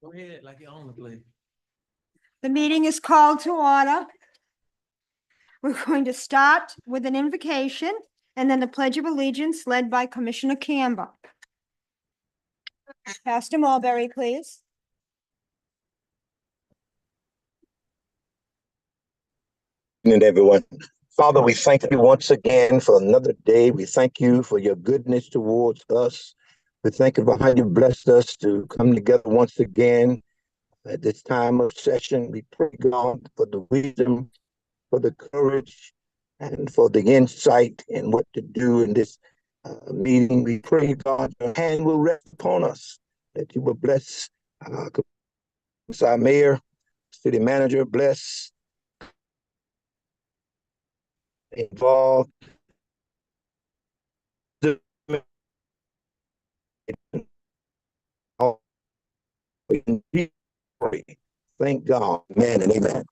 Go ahead, like you own the place. The meeting is called to order. We're going to start with an invocation and then the Pledge of Allegiance led by Commissioner Campbell. Pastor Mulberry, please. Good evening, everyone. Father, we thank you once again for another day. We thank you for your goodness towards us. We thank you for how you blessed us to come together once again at this time of session. We pray, God, for the wisdom, for the courage, and for the insight in what to do in this meeting. We pray, God, your hand will rest upon us, that you will bless our mayor, city manager, bless involved. Thank God. Amen and amen.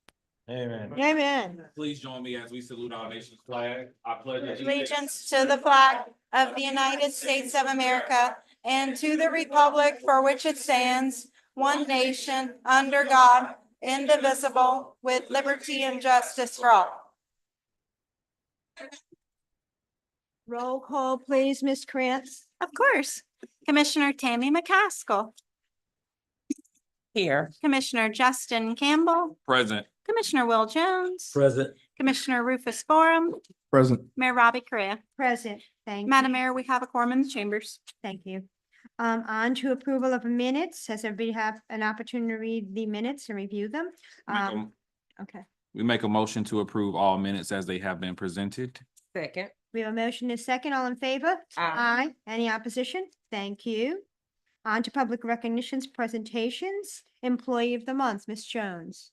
Amen. Amen. Please join me as we salute our nation's flag. I pledge Allegiance to the flag of the United States of America and to the republic for which it stands, one nation, under God, indivisible, with liberty and justice for all. Roll call, please, Ms. Krantz. Of course. Commissioner Tammy McCaskill. Here. Commissioner Justin Campbell. Present. Commissioner Will Jones. Present. Commissioner Rufus Forum. Present. Mayor Robbie Correa. Present. Thank you. Madam Mayor, we have a quorum in the chambers. Thank you. On to approval of minutes. Has everybody have an opportunity to read the minutes and review them? Okay. We make a motion to approve all minutes as they have been presented. Second. We have a motion and a second. All in favor? Aye. Any opposition? Thank you. On to public recognitions, presentations. Employee of the month, Ms. Jones.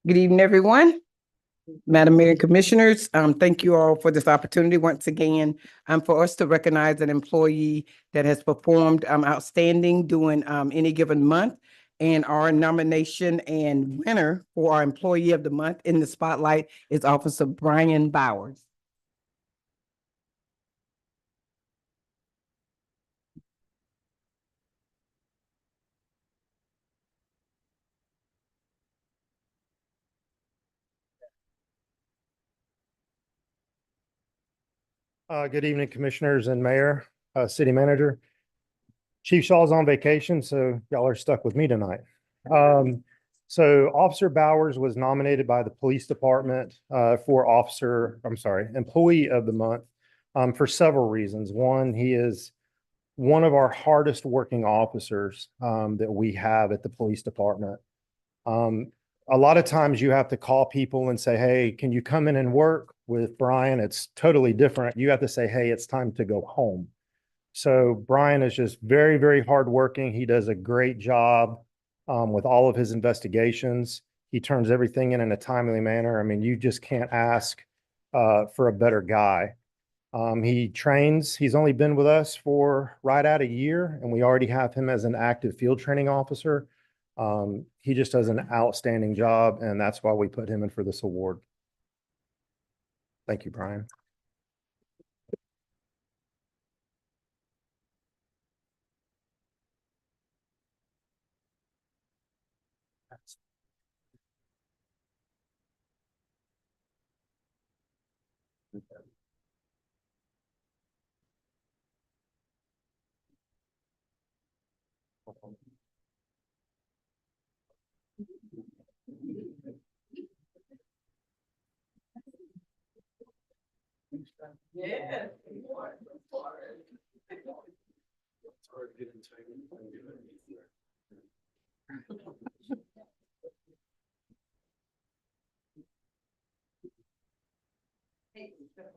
Good evening, everyone. Madam Mayor and Commissioners, thank you all for this opportunity once again for us to recognize an employee that has performed outstanding during any given month. And our nomination and winner for our Employee of the Month in the spotlight is Officer Brian Bowers. Good evening, Commissioners and Mayor, City Manager. Chief Shaw's on vacation, so y'all are stuck with me tonight. So Officer Bowers was nominated by the Police Department for Employee of the Month for several reasons. One, he is one of our hardest working officers that we have at the Police Department. A lot of times you have to call people and say, hey, can you come in and work? With Brian, it's totally different. You have to say, hey, it's time to go home. So Brian is just very, very hardworking. He does a great job with all of his investigations. He turns everything in a timely manner. I mean, you just can't ask for a better guy. He trains. He's only been with us for right at a year, and we already have him as an active field training officer. He just does an outstanding job, and that's why we put him in for this award. Thank you, Brian. Yeah.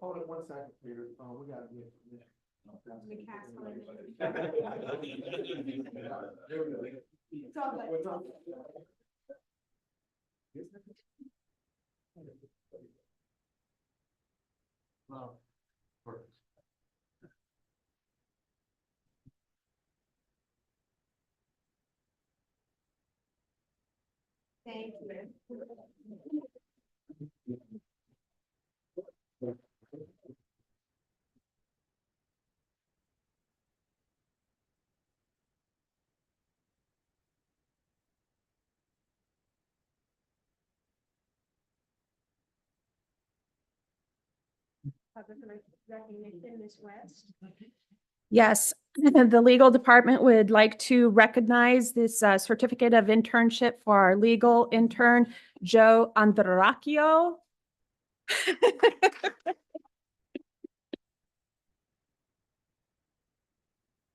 Hold on 1 second, Peter. We gotta get permission. There we go. It's all good. Thank you. Recognition, Ms. West. Yes, the legal department would like to recognize this certificate of internship for our legal intern, Joe Andracchio.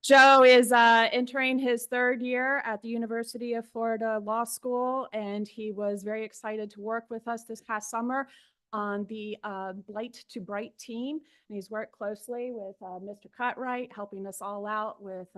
Joe is entering his third year at the University of Florida Law School, and he was very excited to work with us this past summer on the Blight to Bright team. And he's worked closely with Mr. Cutright, helping us all out with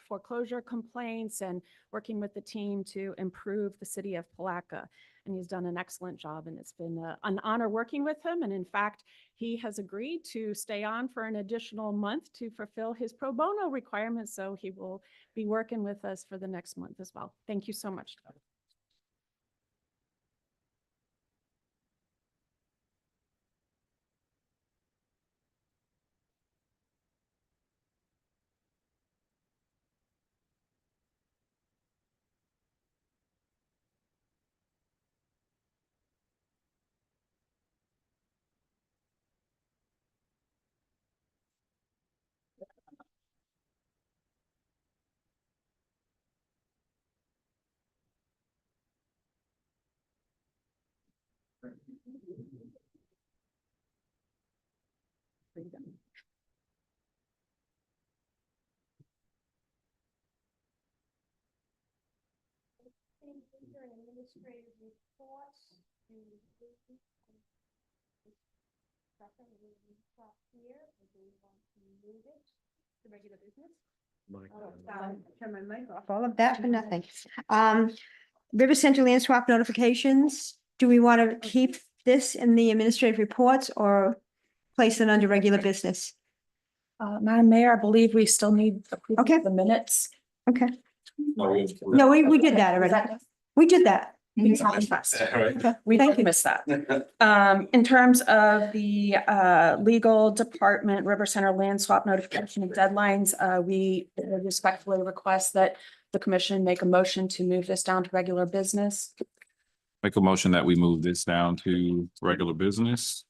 foreclosure complaints and working with the team to improve the city of Palaca. And he's done an excellent job, and it's been an honor working with him. And in fact, he has agreed to stay on for an additional month to fulfill his pro bono requirements. So he will be working with us for the next month as well. Thank you so much. Administrative reports. Here, or do we want to move it to regular business? Turn my mic off. All of that for nothing. River Center land swap notifications. Do we want to keep this in the administrative reports or place it under regular business? Madam Mayor, I believe we still need approval Okay. of the minutes. Okay. No, we did that already. We did that. We Okay. Thank you. Missed that. In terms of the legal department, River Center land swap notification and deadlines, we respectfully request that the commission make a motion to move this down to regular business. Make a motion that we move this down to regular business.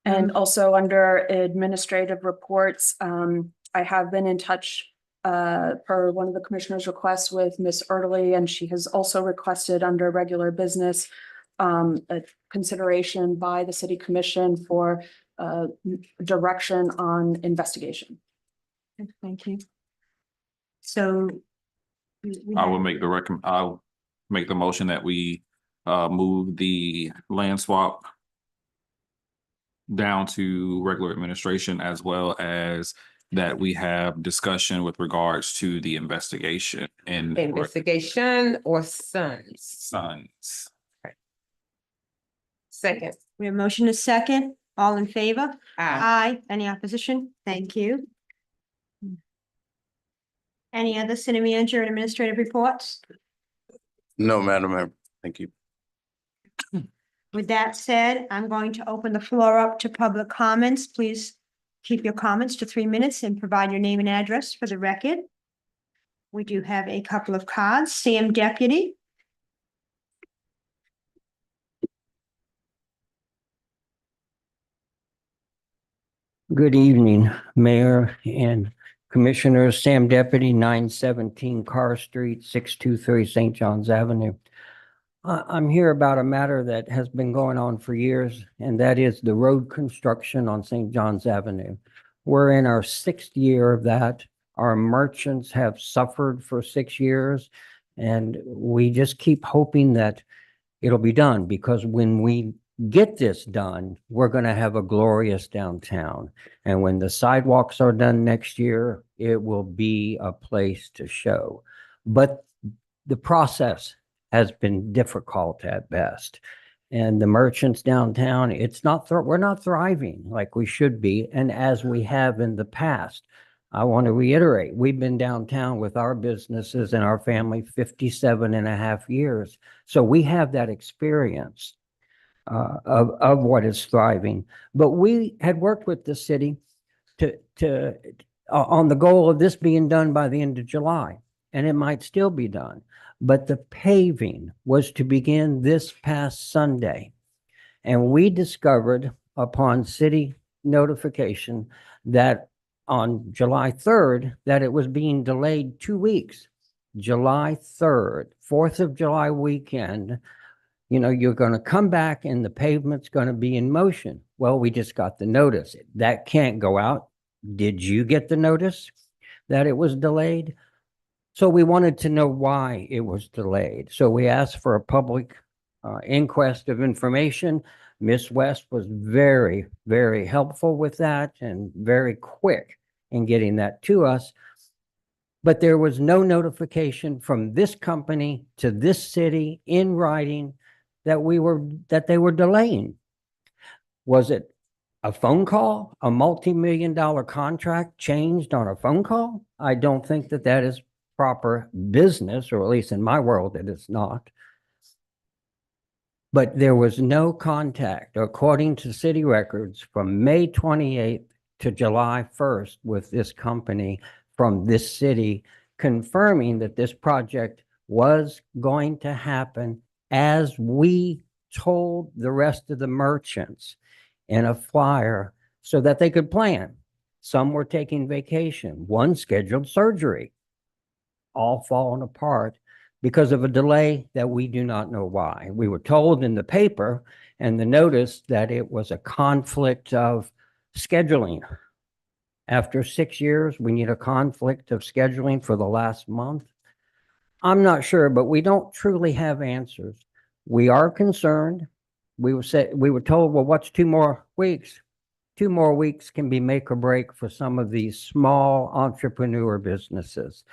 And also under administrative reports, I have been in touch per one of the commissioner's requests with Ms. Erdely, and she has also requested under regular business a consideration by the city commission for direction on investigation. Thank you. So. I'll make the motion that we move the land swap down to regular administration, as well as that we have discussion with regards to the investigation and Investigation or sons? sons. Second. We have motion is second. All in favor? Aye. Aye. Any opposition? Thank you. Any other city manager and administrative reports? No, Madam Mayor. Thank you. With that said, I'm going to open the floor up to public comments. Please keep your comments to 3 minutes and provide your name and address for the record. We do have a couple of cards. Sam Deputy. Good evening, Mayor and Commissioners. Sam Deputy, 917 Carr Street, 623 St. John's Avenue. I'm here about a matter that has been going on for years, and that is the road construction on St. John's Avenue. We're in our 6th year of that. Our merchants have suffered for 6 years, and we just keep hoping that it'll be done, because when we get this done, we're going to have a glorious downtown. And when the sidewalks are done next year, it will be a place to show. But the process has been difficult at best. And the merchants downtown, we're not thriving like we should be, and as we have in the past. I want to reiterate, we've been downtown with our businesses and our family 57 and a half years. So we have that experience of what is thriving. But we had worked with the city on the goal of this being done by the end of July, and it might still be done. But the paving was to begin this past Sunday. And we discovered upon city notification that on July 3rd, that it was being delayed 2 weeks. July 3rd, 4th of July weekend, you're going to come back and the pavement's going to be in motion. Well, we just got the notice. That can't go out. Did you get the notice that it was delayed? So we wanted to know why it was delayed. So we asked for a public inquest of information. Ms. West was very, very helpful with that and very quick in getting that to us. But there was no notification from this company to this city in writing that they were delaying. Was it a phone call, a multi-million-dollar contract changed on a phone call? I don't think that is proper business, or at least in my world, it is not. But there was no contact, according to city records, from May 28th to July 1st with this company from this city, confirming that this project was going to happen as we told the rest of the merchants in a flyer so that they could plan. Some were taking vacation, one scheduled surgery, all falling apart because of a delay that we do not know why. We were told in the paper and the notice that it was a conflict of scheduling. After 6 years, we need a conflict of scheduling for the last month. I'm not sure, but we don't truly have answers. We are concerned. We were told, well, what's 2 more weeks? 2 more weeks can be make or break for some of these small entrepreneur businesses.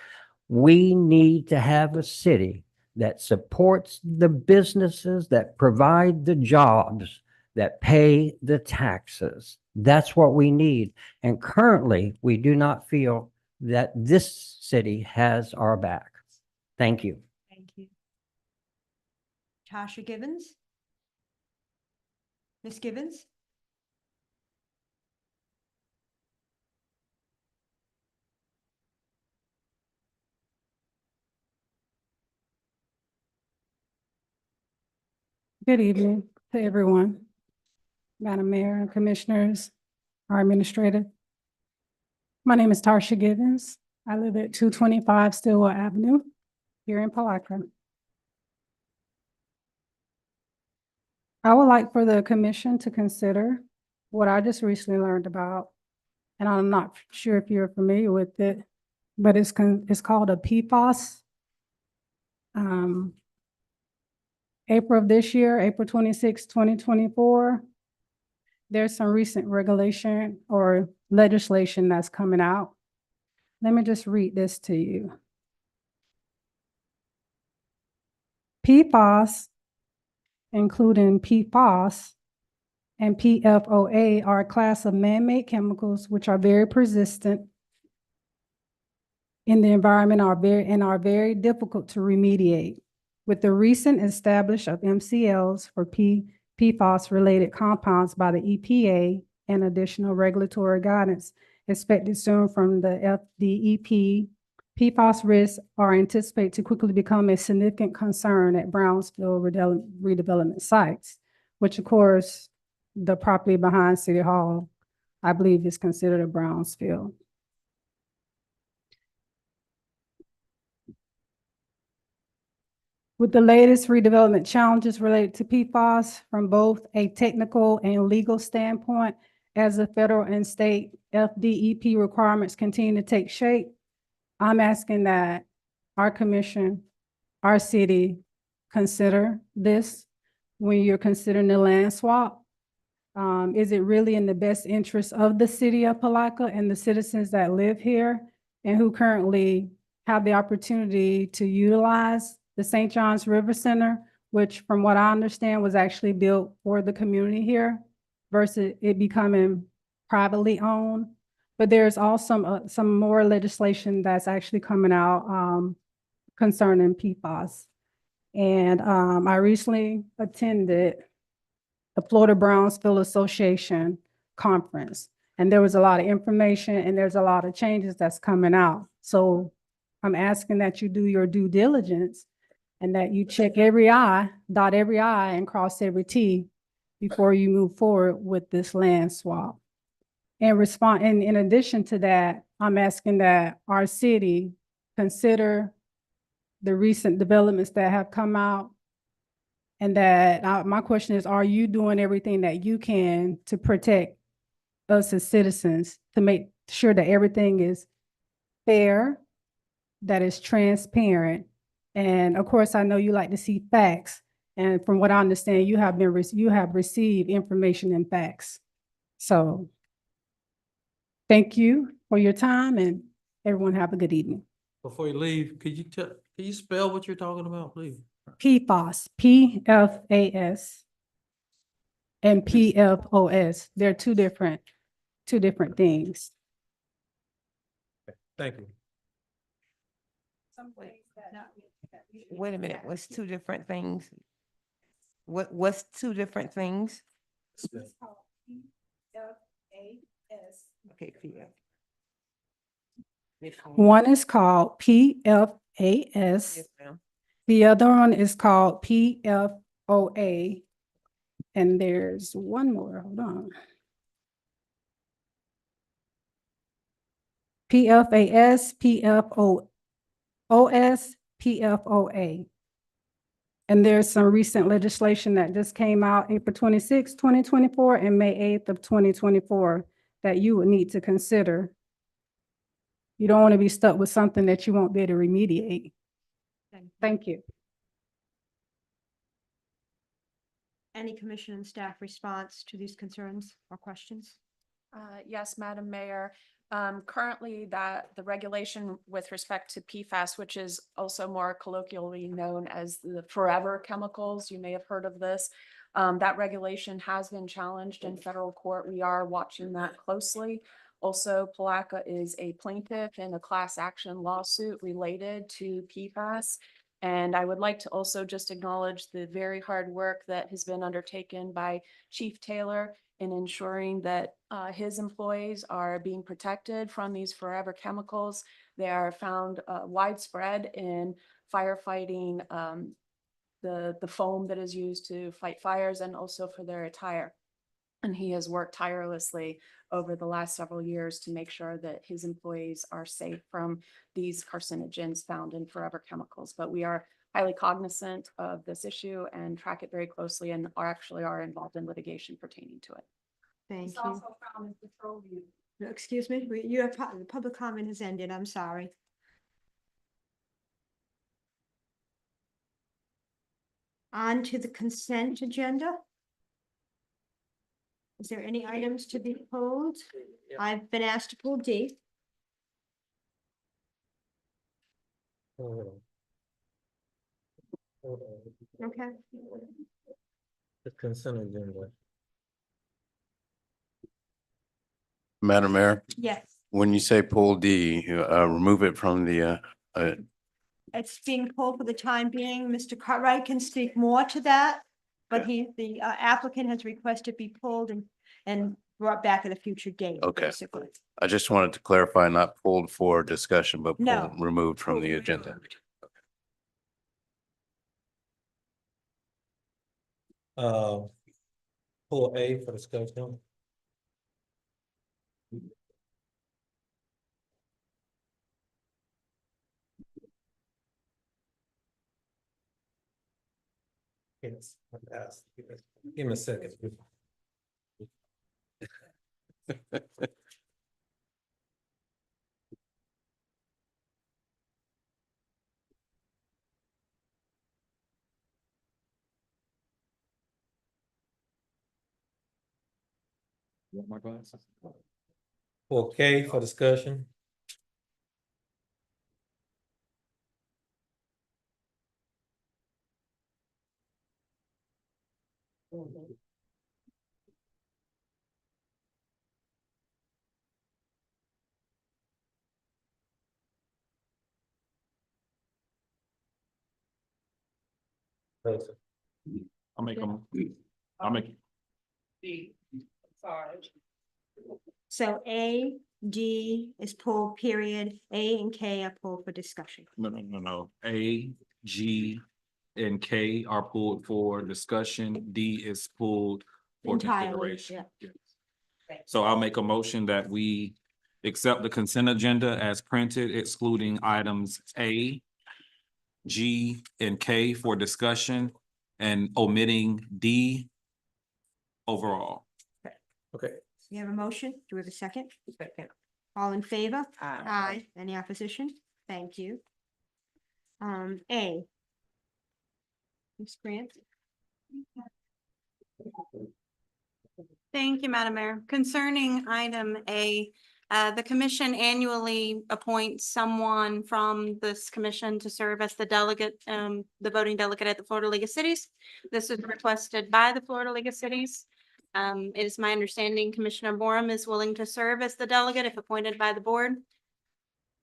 We need to have a city that supports the businesses, that provide the jobs, that pay the taxes. That's what we need. And currently, we do not feel that this city has our back. Thank you. Thank you. Tasha Givens? Ms. Givens? Good evening to everyone, Madam Mayor and Commissioners, our administrator. My name is Tarsha Givens. I live at 225 Stillwell Avenue here in Palaca. I would like for the commission to consider what I just recently learned about, and I'm not sure if you're familiar with it, but it's called a PFAS. April of this year, April 26, 2024, there's some recent regulation or legislation that's coming out. Let me just read this to you. PFAS, including PFOS and PFOA, are a class of man-made chemicals which are very persistent in the environment and are very difficult to remediate. With the recent establishment of MCLs for PFAS-related compounds by the EPA and additional regulatory guidance expected soon from the FDEP, PFAS risks are anticipated to quickly become a significant concern at Brownsville redevelopment sites, which of course, the property behind City Hall, I believe is considered a Brownsville. With the latest redevelopment challenges related to PFAS from both a technical and legal standpoint, as the federal and state FDEP requirements continue to take shape, I'm asking that our commission, our city, consider this when you're considering the land swap. Is it really in the best interest of the city of Palaca and the citizens that live here and who currently have the opportunity to utilize the St. John's River Center, which from what I understand was actually built for the community here versus it becoming privately owned. But there's also some more legislation that's actually coming out concerning PFAS. And I recently attended the Florida Brownsville Association conference. And there was a lot of information and there's a lot of changes that's coming out. So I'm asking that you do your due diligence and that you check every I, dot every I and cross every T before you move forward with this land swap. And in addition to that, I'm asking that our city consider the recent developments that have come out. And that my question is, are you doing everything that you can to protect us as citizens, to make sure that everything is fair, that is transparent? And of course, I know you like to see facts. And from what I understand, you have received information and facts. So thank you for your time and everyone have a good evening. Before you leave, can you spell what you're talking about, please? PFAS, PFAS, and PFOS. They're two different things. Thank you. Wait a minute, what's two different things? What's two different things? Okay, PF. One is called PFAS. Yes, ma'am. The other one is called PFOA. And there's one more, hold on. PFAS, PFOS, PFOA. And there's some recent legislation that just came out April 26, 2024 and May 8th of 2024 that you would need to consider. You don't want to be stuck with something that you won't be able to remediate. Thank you. Any commission and staff response to these concerns or questions? Yes, Madam Mayor. Currently the regulation with respect to PFAS, which is also more colloquially known as the forever chemicals, you may have heard of this. That regulation has been challenged in federal court. We are watching that closely. Also, Palaca is a plaintiff in a class action lawsuit related to PFAS. And I would like to also just acknowledge the very hard work that has been undertaken by Chief Taylor in ensuring that his employees are being protected from these forever chemicals. They are found widespread in firefighting, the foam that is used to fight fires and also for their attire. And he has worked tirelessly over the last several years to make sure that his employees are safe from these carcinogens found in forever chemicals. But we are highly cognizant of this issue and track it very closely and are involved in litigation pertaining to it. Thank you. No, excuse me, you have, the public comment has ended. I'm sorry. On to the consent agenda. Is there any items to be pulled? I've been asked to pull D. Hold on. Okay. The consent agenda. Madam Mayor, Yes, when you say pull D, remove it from the, it's being pulled for the time being. Mr. Cartwright can speak more to that. But the applicant has requested be pulled and brought back at a future date. Okay. Basically. I just wanted to clarify, not pulled for discussion, but No. pulled, removed from the agenda. Pull A for discussion. Yes, give me a second. Want my glasses? Okay, for discussion. I'll make them, I'll make, So A, D is pulled, period. A and K are pulled for discussion. no. A, G, and K are pulled for discussion. D is pulled for Entirely, consideration. yeah. Yes. So I'll make a motion that we accept the consent agenda as printed, excluding items A, G, and K for discussion and omitting D overall. Okay. You have a motion? Do we have a second? Second. All in favor? Aye. Aye. Any opposition? Thank you. A. Ms. Grant? Thank you, Madam Mayor. Concerning item A, the commission annually appoints someone from this commission to serve as the delegate, the voting delegate at the Florida League of Cities. This is requested by the Florida League of Cities. It is my understanding Commissioner Borum is willing to serve as the delegate if appointed by the board.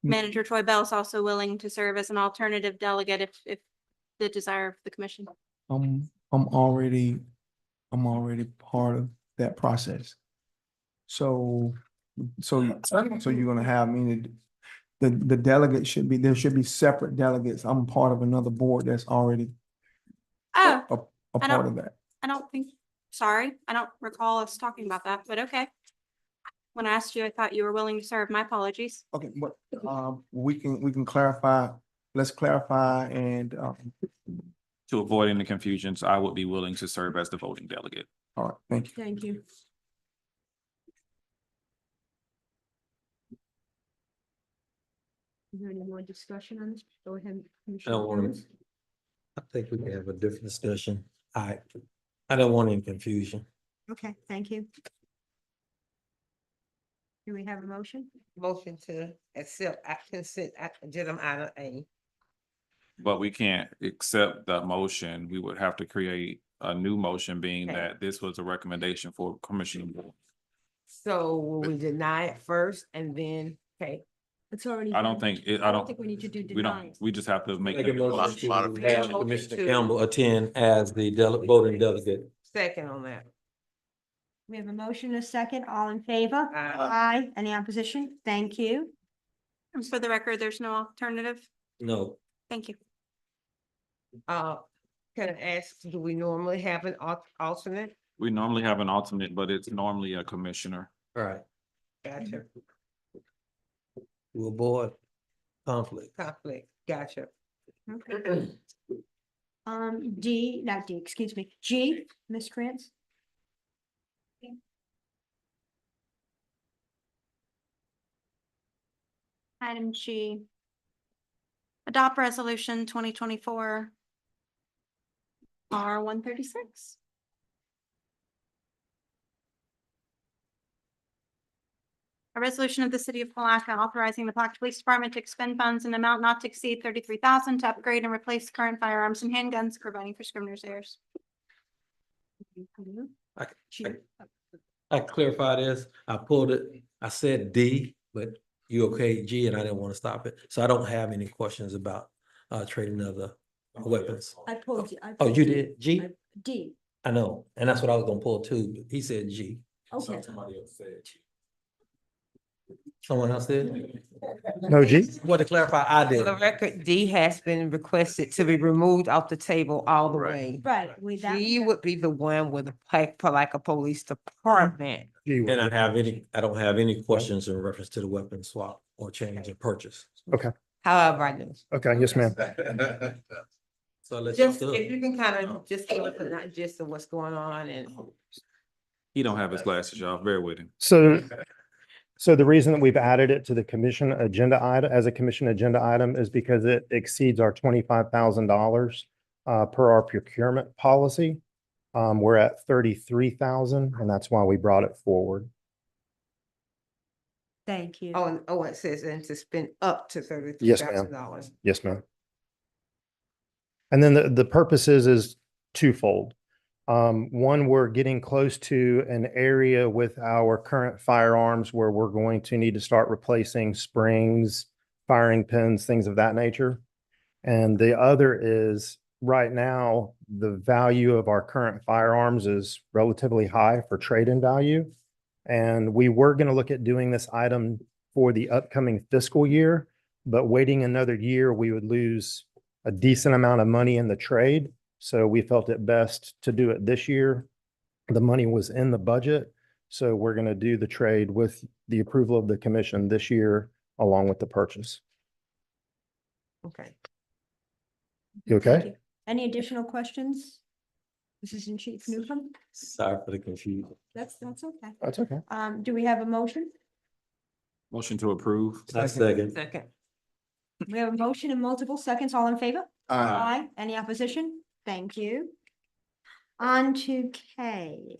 Manager Troy Bell is also willing to serve as an alternative delegate if the desire of the commission. I'm already part of that process. So you're gonna have, the delegate there should be separate delegates. I'm part of another board that's already Oh, a I part of that. I don't think, sorry, I don't recall us talking about that, but okay. When I asked you, I thought you were willing to serve. My apologies. Okay, but we can clarify, let's clarify and To avoid any confusions, I would be willing to serve as the voting delegate. all right, thank you. Thank you. Is there any more discussion on this? Go ahead, Commissioner don't want to- Jones. I think we can have a different discussion. I don't want any confusion. Okay, thank you. Do we have a motion? Motion to accept consent agenda item A. But we can't accept that motion. We would have to create a new motion, being Okay. that this was a recommendation for Commissioner Board. So will we deny it first and then, okay? It's already. I don't think, I don't think we need to do we deny. don't, we just have to make. Make a the motion to have Motion Commissioner to- Campbell attend as the voting delegate. Second on that. We have a motion, and a second, all in favor? Aye. Aye. Any opposition? Thank you. And for the record, there's no alternative. No, Thank you. Can I ask, do we normally have an alternate? We normally have an alternate, but it's normally a commissioner. all right, Gotcha. we'll avoid conflict. Conflict, gotcha. Okay. D, not D, excuse me, G, Ms. Krantz? Item G. Adopt resolution 2024 R-136. A resolution of the city of Palaca authorizing the Palaca Police Department to expend funds in amount not to exceed 33,000 to upgrade and replace current firearms and handguns, providing for scrivener's errors. I clarify this, I pulled it, I said D, but you okay, G, and I didn't want to stop it. So I don't have any questions about trading of the weapons. I pulled you. I Oh, pulled you did? G? D, I know, and that's what I was gonna pull too, but he said G. okay. Somebody else said G. Someone else did? No, G? What to clarify, I For did. the record, D has been requested to be removed off the table all the Right. way. Right, we that. G would be the one with the Palaca Police Department. G. And I don't have any questions in reference to the weapon swap or change in purchase. However, I do. Okay, yes, ma'am. So let's just Just, if you can kind of just give us a gist of what's going on and. He don't have his glasses, y'all. Bear with him. So the reason that we've added it to the commission agenda item, as a commission agenda item, is because it exceeds our $25,000 per our procurement policy. We're at 33,000, and that's why we brought it forward. Thank you. Oh, it says, and to spend up to Yes, $33,000. Yes, ma'am. And then the purpose is twofold. One, we're getting close to an area with our current firearms where we're going to need to start replacing springs, firing pins, things of that nature. And the other is right now, the value of our current firearms is relatively high for trade-in value. And we were going to look at doing this item for the upcoming fiscal year, but waiting another year, we would lose a decent amount of money in the trade. So we felt it best to do it this year. The money was in the budget. So we're going to do the trade with the approval of the commission this year, along with the purchase. Okay. You Thank okay? you. Any additional questions? Assistant Chief Newcomb? Sorry for the confusion. That's okay. That's okay. Do we have a motion? Motion to approve. I second. Second. We have a motion in multiple seconds. All in favor? Aye. Any opposition? Thank you. On to K.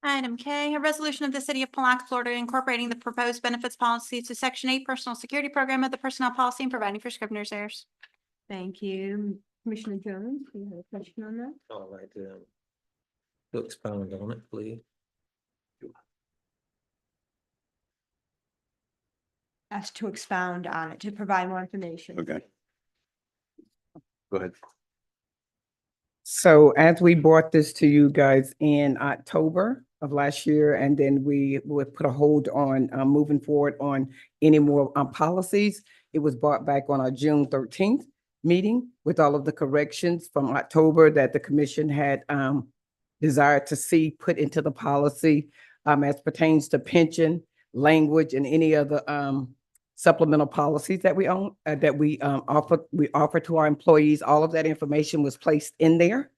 Item K, a resolution of the city of Palaca, Florida, incorporating the proposed benefits policy to Section 8 Personal Security Program of the Personnel Policy and providing for scrivener's errors. Thank you. Commissioner Jones, do you have a question on that? All right, to expound on it, please. Asked to expound on it, to provide more information. Okay. Go ahead. So as we brought this to you guys in October of last year, and then we would put a hold on moving forward on any more policies, it was brought back on our June 13th meeting with all of the corrections from October that the commission had desired to see put into the policy as pertains to pension, language, and any other supplemental policies that we own, that we offer to our employees. All of that information was placed in there,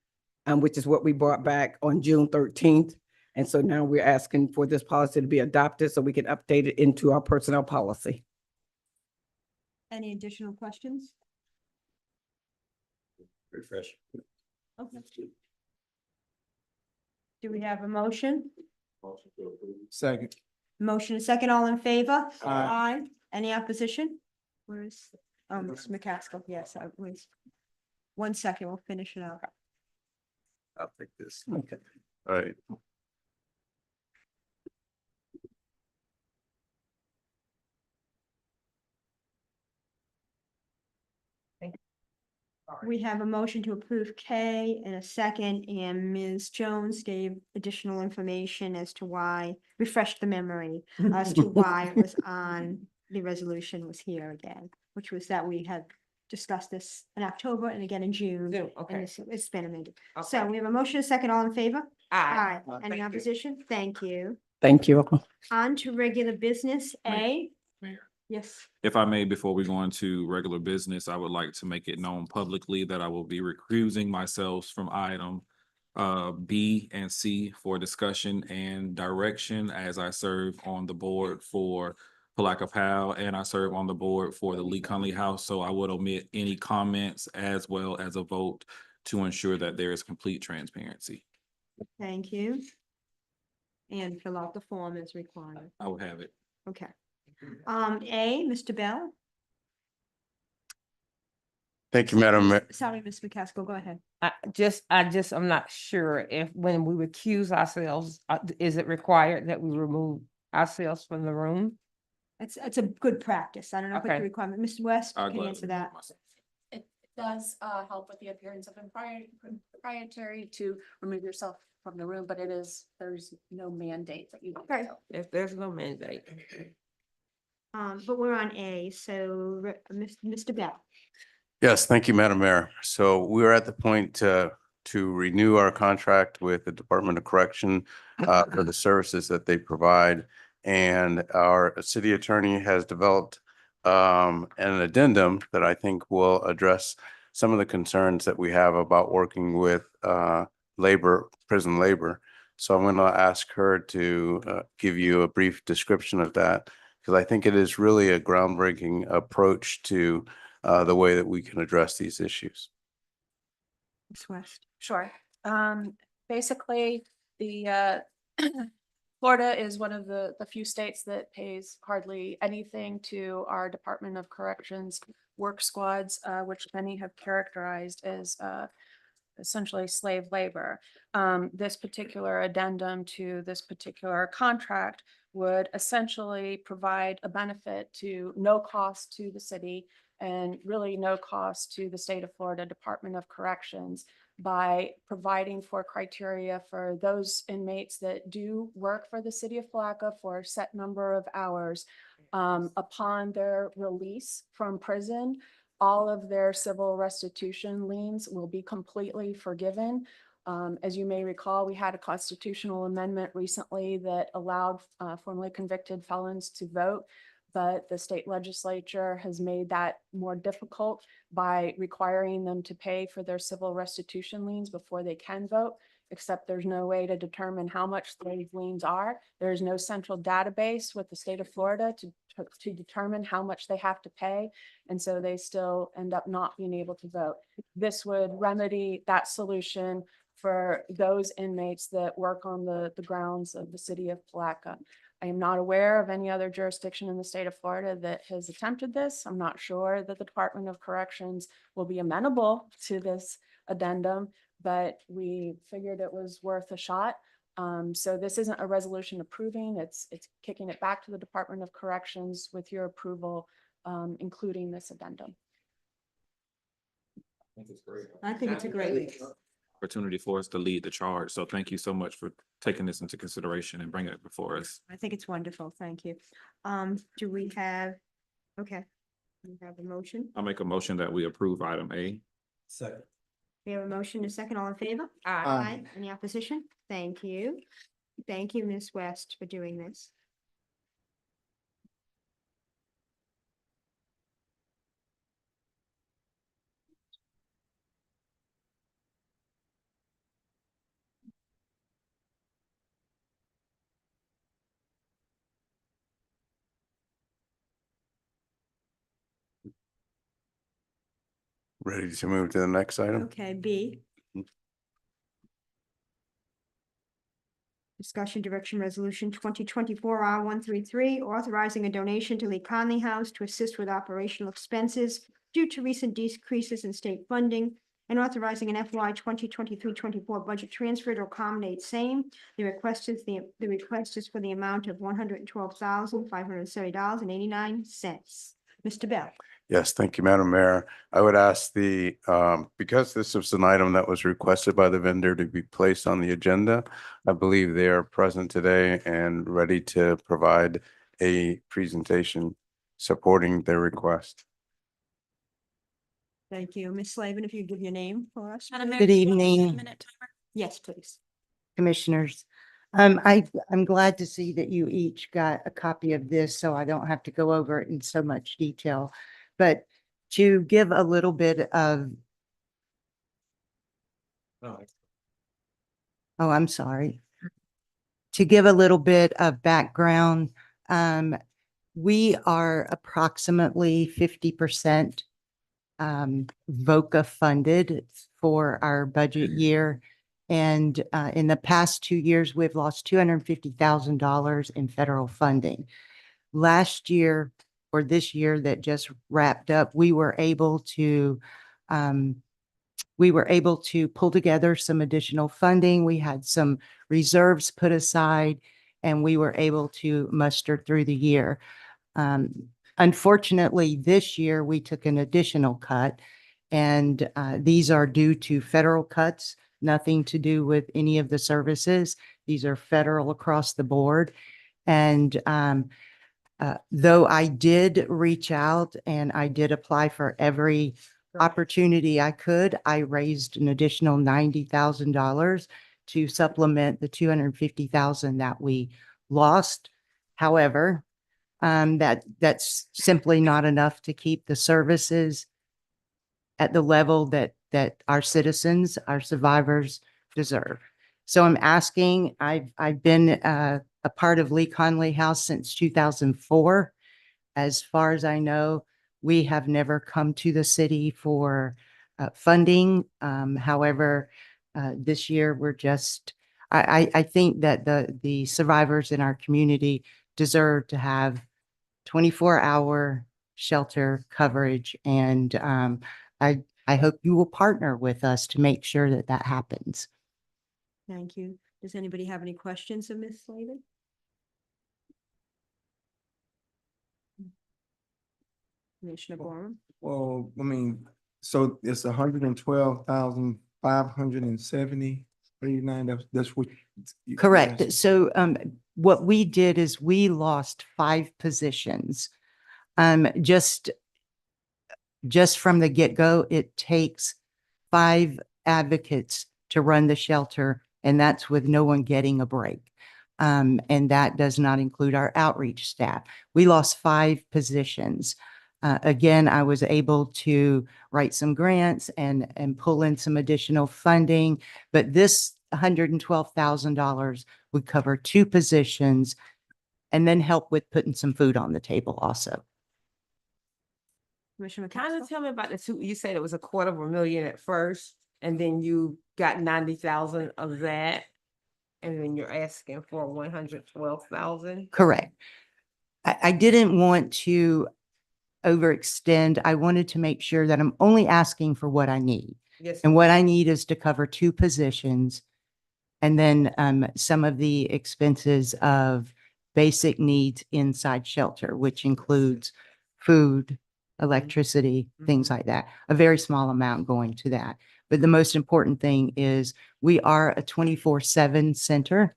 which is what we brought back on June 13th. And so now we're asking for this policy to be adopted so we can update it into our personnel policy. Any additional questions? Refresh. Okay. Do we have a motion? Second. Motion and second, all in favor? Aye. Any opposition? Where is, Mr. McCaskill, yes, I was. 1 second, we'll finish it out. I'll take this. Okay. All right. We have a motion to approve K in a second, and Ms. Jones gave additional information as to why, refreshed the memory as to why it was on, the resolution was here again, which was that we had discussed this in October and again in June. And Okay. it's been amended. So Okay. we have a motion, a second, all in favor? Aye. Any Thank you. opposition? Thank you. Thank you. On to regular business, A. Mayor. Yes. If I may, before we go into regular business, I would like to make it known publicly that I will be recusing myself from item B and C for discussion and direction as I serve on the board for Palaca PAL and I serve on the board for the Lee Conley House. So I would omit any comments as well as a vote to ensure that there is complete transparency. Thank you. And fill out the form as required. I will have it. Okay. A, Mr. Bell. Thank you, Madam Mayor. Sorry, Ms. McCaskill, go ahead. I'm not sure if when we recuse ourselves, is it required that we remove ourselves from the room? It's a good practice. I don't know if it's a Okay. requirement. Mr. West I'll can gladly answer that. remove myself. It does help with the appearance of proprietary to remove yourself from the room, but there's no mandate that you. Okay. If there's no mandate. But we're on A, so Mr. Bell. Yes, thank you, Madam Mayor. So we are at the point to renew our contract with the Department of Correction for the services that they provide. And our city attorney has developed an addendum that I think will address some of the concerns that we have about working with prison labor. So I'm going to ask her to give you a brief description of that, because I think it is really a groundbreaking approach to the way that we can address these issues. Ms. West. Sure. Basically, the Florida is one of the few states that pays hardly anything to our Department of Corrections work squads, which many have characterized as essentially slave labor. This particular addendum to this particular contract would essentially provide a benefit to no cost to the city and really no cost to the state of Florida Department of Corrections by providing for criteria for those inmates that do work for the city of Palaca for a set number of hours. Upon their release from prison, all of their civil restitution liens will be completely forgiven. As you may recall, we had a constitutional amendment recently that allowed formerly convicted felons to vote, but the state legislature has made that more difficult by requiring them to pay for their civil restitution liens before they can vote, except there's no way to determine how much those liens are. There's no central database with the state of Florida to determine how much they have to pay. And so they still end up not being able to vote. This would remedy that solution for those inmates that work on the grounds of the city of Palaca. I am not aware of any other jurisdiction in the state of Florida that has attempted this. I'm not sure that the Department of Corrections will be amenable to this addendum, but we figured it was worth a shot. So this isn't a resolution approving, it's kicking it back to the Department of Corrections with your approval, including this addendum. I think it's a great. Opportunity for us to lead the charge. So thank you so much for taking this into consideration and bringing it before us. I think it's wonderful. Thank you. Do we have, okay, we have a motion. I'll make a motion that we approve item A. Second. We have a motion, a second, all in favor? Aye. Any opposition? Thank you. Thank you, Ms. West, for doing this. Ready to move to the next item? Okay, B. Discussion direction resolution 2024 R133, authorizing a donation to Lee Conley House to assist with operational expenses due to recent decreases in state funding, and authorizing an FY 2023-24 budget transfer to accommodate same. The request is for the amount of $112,570.89. Mr. Bell. Yes, thank you, Madam Mayor. I would ask because this was an item that was requested by the vendor to be placed on the agenda, I believe they are present today and ready to provide a presentation supporting their request. Thank you. Ms. Slavin, if you give your name for us. Madam Mayor, please. Good evening. Yes, please. Commissioners. I'm glad to see that you each got a copy of this, so I don't have to go over it in so much detail. But to give a little bit of, I'm sorry. To give a little bit of background, we are approximately 50% VOCA funded for our budget year. And in the past 2 years, we've lost $250,000 in federal funding. Last year, or this year that just wrapped up, we were able to pull together some additional funding. We had some reserves put aside, and we were able to muster through the year. Unfortunately, this year we took an additional cut, and these are due to federal cuts, nothing to do with any of the services. These are federal across the board. And though I did reach out and I did apply for every opportunity I could, I raised an additional $90,000 to supplement the $250,000 that we lost. However, that's simply not enough to keep the services at the level that our citizens, our survivors deserve. So I'm asking, I've been a part of Lee Conley House since 2004. As far as I know, we have never come to the city for funding. However, this year I think that the survivors in our community deserve to have 24-hour shelter coverage. And I hope you will partner with us to make sure that that happens. Thank you. Does anybody have any questions of Ms. Slavin? Commissioner Gorham? Well, I mean, so it's 112,570.89. That's what. Correct. So what we did is we lost 5 positions. Just from the get-go, it takes 5 advocates to run the shelter, and that's with no one getting a break. And that does not include our outreach staff. We lost 5 positions. Again, I was able to write some grants and pull in some additional funding, but this $112,000 would cover 2 positions and then help with putting some food on the table also. Commissioner Kind McCaskill? of tell me about the two, you said it was $250,000 at first, and then you got 90,000 of that. And then you're asking for 112,000. Correct. I didn't want to overextend. I wanted to make sure that I'm only asking for what I need. Yes. And what I need is to cover 2 positions. And then some of the expenses of basic needs inside shelter, which includes food, electricity, things like that. A very small amount going to that. But the most important thing is we are a 24/7 center.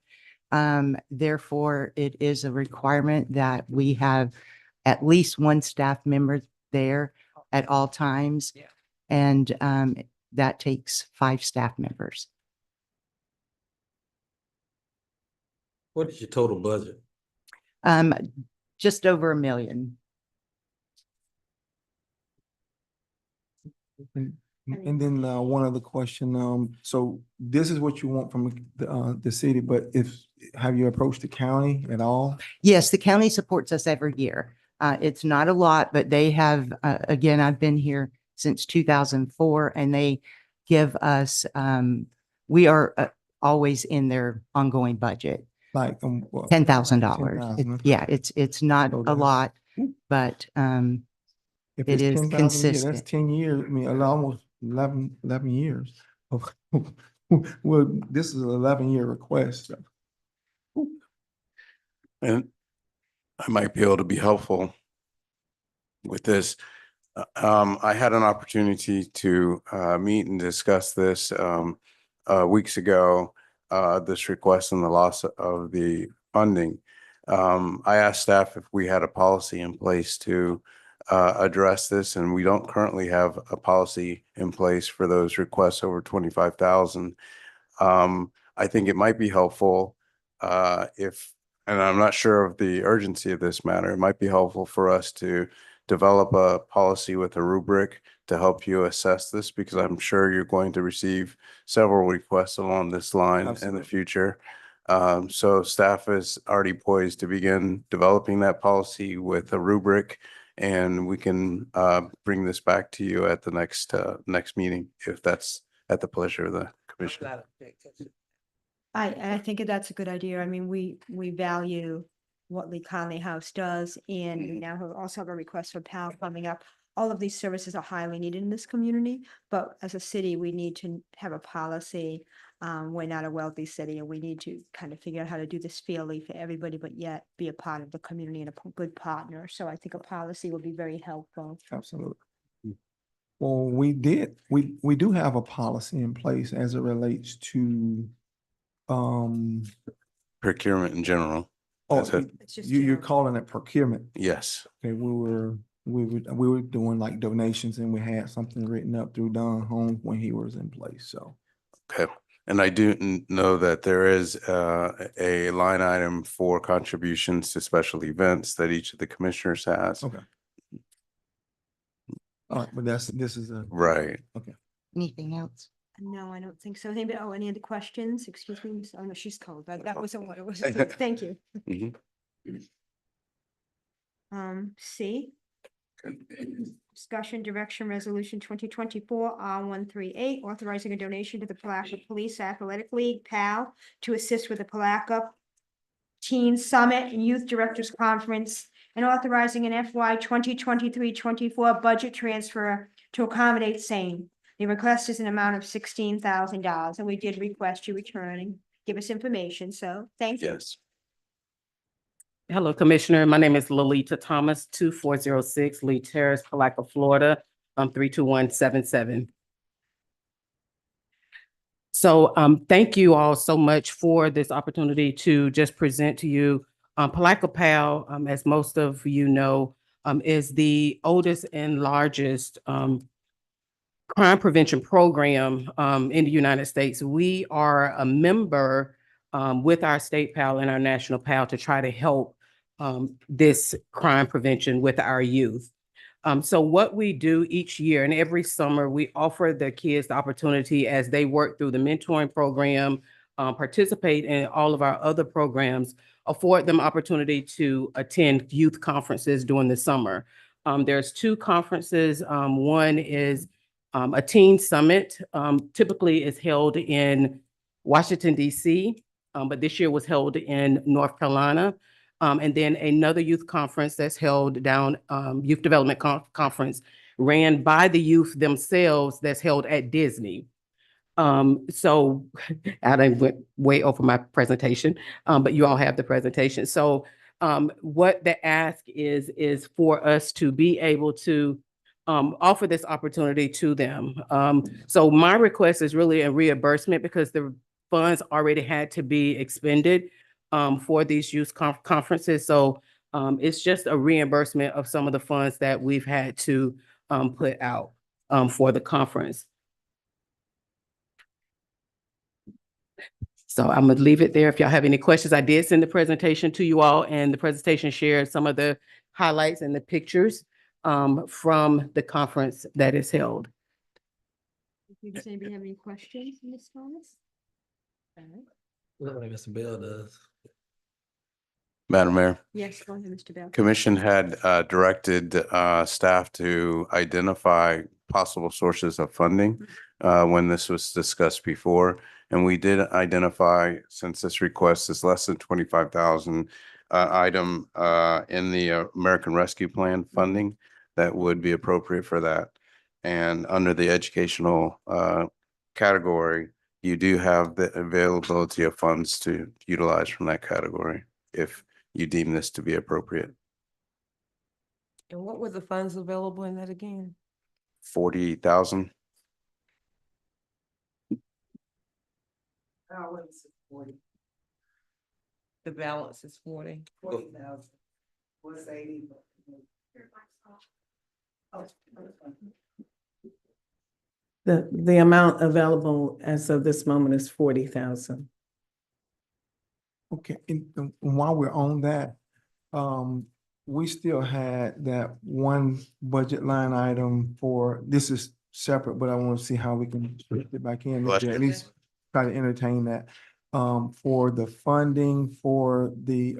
Therefore, it is a requirement that we have at least 1 staff member there at all times. Yeah. And that takes 5 staff members. What is your total budget? Just over $1 million. And then one other question, so this is what you want from the city, but have you approached the county at all? Yes, the county supports us every year. It's not a lot, but they have, again, I've been here since 2004, and they give us, we are always in their ongoing budget. Like $10,000. $10,000. Yeah, it's not So a that's- lot, but If it it's is 10,000 a year, consistent. that's 10 years, I mean, almost 11 years. Well, this is an 11-year request. And I might be able to be helpful with this. I had an opportunity to meet and discuss this weeks ago, this request and the loss of the funding. I asked staff if we had a policy in place to address this, and we don't currently have a policy in place for those requests over 25,000. I think it might be helpful and I'm not sure of the urgency of this matter, it might be helpful for us to develop a policy with a rubric to help you assess this, because I'm sure you're going to receive several requests along this line in the Absolutely. future. So staff is already poised to begin developing that policy with a rubric, and we can bring this back to you at the next meeting, if that's at the pleasure of the commission. I think that's a good idea. I mean, we value what Lee Conley House does, and we now also have a request for PAL coming up. All of these services are highly needed in this community, but as a city, we need to have a policy. We're not a wealthy city, and we need to kind of figure out how to do this fairly for everybody, but yet be a part of the community and a good partner. So I think a policy would be very helpful. Absolutely. Well, we do have a policy in place as it relates to, Procurement in general. oh, That's it. It's just you're general. calling it procurement. Yes. Okay, we were doing like donations, and we had something written up through Don Holmes when he was in place, so. Okay. And I do know that there is a line item for contributions to special events that each of the commissioners has. Okay. All right, but this is a. Right. Okay. Anything else? No, I don't think so. Anybody, any other questions? Excuse me. Oh, no, she's cold. That wasn't what it was. Thank you. Mhm. C, Discussion direction resolution 2024 R138, authorizing a donation to the Palaca Police Athletic League, PAL, to assist with the Palaca Teen Summit and Youth Directors Conference, and authorizing an FY 2023-24 budget transfer to accommodate same. The request is an amount of $16,000, and we did request you return and give us information, so thank you. Yes. Hello, Commissioner. My name is Lolita Thomas, 2406 Lee Terrace, Palaca, Florida, 32177. So thank you all so much for this opportunity to just present to you. Palaca PAL, as most of you know, is the oldest and largest crime prevention program in the United States. We are a member with our state PAL and our national PAL to try to help this crime prevention with our youth. So what we do each year and every summer, we offer the kids the opportunity as they work through the mentoring program, participate in all of our other programs, afford them opportunity to attend youth conferences during the summer. There's two conferences. One is a teen summit, typically is held in Washington, D.C., but this year was held in North Carolina. And then another youth conference that's held down, Youth Development Conference, ran by the youth themselves, that's held at Disney. So I went way over my presentation, but you all have the presentation. So what the ask is for us to be able to offer this opportunity to them. So my request is really a reimbursement because the funds already had to be expended for these youth conferences. So it's just a reimbursement of some of the funds that we've had to put out for the conference. So I'm gonna leave it there. If y'all have any questions, I did send the presentation to you all, and the presentation shared some of the highlights and the pictures from the conference that is held. Does anybody have any questions, Ms. Thomas? Look like Mr. Bell does. Madam Mayor, Yes, go ahead, Mr. Bell. Commission had directed staff to identify possible sources of funding when this was discussed before. And we did identify, since this request is less than 25,000 item in the American Rescue Plan funding that would be appropriate for that. And under the educational category, you do have the availability of funds to utilize from that category if you deem this to be appropriate. And what were the funds available in that again? 40,000. The balance is 40. 40,000. 180. The amount available as of this moment is 40,000. Okay, and while we're on that, we still had that one budget line item for, this is separate, but I want to see how we can put it back in, Bless to you. at least try to entertain that. For the funding for the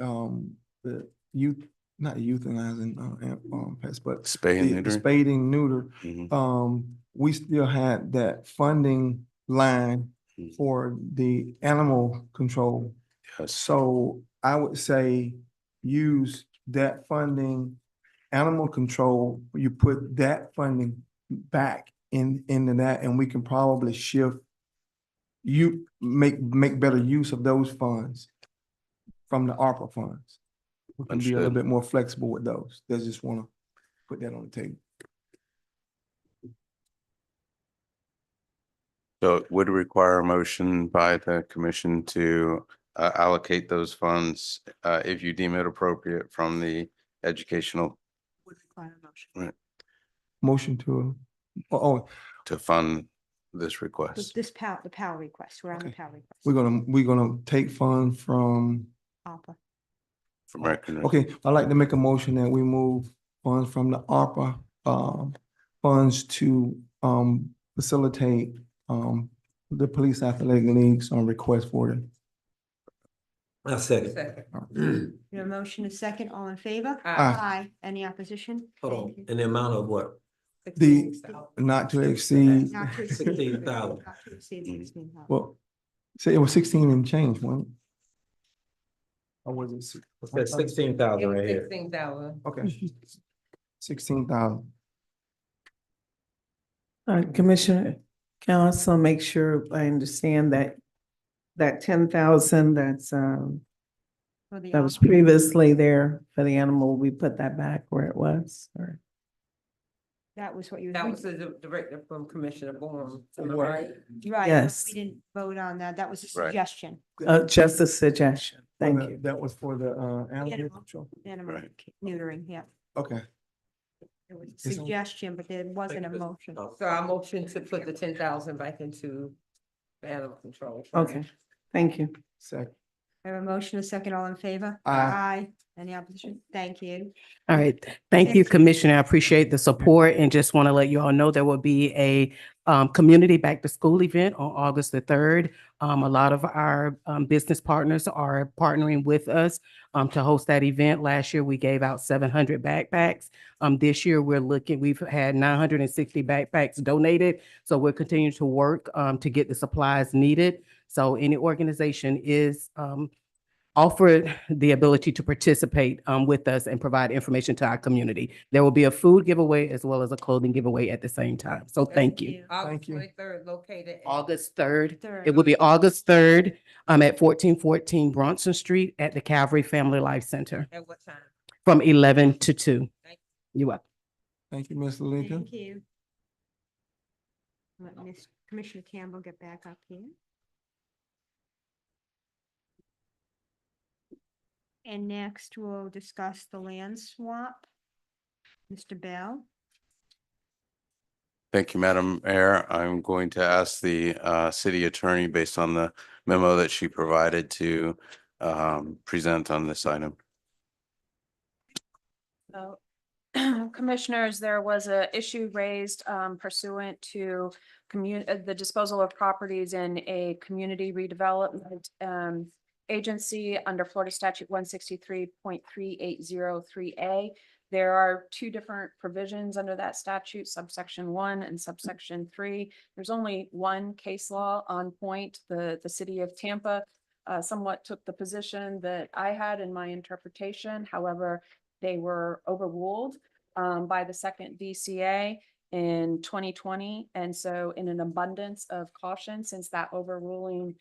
youth, not euthanizing pets, but Spay and the neuter. spaying neuter. Mhm. We still had that funding line Mhm. for the animal control. Yes. So I would say use that funding, animal control, you put that funding back into that, and we can probably shift, you make better use of those funds from the ARPA funds. We can be a little Understood. bit more flexible with those. They just want to put that on the table. So it would require a motion by the commission to allocate those funds if you deem it appropriate from the educational Would require a motion. right, Motion to, to fund this request. This PAL, the PAL request, we're on the Okay. PAL request. we're gonna take funds from, ARPA. From American Rescue. okay, I'd like to make a motion that we move funds from the ARPA funds to facilitate the police athletic leagues on request for them. I second. Second. We have a motion, a second, all in favor? Aye. Any opposition? Hold Thank on, you. in the amount of what? The, not to exceed, Not to exceed- 16,000. not to exceed 16,000. well, say it was 16 and change, wasn't it? Or was it? That's 16,000 right here. 16,000. Okay. 16,000. Commissioner, can I also make sure I understand that that 10,000 that's, For the that was office. previously there for the animal, we put that back where it was, or? That was what you. That was the director from Commissioner Bourne. Right. Right. but Yes. We didn't vote on that. That was a Right. suggestion. Just a suggestion. Thank you. That was for the, animal Animal. control. Animal Right. neutering, yeah. Okay. It was a It's on- suggestion, but there wasn't a motion. So I motion to put the 10,000 back into the animal control. Okay, thank you. Second. I have a motion, a second, all in favor? Aye. Any opposition? Thank you. All right. Thank you, Next. Commissioner. I appreciate the support and just want to let you all know there will be a community back to school event on August the 3rd. A lot of our business partners are partnering with us to host that event. Last year, we gave out 700 backpacks. This year, we've had 960 backpacks donated. So we're continuing to work to get the supplies needed. So any organization is offered the ability to participate with us and provide information to our community. There will be a food giveaway as well as a clothing giveaway at the same time. So thank you. August Thank you. 23rd, located. August 3rd. Third. It will be August 3rd at 1414 Bronson Street at the Calvary Family Life Center At what time? from 11 to 2. Thank You're welcome. Thank you, Ms. Lincoln. Thank you. Let Miss Commissioner Campbell get back up here. And next we'll discuss the land swap. Mr. Bell. Thank you, Madam Mayor. I'm going to ask the city attorney, based on the memo that she provided, to present on this item. So, Commissioners, there was a issue raised pursuant to the disposal of properties in a community redevelopment agency under Florida Statute 163.3803A. There are two different provisions under that statute, subsection 1 and subsection 3. There's only one case law on point. The city of Tampa somewhat took the position that I had in my interpretation. However, they were overruled by the second DCA in 2020. And so in an abundance of caution, since that overruling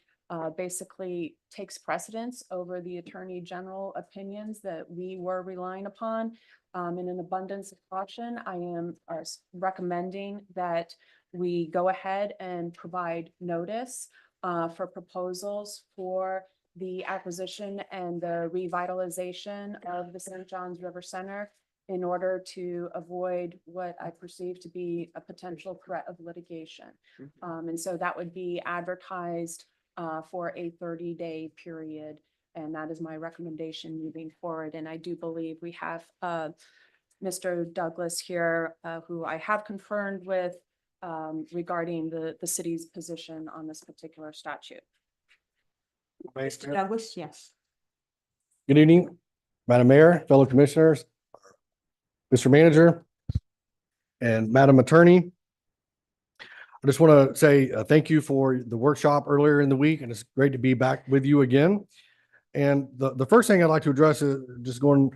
basically takes precedence over the Attorney General opinions that we were relying upon, in an abundance of caution, I am recommending that we go ahead and provide notice for proposals for the acquisition and the revitalization of the St. John's River Center in order to avoid what I perceive to be a potential threat of litigation. And so that would be advertised for a 30-day period. And that is my recommendation moving forward. And I do believe we have Mr. Douglas here, who I have confirmed with regarding the city's position on this particular statute. Mr. Douglas, yes. Good evening, Madam Mayor, fellow commissioners, Mr. Manager, and Madam Attorney. I just want to say thank you for the workshop earlier in the week, and it's great to be back with you again. And the first thing I'd like to address is just going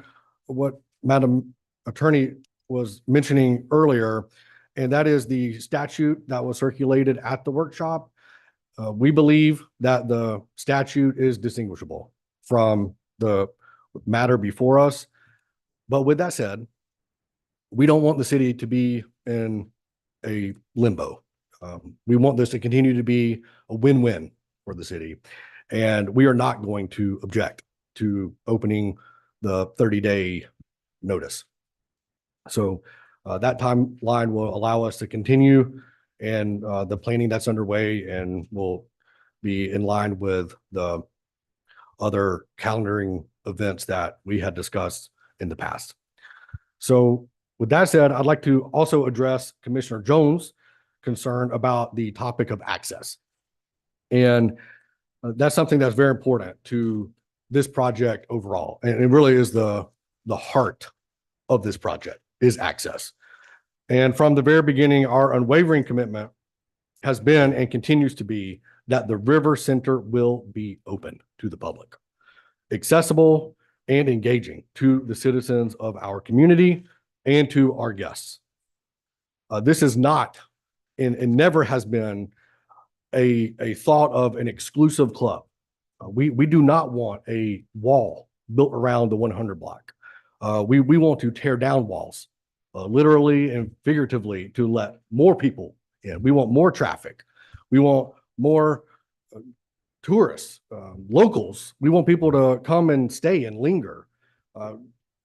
what Madam Attorney was mentioning earlier, and that is the statute that was circulated at the workshop. We believe that the statute is distinguishable from the matter before us. But with that said, we don't want the city to be in a limbo. We want this to continue to be a win-win for the city. And we are not going to object to opening the 30-day notice. So that timeline will allow us to continue and the planning that's underway, and will be in line with the other calendaring events that we had discussed in the past. So with that said, I'd like to also address Commissioner Jones' concern about the topic of access. And that's something that's very important to this project overall. And it really is the heart of this project is access. And from the very beginning, our unwavering commitment has been and continues to be that the River Center will be open to the public, accessible and engaging to the citizens of our community and to our guests. This is not and never has been a thought of an exclusive club. We do not want a wall built around the 100 block. We want to tear down walls, literally and figuratively, to let more people in. We want more traffic. We want more tourists, locals. We want people to come and stay and linger.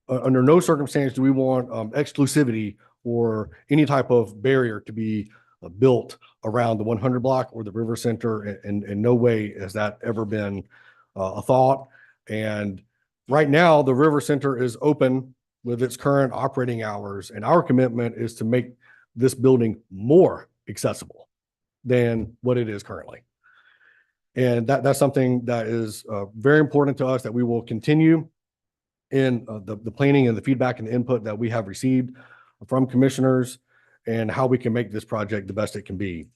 Under no circumstance do we want exclusivity or any type of barrier to be built around the 100 block or the River Center. In no way has that ever been a thought. And right now, the River Center is open with its current operating hours, and our commitment is to make this building more accessible than what it is currently. And that's something that is very important to us, that we will continue in the planning and the feedback and the input that we have received from commissioners, and how we can make this project the best it can be.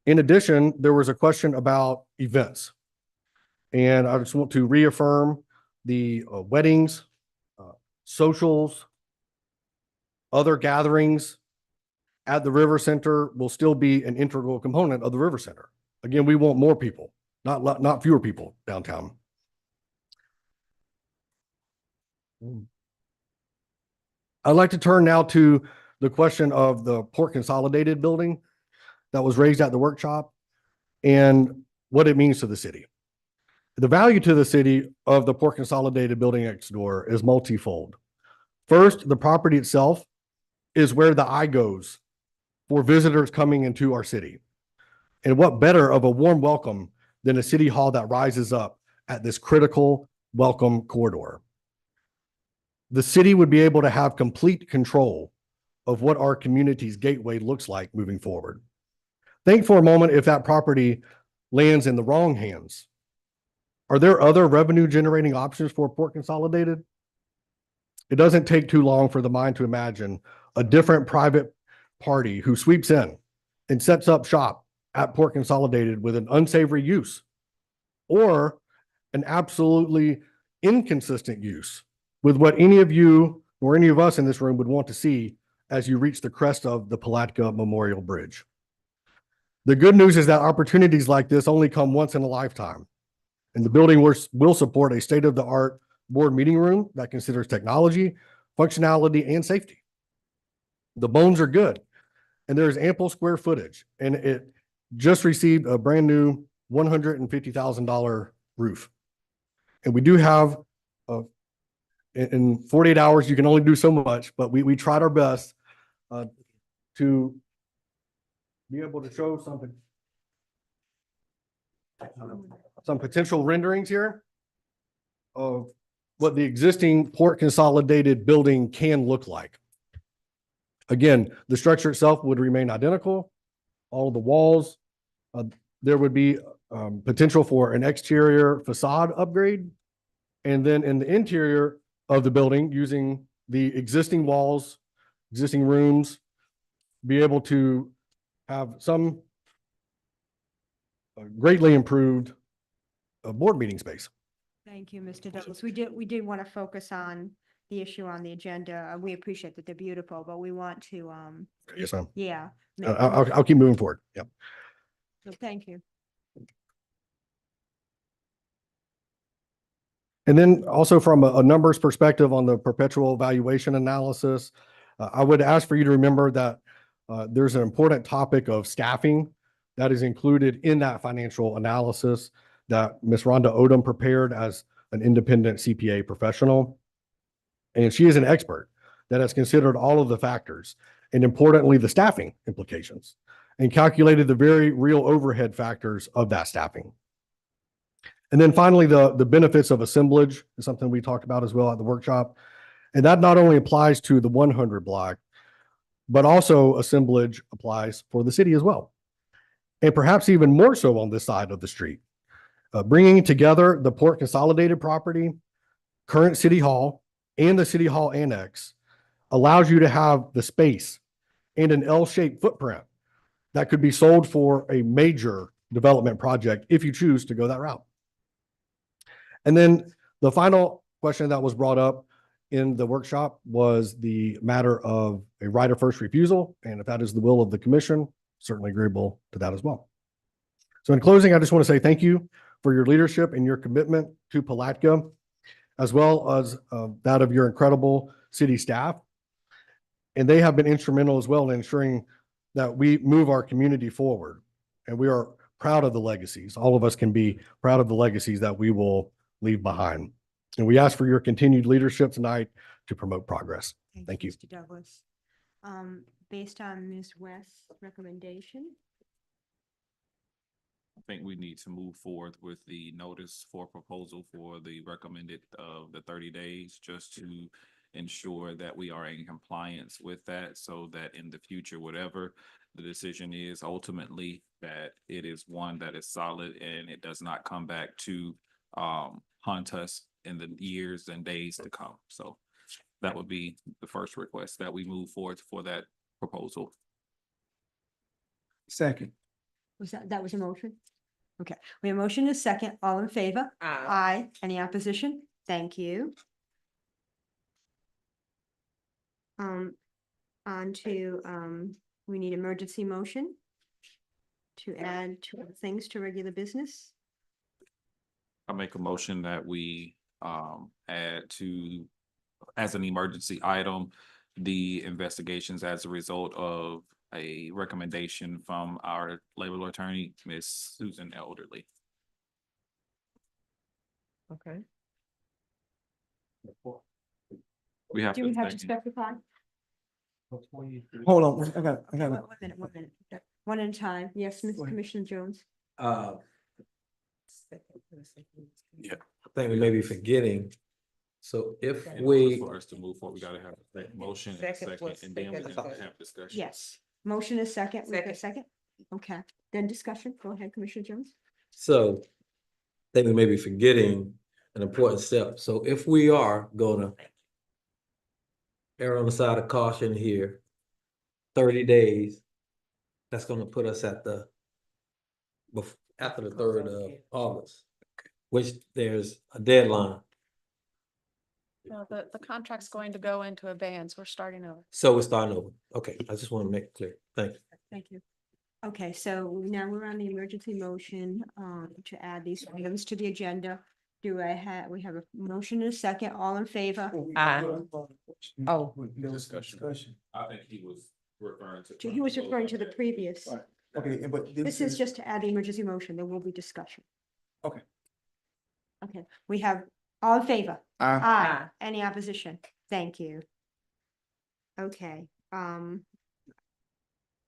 In addition, there was a question about events. And I just want to reaffirm the weddings, socials, other gatherings at the River Center will still be an integral component of the River Center. Again, we want more people, not fewer people downtown. I'd like to turn now to the question of the Port Consolidated building that was raised at the workshop and what it means to the city. The value to the city of the Port Consolidated building next door is multifold. First, the property itself is where the eye goes for visitors coming into our city. And what better of a warm welcome than a city hall that rises up at this critical welcome corridor. The city would be able to have complete control of what our community's gateway looks like moving forward. Think for a moment if that property lands in the wrong hands. Are there other revenue generating options for Port Consolidated? It doesn't take too long for the mind to imagine a different private party who sweeps in and sets up shop at Port Consolidated with an unsavory use or an absolutely inconsistent use with what any of you or any of us in this room would want to see as you reach the crest of the Palaca Memorial Bridge. The good news is that opportunities like this only come once in a lifetime. And the building will support a state-of-the-art board meeting room that considers technology, functionality, and safety. The bones are good, and there is ample square footage, and it just received a brand new $150,000 roof. And we do have in 48 hours, you can only do so much, but we tried our best to be able to show some potential renderings here of what the existing Port Consolidated building can look like. Again, the structure itself would remain identical. All of the walls, there would be potential for an exterior facade upgrade. And then in the interior of the building, using the existing walls, existing rooms, be able to have some greatly improved board meeting space. Thank you, Mr. Douglas. We did want to focus on the issue on the agenda. We appreciate that they're beautiful, but we want to, Yes, ma'am. yeah. I'll keep moving forward. Yep. So thank you. And then also from a numbers perspective on the perpetual valuation analysis, I would ask for you to remember that there's an important topic of staffing that is included in that financial analysis that Ms. Rhonda Odom prepared as an independent CPA professional. And she is an expert that has considered all of the factors and importantly, the staffing implications and calculated the very real overhead factors of that staffing. And then finally, the benefits of assemblage is something we talked about as well at the workshop. And that not only applies to the 100 block, but also assemblage applies for the city as well. And perhaps even more so on this side of the street. Bringing together the Port Consolidated property, current City Hall, and the City Hall Annex allows you to have the space and an L-shaped footprint that could be sold for a major development project if you choose to go that route. And then the final question that was brought up in the workshop was the matter of a right of first refusal. And if that is the will of the commission, certainly agreeable to that as well. So in closing, I just want to say thank you for your leadership and your commitment to Palatka, as well as that of your incredible city staff. And they have been instrumental as well in ensuring that we move our community forward. And we are proud of the legacies. All of us can be proud of the legacies that we will leave behind. And we ask for your continued leadership tonight to promote progress. Thank you. Mr. Douglas. Based on Ms. West's recommendation, I think we need to move forward with the notice for proposal for the recommended the 30 days, just to ensure that we are in compliance with that, so that in the future, whatever the decision is, ultimately that it is one that is solid and it does not come back to haunt us in the years and days to come. So that would be the first request, that we move forward for that proposal. Second. that was a motion? Okay, we have a motion and a second. All in favor? Aye. Any opposition? Thank you. On to, we need emergency motion to add two other things to regular business. I make a motion that we add to, as an emergency item, the investigations as a result of a recommendation from our labor attorney, Miss Susan Elderly. Okay. We have Do we have to second. specify? Hold on, I got it. One minute, one at a time. Yes, Mr. Commissioner Jones. Yeah, I think we may be forgetting. So if In order we, for us to move forward, we gotta have a motion and Second second, was and then we second. have to have discussion. Yes, motion is second. We have a second. Okay, then discussion. Go ahead, Commissioner Jones. so I think we may be forgetting an important step. So if we are gonna err on the side of caution here, 30 days, that's gonna put us at the after the 3rd of August, which there's a deadline. No, the contract's going to go into abeyance. We're starting over. So we're starting over. Okay, I just want to make it clear. Thank you. Thank you. Okay, so now we're on the emergency motion to add these items to the agenda. We have a motion and a second. All in favor? Oh. Discussion. I think he was referring to. He was referring to the previous. Okay, but This is just to add the emergency motion. There will be discussion. Okay. Okay, we have all in favor? Aye. Aye. Any opposition? Thank you. Okay,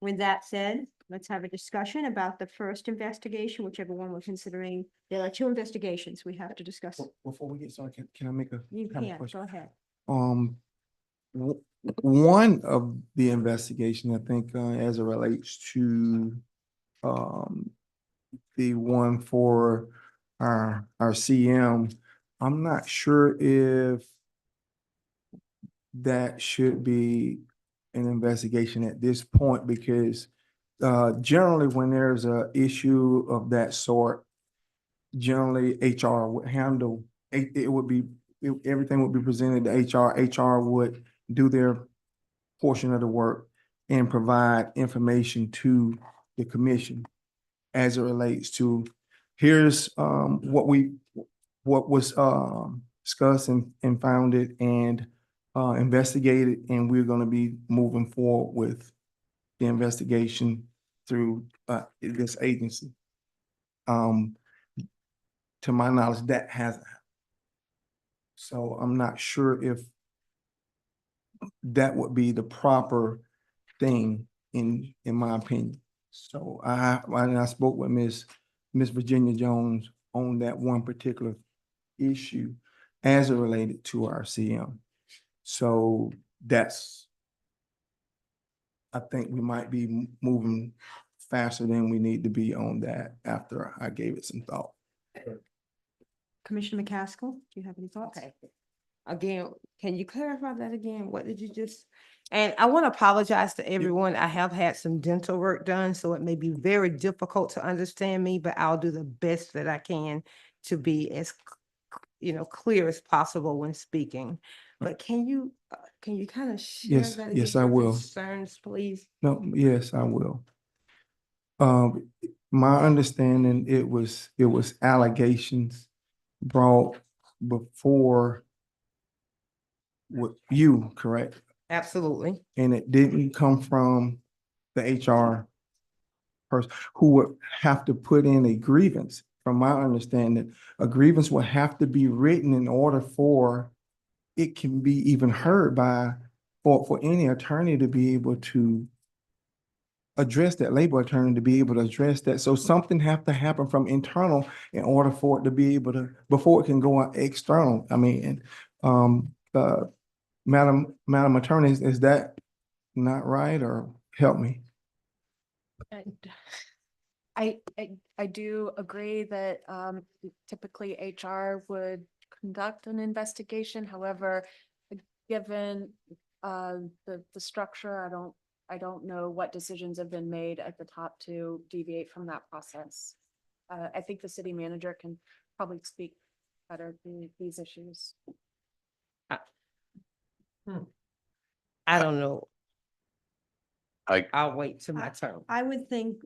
with that said, let's have a discussion about the first investigation, whichever one we're considering. There are two investigations we have to discuss. Before we get started, can I make a? You have a can, question? go ahead. One of the investigation, I think, as it relates to, the one for our CM, I'm not sure if that should be an investigation at this point, because generally when there's a issue of that sort, generally HR would handle, it would be, everything would be presented to HR. HR would do their portion of the work and provide information to the commission as it relates to, here's what was discussed and founded and investigated, and we're going to be moving forward with the investigation through this agency. To my knowledge, that hasn't happened. So I'm not sure if that would be the proper thing in my opinion. So I spoke with Miss Virginia Jones on that one particular issue as it related to our CM. So I think we might be moving faster than we need to be on that after I gave it some thought. Commissioner McCaskill, do you have any thoughts? Okay. Again, can you clarify that again? What did you just? And I want to apologize to everyone. I have had some dental work done, so it may be very difficult to understand me, but I'll do the best that I can to be as, clear as possible when speaking. But can you kind of share Yes, that? yes, again, I your will. Concerns, please. No, yes, I will. My understanding, it was allegations brought before with you, correct? Absolutely. And it didn't come from the HR person who would have to put in a grievance. From my understanding, a grievance will have to be written in order for it can be even heard by, for any attorney to be able to address that, labor attorney to be able to address that. So something have to happen from internal in order for it to be able to, before it can go out external. I mean, Madam Attorney, is that not right, or help me? And I do agree that typically HR would conduct an investigation. However, given the structure, I don't know what decisions have been made at the top to deviate from that process. I think the city manager can probably speak better to these issues. I don't know. I, I'll wait till my turn. I would think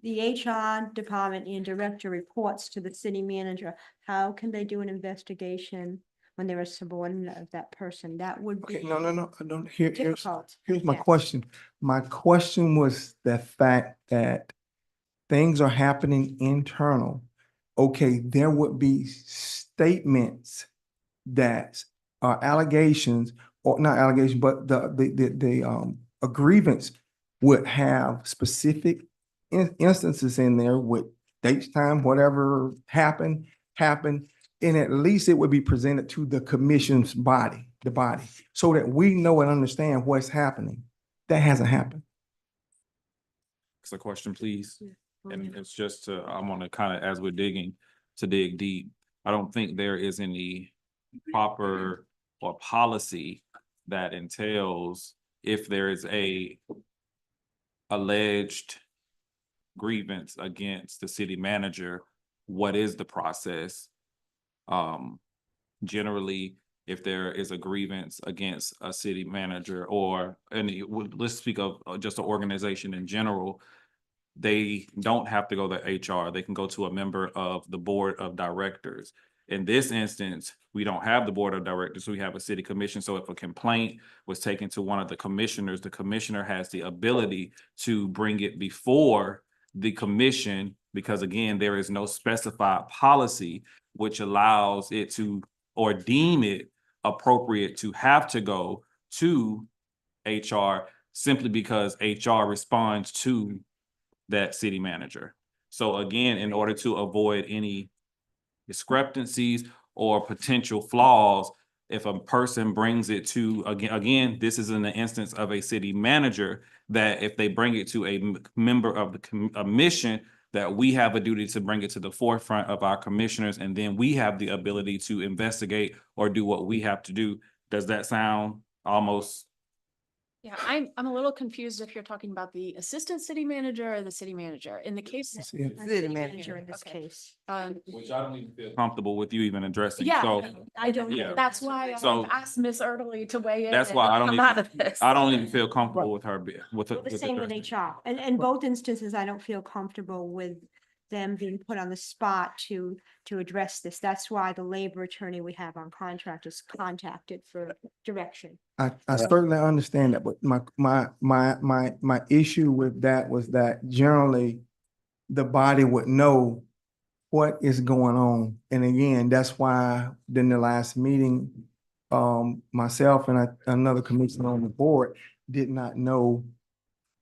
the HR department and director reports to the city manager. How can they do an investigation when they're a subordinate of that person? That would Okay, be no, I don't, difficult. here's my Yes. question. My question was the fact that things are happening internal. Okay, there would be statements that are allegations, or not allegations, but the a grievance would have specific instances in there with dates, time, whatever happened, and at least it would be presented to the commission's body, so that we know and understand what's happening. That hasn't happened. It's a question, please. And it's just to, I want to kind of, as we're digging, to dig deep. I don't think there is any proper or policy that entails if there is a alleged grievance against the city manager, what is the process? Generally, if there is a grievance against a city manager or let's speak of just an organization in general, they don't have to go to HR. They can go to a member of the board of directors. In this instance, we don't have the board of directors. We have a city commission. So if a complaint was taken to one of the commissioners, the commissioner has the ability to bring it before the commission, because again, there is no specified policy which allows it to, or deem it appropriate to have to go to HR simply because HR responds to that city manager. So again, in order to avoid any discrepancies or potential flaws, if a person brings it to, again, this is in the instance of a city manager, that if they bring it to a member of the commission, that we have a duty to bring it to the forefront of our commissioners, and then we have the ability to investigate or do what we have to do. Does that sound almost? Yeah, I'm a little confused if you're talking about the assistant city manager or the city manager. In the case. City manager in this Okay. case. Which I don't even feel comfortable with you even addressing. Yeah, So I don't, yeah. that's why So- I asked Ms. Erdely to weigh in. that's and why I don't come even, out of this. I don't even feel comfortable with her, with The same with addressing. HR. And in both instances, I don't feel comfortable with them being put on the spot to address this. That's why the labor attorney we have on contract is contacted for direction. I certainly understand that, but my issue with that was that generally the body would know what is going on. And again, that's why in the last meeting, myself and another commissioner on the board did not know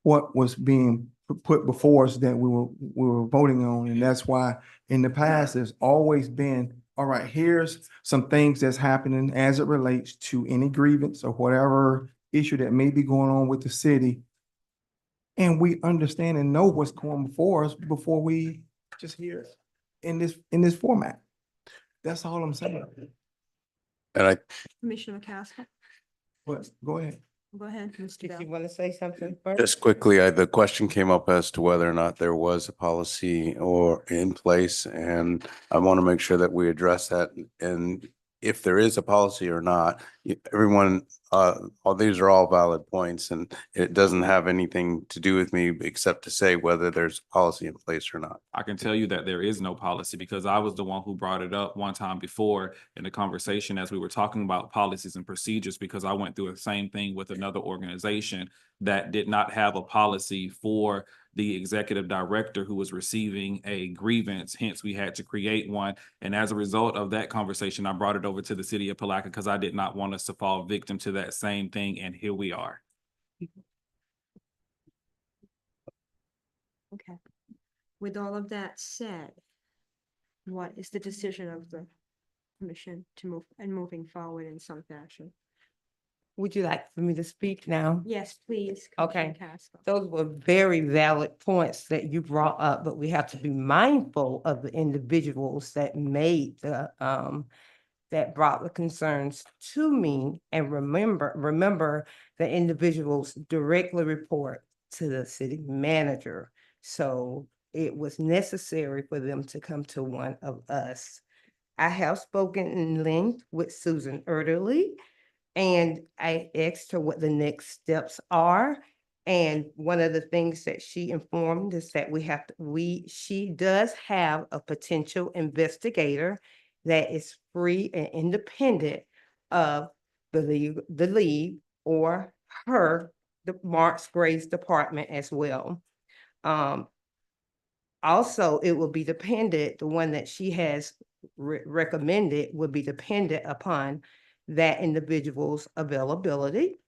what was being put before us that we were voting on. And that's why in the past, there's always been, all right, here's some things that's happening as it relates to any grievance or whatever issue that may be going on with the city. And we understand and know what's going before us before we just hear it. in this format. That's all I'm saying. And I, Commissioner McCaskill, But go ahead. go ahead, Mr. Did Bell. you want to say something first? just quickly, the question came up as to whether or not there was a policy or in place, and I want to make sure that we address that. And if there is a policy or not, everyone, all these are all valid points, and it doesn't have anything to do with me except to say whether there's a policy in place or not. I can tell you that there is no policy because I was the one who brought it up one time before in the conversation as we were talking about policies and procedures, because I went through the same thing with another organization that did not have a policy for the executive director who was receiving a grievance. Hence, we had to create one. And as a result of that conversation, I brought it over to the city of Palaca because I did not want us to fall victim to that same thing. And here we are. Okay. With all of that said, what is the decision of the commission to moving forward in some fashion? Would you like for me to speak now? Yes, please. Okay. Commissioner Casco. Those were very valid points that you brought up, but we have to be mindful of the individuals that made the, that brought the concerns to me. And remember the individuals directly report to the city manager. So it was necessary for them to come to one of us. I have spoken in length with Susan Erderly, and I asked her what the next steps are. And one of the things that she informed is that she does have a potential investigator that is free and independent of the league or the Marks Gray's department as well. Also, it will be dependent, the one that she has recommended would be dependent upon that individual's availability.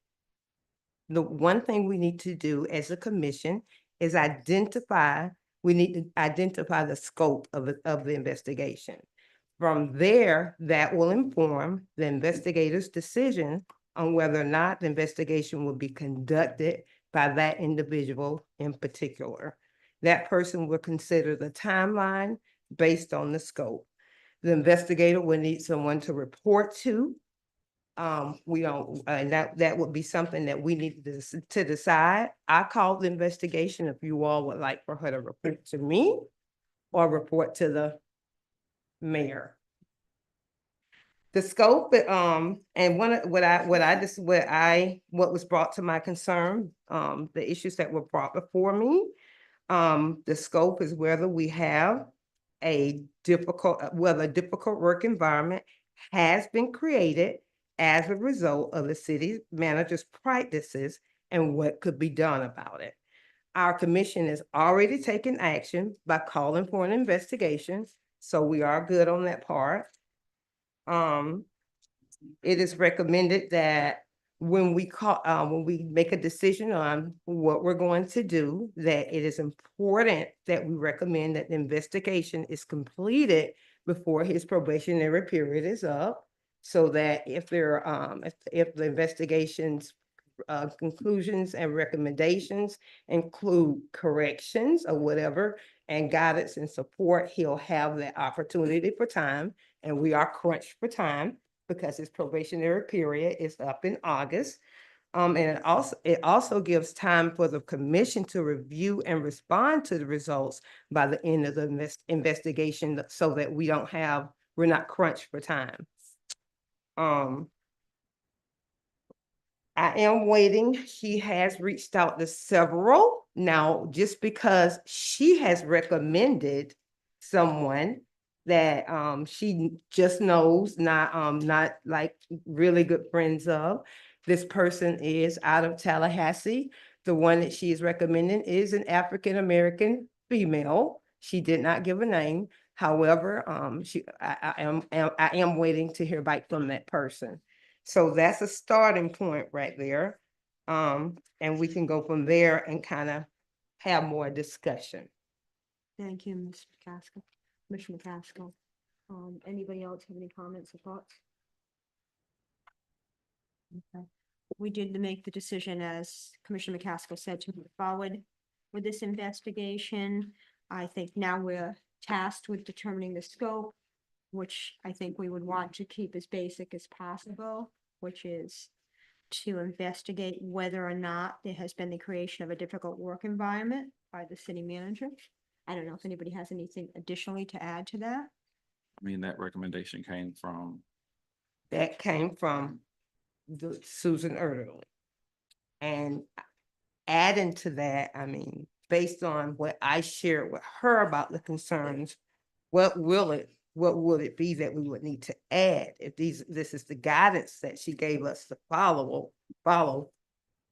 The one thing we need to do as a commission is we need to identify the scope of the investigation. From there, that will inform the investigator's decision on whether or not the investigation will be conducted by that individual in particular. That person will consider the timeline based on the scope. The investigator will need someone to report to. We don't, and that would be something that we need to decide. I called the investigation if you all would like for her to report to me or report to the mayor. The scope, and what was brought to my concern, the issues that were brought before me. The scope is whether we have whether a difficult work environment has been created as a result of the city manager's practices and what could be done about it. Our commission has already taken action by calling for an investigation, so we are good on that part. It is recommended that when we make a decision on what we're going to do, that it is important that we recommend that the investigation is completed before his probationary period is up, so that if the investigation's conclusions and recommendations include corrections or whatever, and guidance and support, he'll have that opportunity for time, and we are crunched for time because his probationary period is up in August. And it also gives time for the commission to review and respond to the results by the end of the investigation, so that we're not crunched for time. I am waiting. She has reached out to several. Now, just because she has recommended someone that she just knows, not like really good friends of. This person is out of Tallahassee. The one that she is recommending is an African-American female. She did not give a name. However, I am waiting to hear back from that person. So that's a starting point right there. And we can go from there and kind of have more discussion. Thank you, Mr. McCaskill. Commissioner McCaskill. Anybody else have any comments or thoughts? Okay. We did make the decision, as Commissioner McCaskill said, to move forward with this investigation. I think now we're tasked with determining the scope, which I think we would want to keep as basic as possible, which is to investigate whether or not there has been the creation of a difficult work environment by the city manager. I don't know if anybody has anything additionally to add to that. I mean, that recommendation came from, That came from the Susan Erderly. And adding to that, I mean, based on what I shared with her about the concerns, what would it be that we would need to add if this is the guidance that she gave us to follow?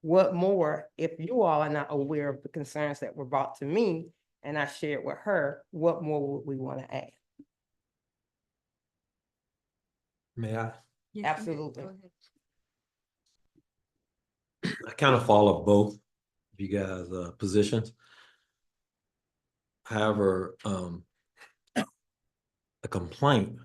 What more, if you all are not aware of the concerns that were brought to me and I shared with her, what more would we want to add? May I? Absolutely. I kind of follow both of you guys' positions. However, a complaint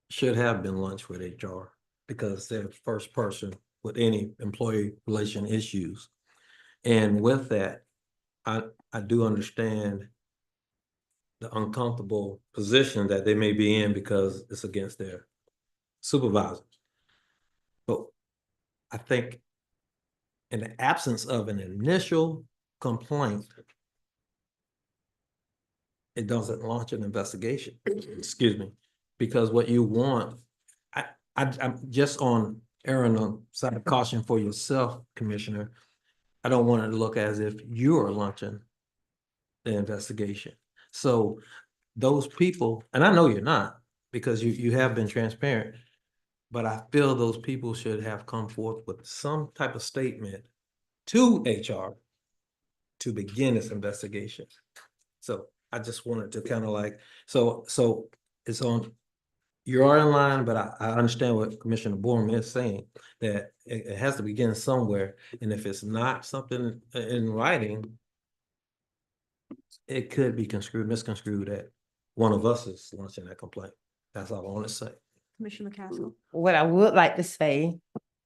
should have been launched with HR because they're the first person with any employee relation issues. And with that, I do understand the uncomfortable position that they may be in because it's against their supervisors. But I think in the absence of an initial complaint, it doesn't launch an investigation, excuse me, because what you want, I'm just on erring on side of caution for yourself, Commissioner. I don't want it to look as if you're launching the investigation. So those people, and I know you're not, because you have been transparent, but I feel those people should have come forth with some type of statement to HR to begin this investigation. So I just wanted to kind of like, so it's on, you are in line, but I understand what Commissioner Borman is saying, that it has to begin somewhere. And if it's not something in writing, it could be misconstrued that one of us is launching that complaint. That's all I want to say. Commissioner McCaskill. What I would like to say,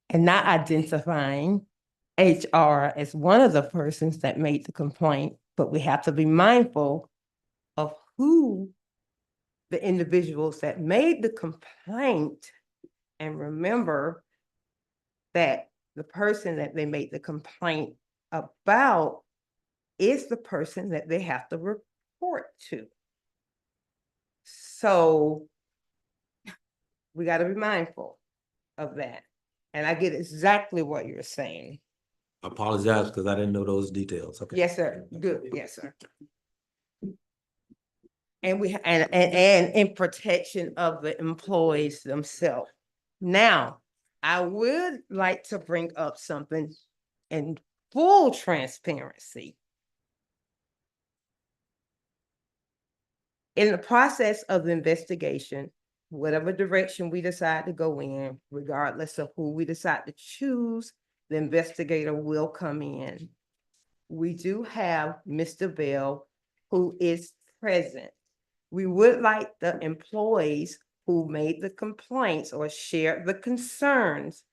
and not identifying HR as one of the persons that made the complaint, but we have to be mindful of who the individuals that made the complaint, and remember that the person that they made the complaint about is the person that they have to report to. So we got to be mindful of that. And I get exactly what you're saying. I apologize because I didn't know those details. Okay. Yes, sir. Good. Yes, sir. And and in protection of the employees themselves. Now, I would like to bring up something in full transparency. In the process of the investigation, whatever direction we decide to go in, regardless of who we decide to choose, the investigator will come in. We do have Mr. Bell, who is present. We would like the employees who made the complaints or shared the concerns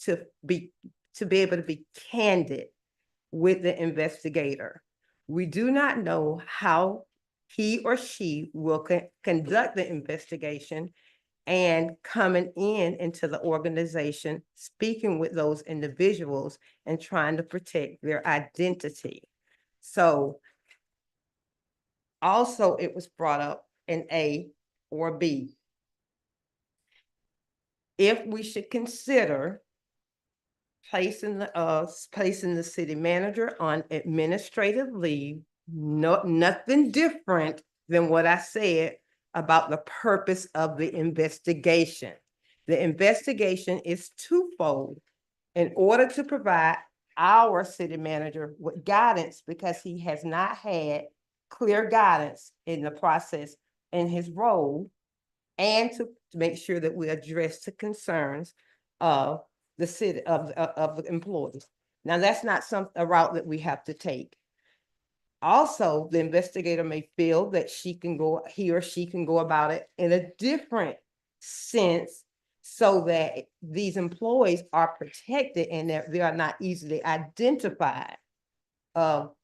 to be able to be candid with the investigator. We do not know how he or she will conduct the investigation and coming into the organization, speaking with those individuals and trying to protect their identity. So also it was brought up in A or B. If we should consider placing the city manager on administrative leave, nothing different than what I said about the purpose of the investigation. The investigation is twofold in order to provide our city manager with guidance because he has not had clear guidance in the process in his role, and to make sure that we address the concerns of the city of the employees. Now, that's not a route that we have to take. Also, the investigator may feel that he or she can go about it in a different sense so that these employees are protected and that they are not easily identified about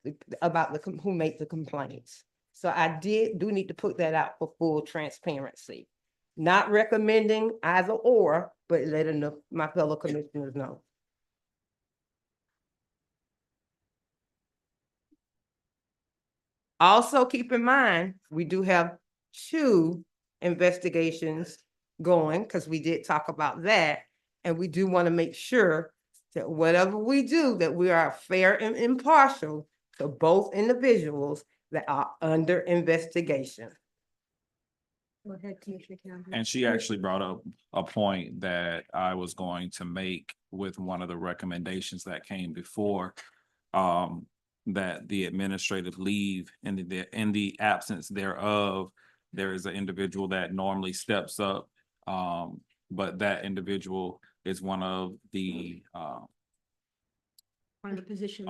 who made the complaints. So I do need to put that out for full transparency. Not recommending either or, but letting my fellow commissioners know. Also, keep in mind, we do have 2 investigations going, because we did talk about that. And we do want to make sure that whatever we do, that we are fair and impartial to both individuals that are under investigation. Go ahead, Commissioner Campbell. And she actually brought up a point that I was going to make with one of the recommendations that came before. That the administrative leave in the absence thereof, there is an individual that normally steps up. But that individual is one of the position.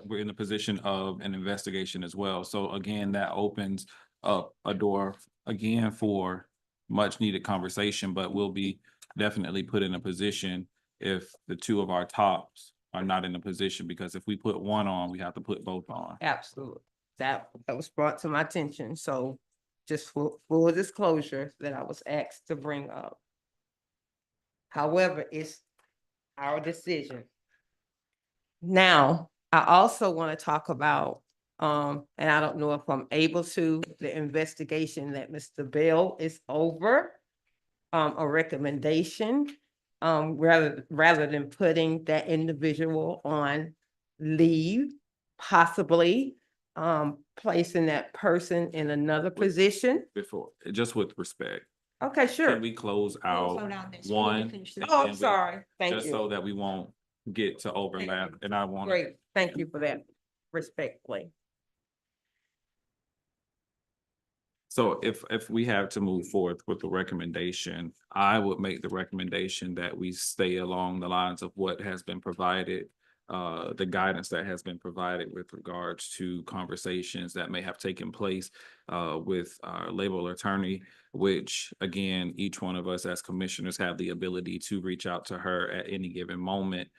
we're in the position of an investigation as well. So again, that opens up a door again for much needed conversation, but we'll be definitely put in a position if the 2 of our tops are not in a position, because if we put one on, we have to put both on. Absolutely. That was brought to my attention. So just full disclosure that I was asked to bring up. However, it's our decision. Now, I also want to talk about, and I don't know if I'm able to, the investigation that Mr. Bell is over, a recommendation, rather than putting that individual on leave, possibly, placing that person in another position. Before, just with respect, Okay, sure. can we close out Slow down this. one? Oh, I'm and sorry. Thank just you. so that we won't get to overlap, and I want. Great. Thank you for that, respectfully. So if we have to move forward with the recommendation, I would make the recommendation that we stay along the lines of what has been provided, the guidance that has been provided with regards to conversations that may have taken place with our labor attorney, which again, each one of us as commissioners have the ability to reach out to her at any given moment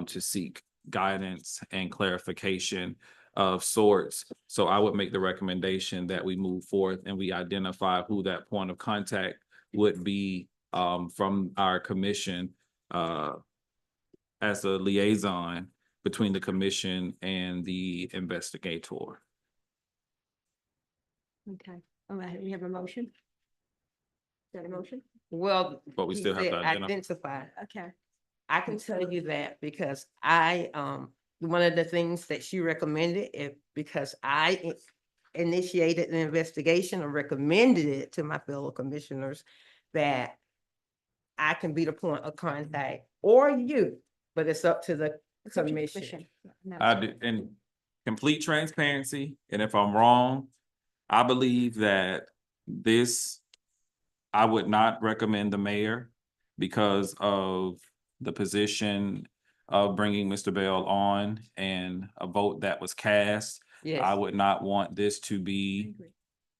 to seek guidance and clarification of sorts. So I would make the recommendation that we move forth and we identify who that point of contact would be from our commission as a liaison between the commission and the investigator. Okay, all right, we have a motion. Is that a motion? Well, But we he still have said to identify. Okay. I can tell you that because one of the things that she recommended, because I initiated the investigation or recommended it to my fellow commissioners, that I can be the point of contact, or you, but it's up to the commission. I do, in complete transparency, and if I'm wrong, I believe that I would not recommend the mayor because of the position of bringing Mr. Bell on and a vote that was cast. Yes. I would not want this to be,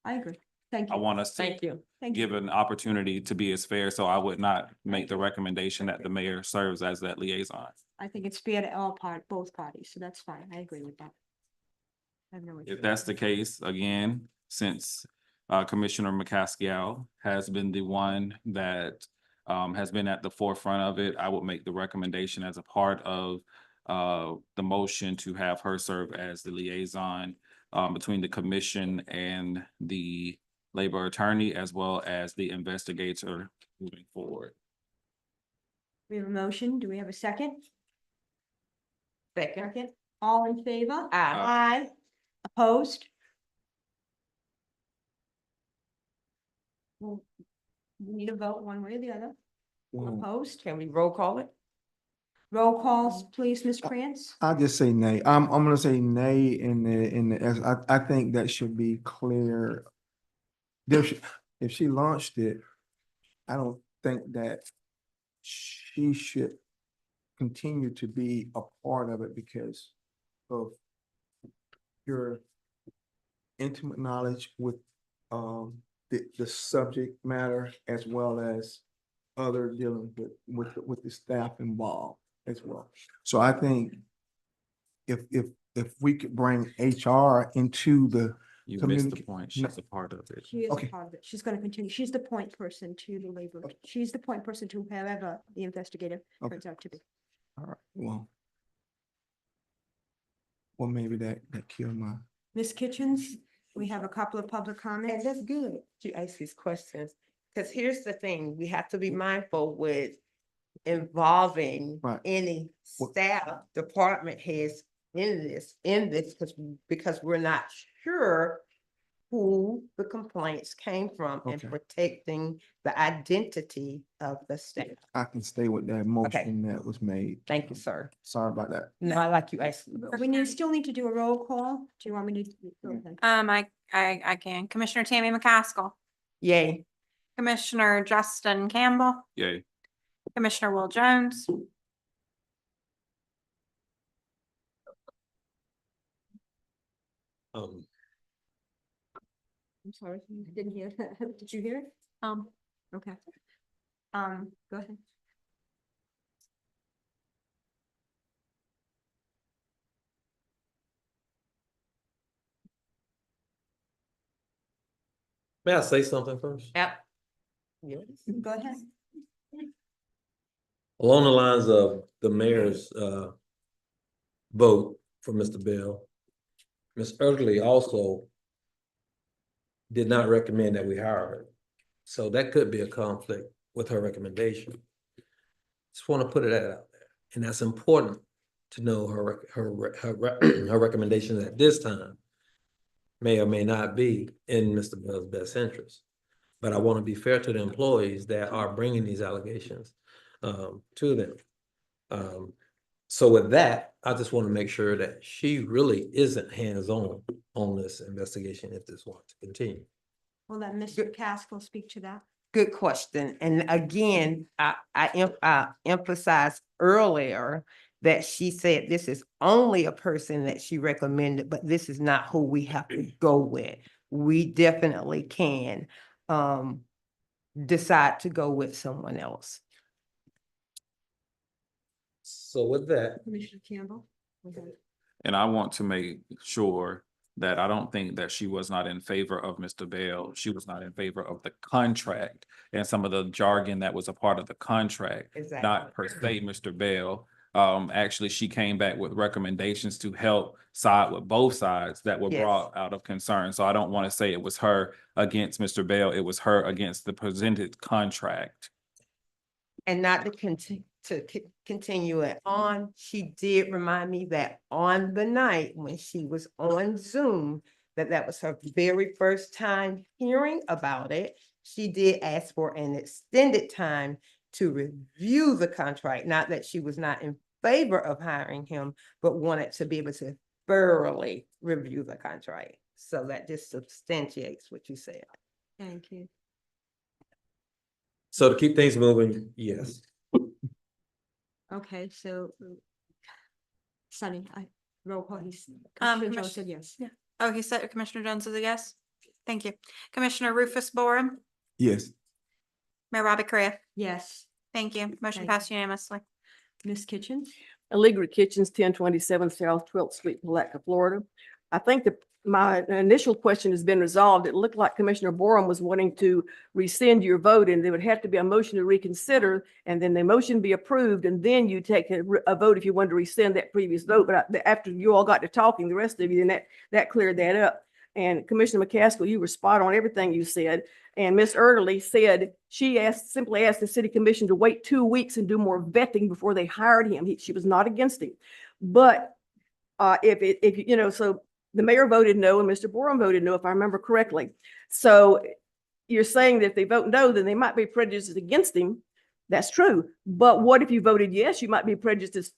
I agree. Thank you. I want us to Thank you. give an opportunity to be as fair, so I would not make the recommendation that the mayor serves as that liaison. I think it's fair to both parties, so that's fine. I agree with that. I have no issue. If that's the case, again, since Commissioner McCaskill has been the one that has been at the forefront of it, I would make the recommendation as a part of the motion to have her serve as the liaison between the commission and the labor attorney, as well as the investigator moving forward. We have a motion. Do we have a second? Second. All in favor? Aye. Aye. Opposed? Well, we need a vote one way or the other. Opposed? Can we roll call it? Roll calls, please, Ms. Krantz. I'll just say nay. I'm gonna say nay I think that should be clear. If she launched it, I don't think that she should continue to be a part of it because of your intimate knowledge with the subject matter, as well as other dealing with the staff involved as well. So I think if we could bring HR into You missed the Communica- point. She's a part of it. She is a Okay. part of it. She's gonna continue. She's the point person to the labor. She's the point person to whoever the investigator Okay. turns out to be. All right, well, maybe that killed my. Ms. Kitchens, we have a couple of public And comments. that's good to ask these questions, because here's the thing, we have to be mindful with involving Right. any What- staff, department heads in this, because we're not sure who the complaints came from and Okay. protecting the identity of the staff. I can stay with that motion that was made. Thank you, sir. Sorry about that. No, I like you asking. Still need to do a roll call. Do you want me to? Go ahead. I can. Commissioner Tammy McCaskill, Yay. Commissioner Justin Campbell, Yay. Commissioner Will Jones, Um, I'm sorry, didn't hear. Did you hear it? Okay. Go ahead. may I say something first? Yep. Yes. Go ahead. Along the lines of the mayor's vote for Mr. Bell, Ms. Erdley also did not recommend that we hire her. So that could be a conflict with her recommendation. Just want to put it out there. And that's important to know her recommendations at this time may or may not be in Mr. Bell's best interest. But I want to be fair to the employees that are bringing these allegations to them. So with that, I just want to make sure that she really isn't hands-on on this investigation if this wants to continue. We'll let Mr. Caskill speak to that. Good question. And again, I emphasized earlier that she said this is only a person that she recommended, but this is not who we have to go with. We definitely can decide to go with someone else. So with that, Commissioner Campbell. Okay. And I want to make sure that I don't think that she was not in favor of Mr. Bell. She was not in favor of the contract and some of the jargon that was a part of the contract, not per se Mr. Bell. Actually, she came back with recommendations to help side with both sides that were brought out of concern. So I don't want to say it was her against Mr. Bell. It was her against the presented contract. And not to continue it on, she did remind me that on the night when she was on Zoom, that was her very first time hearing about it. She did ask for an extended time to review the contract, not that she was not in favor of hiring him, but wanted to be able to thoroughly review the contract. So that just substantiates what you said. Thank you. so to keep things moving, yes. Okay, so Sunny, roll call. Commissioner Jones said yes. Yeah. Oh, he said Commissioner Jones is a yes. Thank you. Commissioner Rufus Borum, Yes. Mayor Robbie Correa. Yes. Thank you. Motion Thank passed unanimously. Ms. Kitchens. Allegra Kitchens, 1027 South 12th Street, Palaca, Florida. I think that my initial question has been resolved. It looked like Commissioner Borum was wanting to rescind your vote, and there would have to be a motion to reconsider, and then the motion be approved, and then you take a vote if you wanted to rescind that previous vote. But after you all got to talking, the rest of you, then that cleared that up. And Commissioner McCaskill, you were spot on everything you said. And Ms. Erdley said she simply asked the city commission to wait 2 weeks and do more vetting before they hired him. She was not against him. But so the mayor voted no and Mr. Borum voted no, if I remember correctly. So you're saying that if they vote no, then they might be prejudiced against him. That's true. But what if you voted yes? You might be prejudiced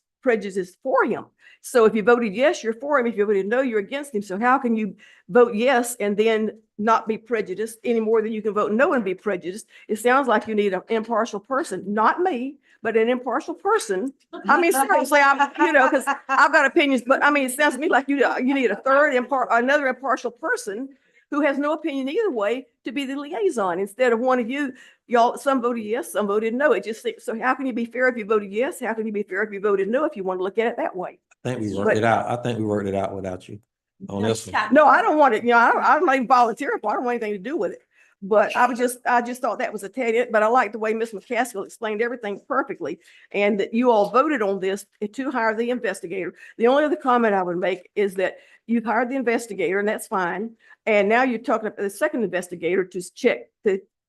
for him. So if you voted yes, you're for him. If you voted no, you're against him. So how can you vote yes and then not be prejudiced any more than you can vote no and be prejudiced? It sounds like you need an impartial person, not me, but an impartial person. I mean, seriously, because I've got opinions, but I mean, it sounds to me like you need another impartial person who has no opinion either way to be the liaison instead of one of you. Y'all, some voted yes, some voted no. It just so how can you be fair if you voted yes? How can you be fair if you voted no? If you want to look at it that way. I think we worked it out. I think we worked it out without you. on this one. No, I don't want it, I'm not even volunteering for, it. I don't want anything to do with it. But I just thought that was a tad bit, but I like the way Ms. McCaskill explained everything perfectly. And that you all voted on this to hire the investigator. The only other comment I would make is that you've hired the investigator and that's fine. And now you're talking about the second investigator to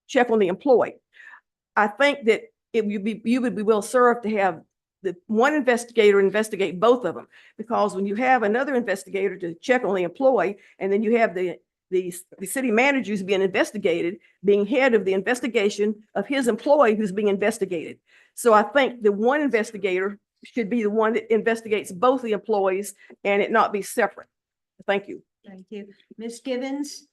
check on the employee. I think that you would be well served to have the one investigator investigate both of them, because when you have another investigator to check on the employee, and then you have the city manager who's being investigated, being head of the investigation of his employee who's being investigated. So I think the one investigator should be the one that investigates both the employees and it not be separate. Thank you. Thank you. Ms. Givens?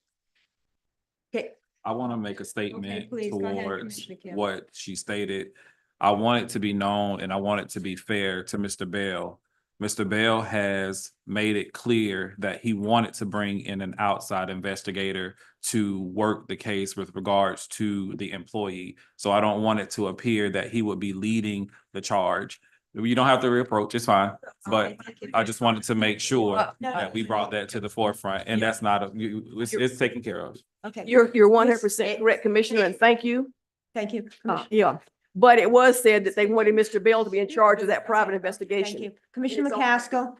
Okay. I want to make a statement please, go ahead, towards Commissioner Kim. what she stated. I want it to be known and I want it to be fair to Mr. Bell. Mr. Bell has made it clear that he wanted to bring in an outside investigator to work the case with regards to the employee. So I don't want it to appear that he would be leading the charge. You don't have to reapproach, it's fine. But I just wanted to make sure that we brought that to the forefront, and that's not, it's taken care of. Okay. You're 100% correct, Commissioner, and thank you. Thank you. Yeah, but it was said that they wanted Mr. Bell to be in charge of that private investigation. Thank you. Commissioner McCaskill?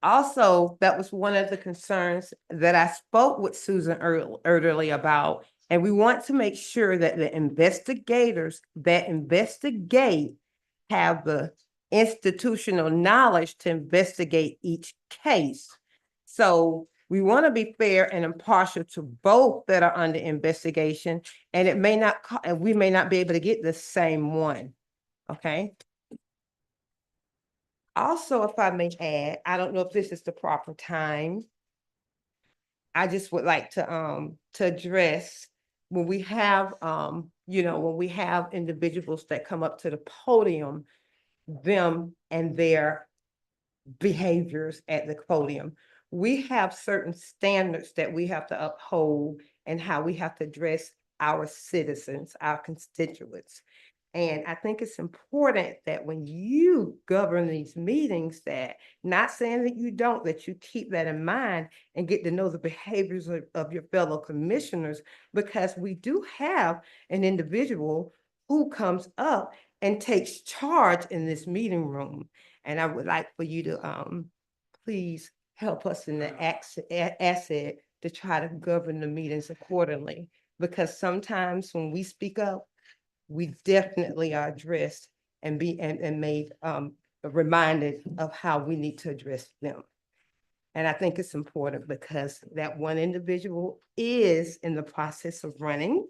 Also, that was one of the concerns that I spoke with Susan earlier about. And we want to make sure that the investigators that investigate have the institutional knowledge to investigate each case. So we want to be fair and impartial to both that are under investigation, and it may not, and we may not be able to get the same one. Okay. Also, if I may add, I don't know if this is the proper time. I just would like to address when we have, when we have individuals that come up to the podium, them and their behaviors at the podium. We have certain standards that we have to uphold and how we have to address our citizens, our constituents. And I think it's important that when you govern these meetings, that not saying that you don't, that you keep that in mind and get to know the behaviors of your fellow commissioners, because we do have an individual who comes up and takes charge in this meeting room. And I would like for you to please help us in the asset to try to govern the meetings accordingly, because sometimes when we speak up, we definitely are addressed and made reminded of how we need to address them. And I think it's important because that one individual is in the process of running.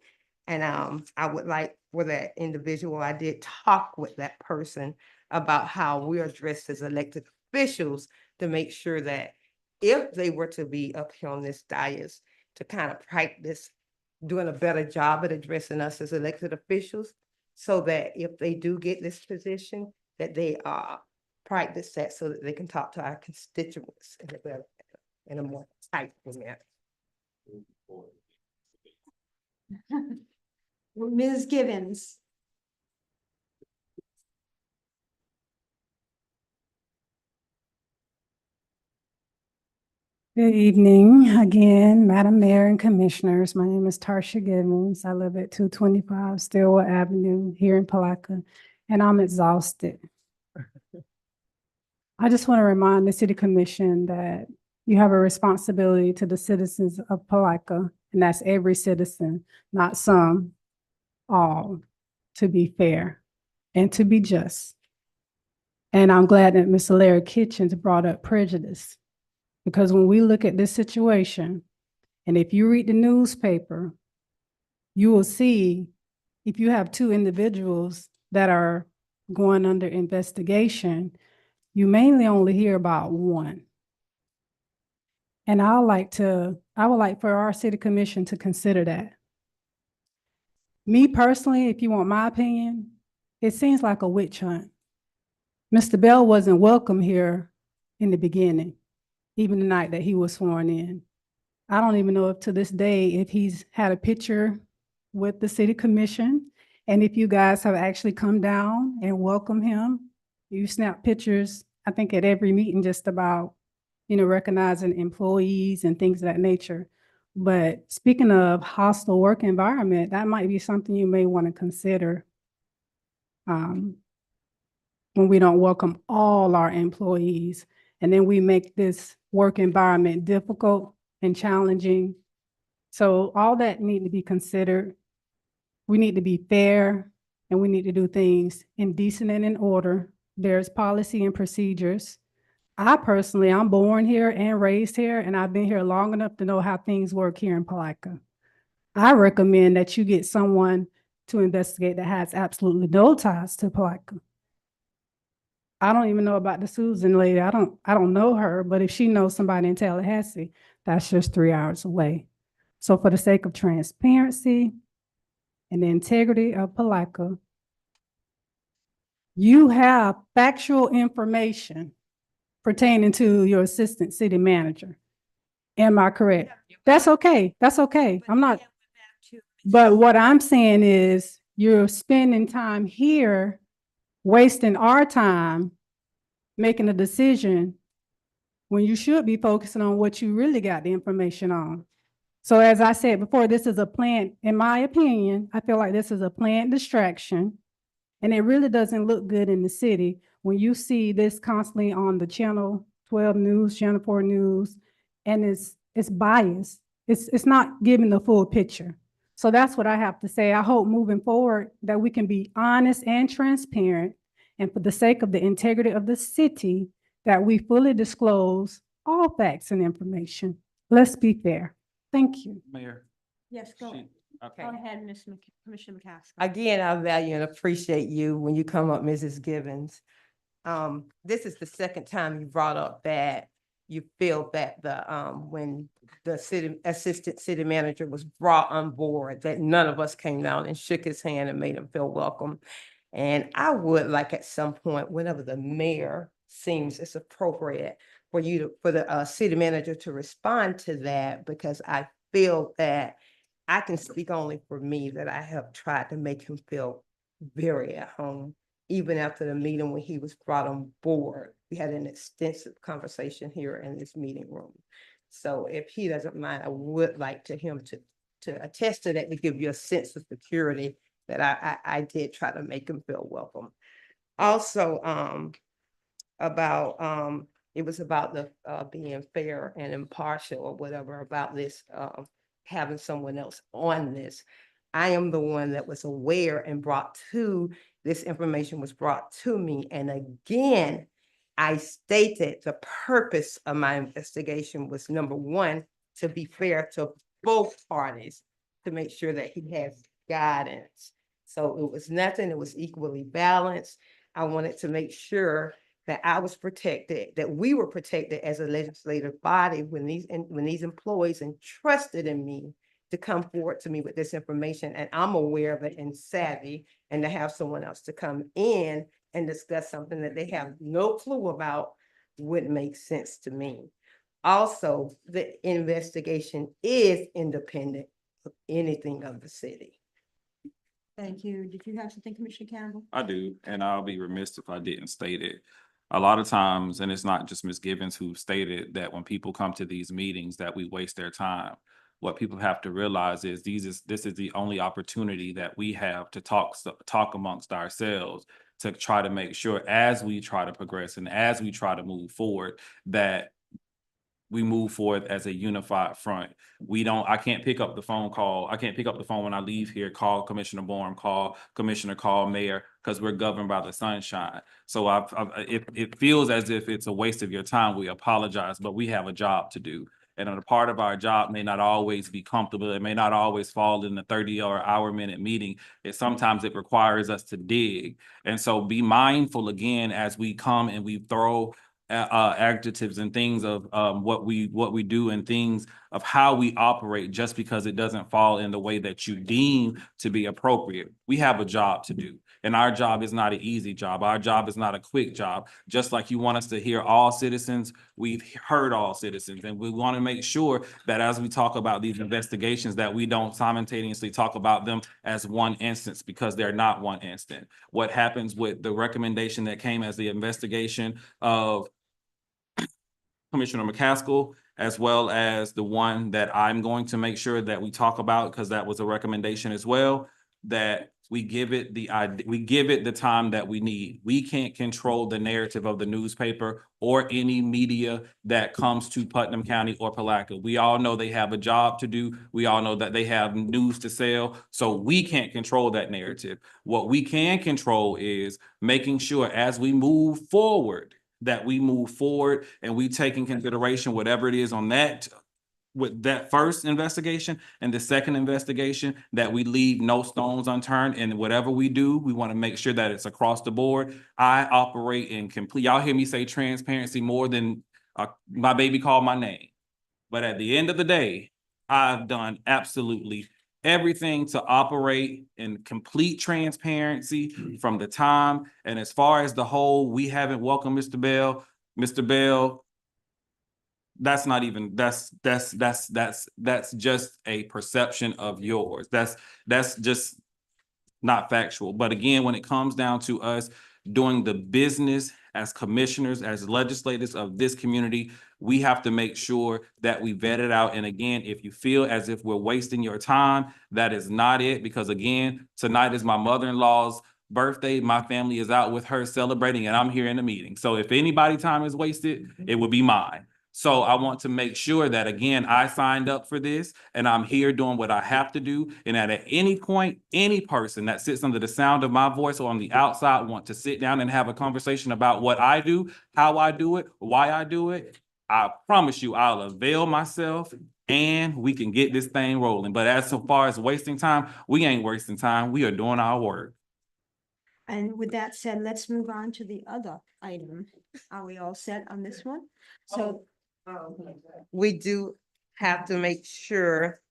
And I would like for that individual, I did talk with that person about how we are addressed as elected officials to make sure that if they were to be up here on this dais, to kind of practice doing a better job at addressing us as elected officials, so that if they do get this position, that they practice that so that they can talk to our constituents in a more tight manner. Ms. Givens? Good evening again, Madam Mayor and Commissioners. My name is Tarsha Givens. I live at 225 Stillwell Avenue here in Palaca, and I'm exhausted. I just want to remind the City Commission that you have a responsibility to the citizens of Palaca, and that's every citizen, not some, all, to be fair and to be just. And I'm glad that Mr. Larry Kitchens brought up prejudice. Because when we look at this situation, and if you read the newspaper, you will see if you have two individuals that are going under investigation, you mainly only hear about one. And I would like for our city commission to consider that. Me personally, if you want my opinion, it seems like a witch hunt. Mr. Bell wasn't welcome here in the beginning, even the night that he was sworn in. I don't even know if to this day, if he's had a picture with the city commission, and if you guys have actually come down and welcomed him. You snap pictures, I think at every meeting just about. recognizing employees and things of that nature. But speaking of hostile work environment, that might be something you may want to consider when we don't welcome all our employees, and then we make this work environment difficult and challenging. So all that need to be considered. We need to be fair, and we need to do things in decent and in order. There's policy and procedures. I personally, I'm born here and raised here, and I've been here long enough to know how things work here in Palaca. I recommend that you get someone to investigate that has absolutely no ties to Palaca. I don't even know about the Susan lady. I don't know her, but if she knows somebody in Tallahassee, that's just 3 hours away. So for the sake of transparency and the integrity of Palaca, you have factual information pertaining to your assistant city manager. Am I correct? That's okay. That's okay. I'm not. But what I'm saying is you're spending time here, wasting our time, making a decision when you should be focusing on what you really got the information on. So as I said before, this is a planned, in my opinion, I feel like this is a planned distraction, and it really doesn't look good in the city when you see this constantly on the Channel 12 News, Channel 4 News, and it's biased. It's not giving the full picture. So that's what I have to say. I hope moving forward that we can be honest and transparent, and for the sake of the integrity of the city, that we fully disclose all facts and information. Let's be fair. Thank you. Mayor. Yes, go ahead. Okay. Go ahead, Commissioner McCaskill. Again, I value and appreciate you when you come up, Mrs. Gibbons. This is the second time you brought up that you feel that when the assistant city manager was brought on board, that none of us came down and shook his hand and made him feel welcome. And I would like at some point, whenever the mayor seems it's appropriate for the city manager to respond to that, because I feel that I can speak only for me, that I have tried to make him feel very at home, even after the meeting when he was brought on board. We had an extensive conversation here in this meeting room. So if he doesn't mind, I would like him to attest to that, to give you a sense of security that I did try to make him feel welcome. Also, it was about the being fair and impartial or whatever about this, having someone else on this. I am the one that was aware and this information was brought to me. And again, I stated the purpose of my investigation was, number one, to be fair to both parties, to make sure that he has guidance. So it was nothing, it was equally balanced. I wanted to make sure that I was protected, that we were protected as a legislative body when these employees entrusted in me to come forward to me with this information, and I'm aware of it and savvy, and to have someone else to come in and discuss something that they have no clue about wouldn't make sense to me. Also, the investigation is independent of anything of the city. Thank you. Did you have something, Commissioner Campbell? I do, and I'll be remiss if I didn't state it. A lot of times, and it's not just Ms. Gibbons who stated that when people come to these meetings that we waste their time. What people have to realize is this is the only opportunity that we have to talk amongst ourselves, to try to make sure as we try to progress and as we try to move forward, that we move forward as a unified front. I can't pick up the phone call. I can't pick up the phone when I leave here, call Commissioner Bourne, call Commissioner, call Mayor, because we're governed by the sunshine. So it feels as if it's a waste of your time. We apologize, but we have a job to do. And a part of our job may not always be comfortable. It may not always fall in the 30 or hour-minute meeting. Sometimes it requires us to dig. And so be mindful again, as we come and we throw adjectives and things of what we do and things of how we operate, just because it doesn't fall in the way that you deem to be appropriate. We have a job to do, and our job is not an easy job. Our job is not a quick job. Just like you want us to hear all citizens, we've heard all citizens, and we want to make sure that as we talk about these investigations, that we don't simultaneously talk about them as one instance, because they're not one instant. What happens with the recommendation that came as the investigation of Commissioner McCaskill, as well as the one that I'm going to make sure that we talk about, because that was a recommendation as well, that we give it the time that we need. We can't control the narrative of the newspaper or any media that comes to Putnam County or Palaca. We all know they have a job to do. We all know that they have news to sell. So we can't control that narrative. What we can control is making sure as we move forward, that we move forward and we take in consideration whatever it is on that with that first investigation and the second investigation, that we leave no stones unturned, and whatever we do, we want to make sure that it's across the board. I operate in complete, y'all hear me say transparency more than my baby called my name. But at the end of the day, I've done absolutely everything to operate in complete transparency from the time. And as far as the whole, we haven't welcomed Mr. Bell. Mr. Bell, that's not even, that's just a perception of yours. That's just not factual. But again, when it comes down to us doing the business as commissioners, as legislators of this community, we have to make sure that we vet it out. And again, if you feel as if we're wasting your time, that is not it. Because again, tonight is my mother-in-law's birthday. My family is out with her celebrating, and I'm here in the meeting. So if anybody's time is wasted, it would be mine. So I want to make sure that, again, I signed up for this and I'm here doing what I have to do. And at any point, any person that sits under the sound of my voice or on the outside want to sit down and have a conversation about what I do, how I do it, why I do it, I promise you I'll avail myself and we can get this thing rolling. But as so far as wasting time, we ain't wasting time. We are doing our work. And with that said, let's move on to the other item. Are we all set on this one? So we do have to make sure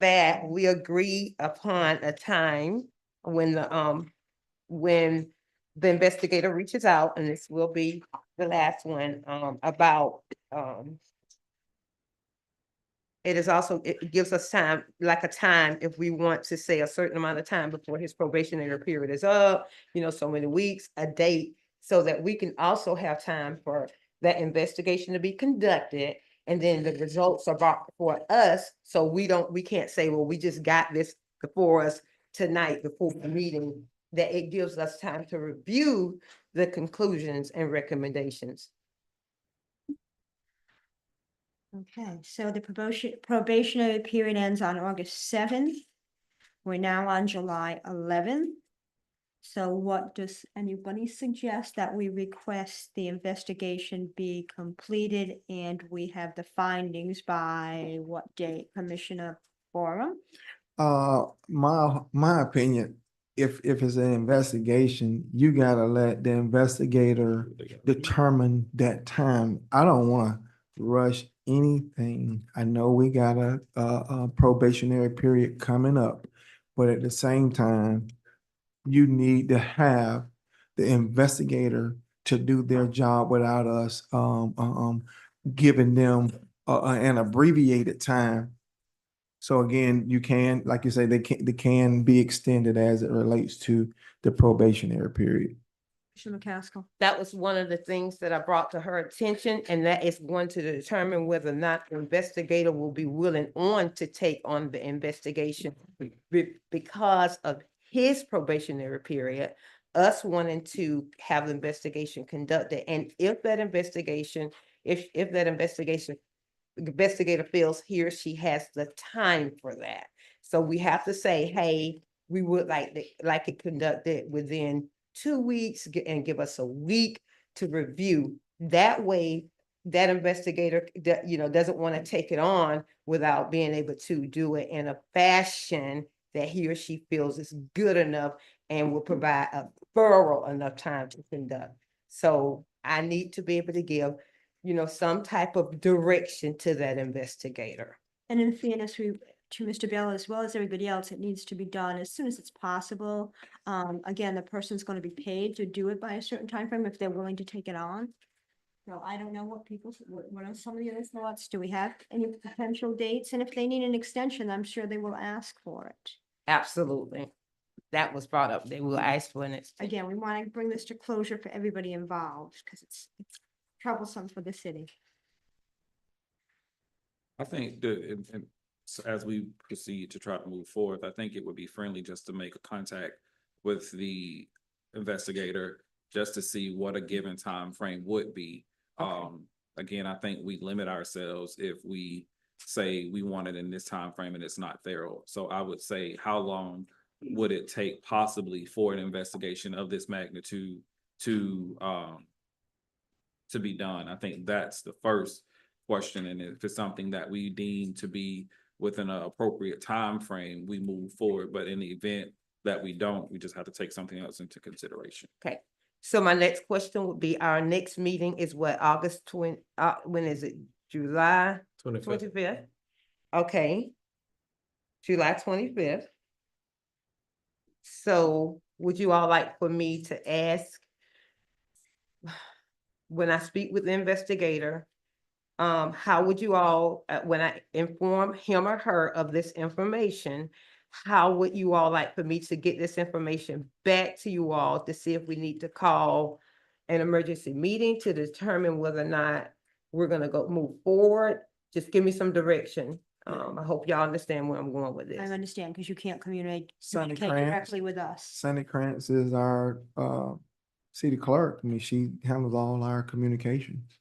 that we agree upon a time when the investigator reaches out, and this will be the last one, about, it gives us time, like a time, if we want to say a certain amount of time before his probationary period is up, so many weeks, a date, so that we can also have time for that investigation to be conducted, and then the results are brought for us. So we can't say, well, we just got this before us tonight before the meeting, that it gives us time to review the conclusions and recommendations. okay, so the probationary period ends on August 7th. We're now on July 11th. So what does anybody suggest that we request the investigation be completed and we have the findings by what date, Commissioner Borum? My opinion, if it's an investigation, you gotta let the investigator determine that time. I don't wanna rush anything. I know we got a probationary period coming up, but at the same time, you need to have the investigator to do their job without us giving them an abbreviated time. So again, you can, like you say, they can be extended as it relates to the probationary period. Commissioner McCaskill. That was one of the things that I brought to her attention, and that is going to determine whether or not the investigator will be willing to take on the investigation because of his probationary period, us wanting to have the investigation conducted. And if that investigation, if that investigator feels he or she has the time for that. So we have to say, hey, we would like it conducted within 2 weeks and give us a week to review. That way, that investigator doesn't want to take it on without being able to do it in a fashion that he or she feels is good enough and will provide a thorough enough time to conduct. So I need to be able to give, some type of direction to that investigator. And in fairness to Mr. Bell, as well as everybody else, it needs to be done as soon as it's possible. Again, the person's going to be paid to do it by a certain time frame if they're willing to take it on. So I don't know what are some of your thoughts? Do we have any potential dates? And if they need an extension, I'm sure they will ask for it. Absolutely. That was brought up. They will ask for an extension. Again, we want to bring this to closure for everybody involved because it's troublesome for the city. I think that, as we proceed to try to move forward, I think it would be friendly just to make a contact with the investigator, just to see what a given time frame would be. Again, I think we limit ourselves if we say we want it in this time frame and it's not thorough. So I would say, how long would it take possibly for an investigation of this magnitude to be done? I think that's the first question. And if it's something that we deem to be within an appropriate time frame, we move forward. But in the event that we don't, we just have to take something else into consideration. Okay, so my next question would be, our next meeting is what, August 20, when is it? July 25th? Okay. July 25th. So would you all like for me to ask, when I speak with the investigator, how would you all, when I inform him or her of this information, how would you all like for me to get this information back to you all to see if we need to call an emergency meeting to determine whether or not we're gonna move forward? Just give me some direction. I hope y'all understand where I'm going with this. I understand, because you can't communicate Sonny directly with us. Sandy Krantz is our city clerk. I mean, she handles all our communications.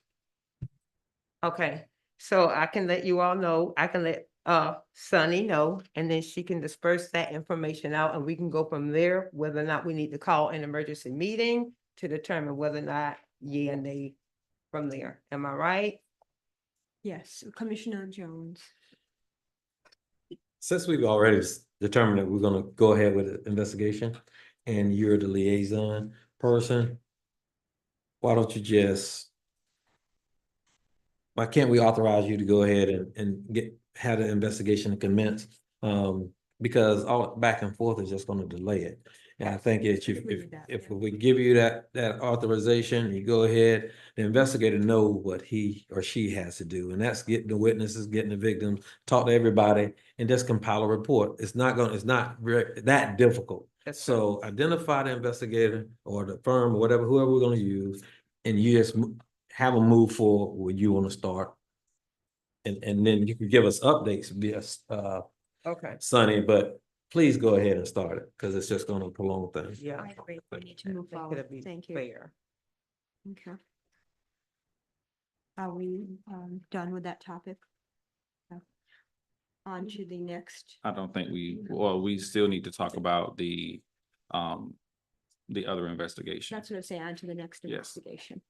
Okay, so I can let you all know, I can let Sunny know, and then she can disperse that information out, and we can go from there, whether or not we need to call an emergency meeting to determine whether or not yea or nay from there. Am I right? Yes, Commissioner Jones. Since we've already determined that we're gonna go ahead with the investigation and you're the liaison person, why don't you just, why can't we authorize you to go ahead and have the investigation commence? Because all back and forth is just gonna delay it. And I think if we give you that authorization, you go ahead, the investigator know what he or she has to do, and that's getting the witnesses, getting the victims, talk to everybody, and just compile a report. It's not that difficult. So identify the investigator or the firm or whatever, whoever we're gonna use, and you just have them move forward where you want to start. And then you can give us updates via Okay. Sunny, but please go ahead and start it, because it's just gonna prolong things. Yeah. I agree. We need to move I think forward. it'll be Thank you. fair. Okay. Are we done with that topic? No. On to the next. I don't think we still need to talk about the other investigation. That's what I'm saying, on to the next Yes. investigation.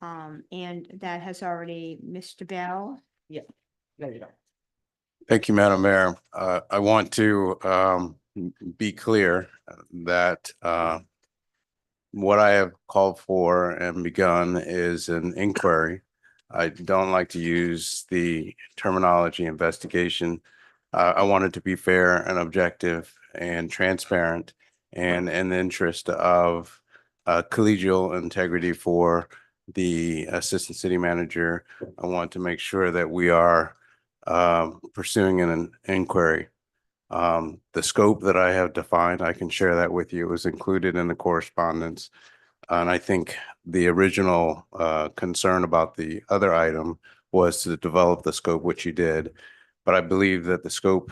And that has already, Mr. Bell. Yeah, there you go. Thank you, Madam Mayor. I want to be clear that what I have called for and begun is an inquiry. I don't like to use the terminology investigation. I want it to be fair and objective and transparent, and in the interest of collegial integrity for the assistant city manager. I want to make sure that we are pursuing an inquiry. The scope that I have defined, I can share that with you. It was included in the correspondence. And I think the original concern about the other item was to develop the scope, which you did. But I believe that the scope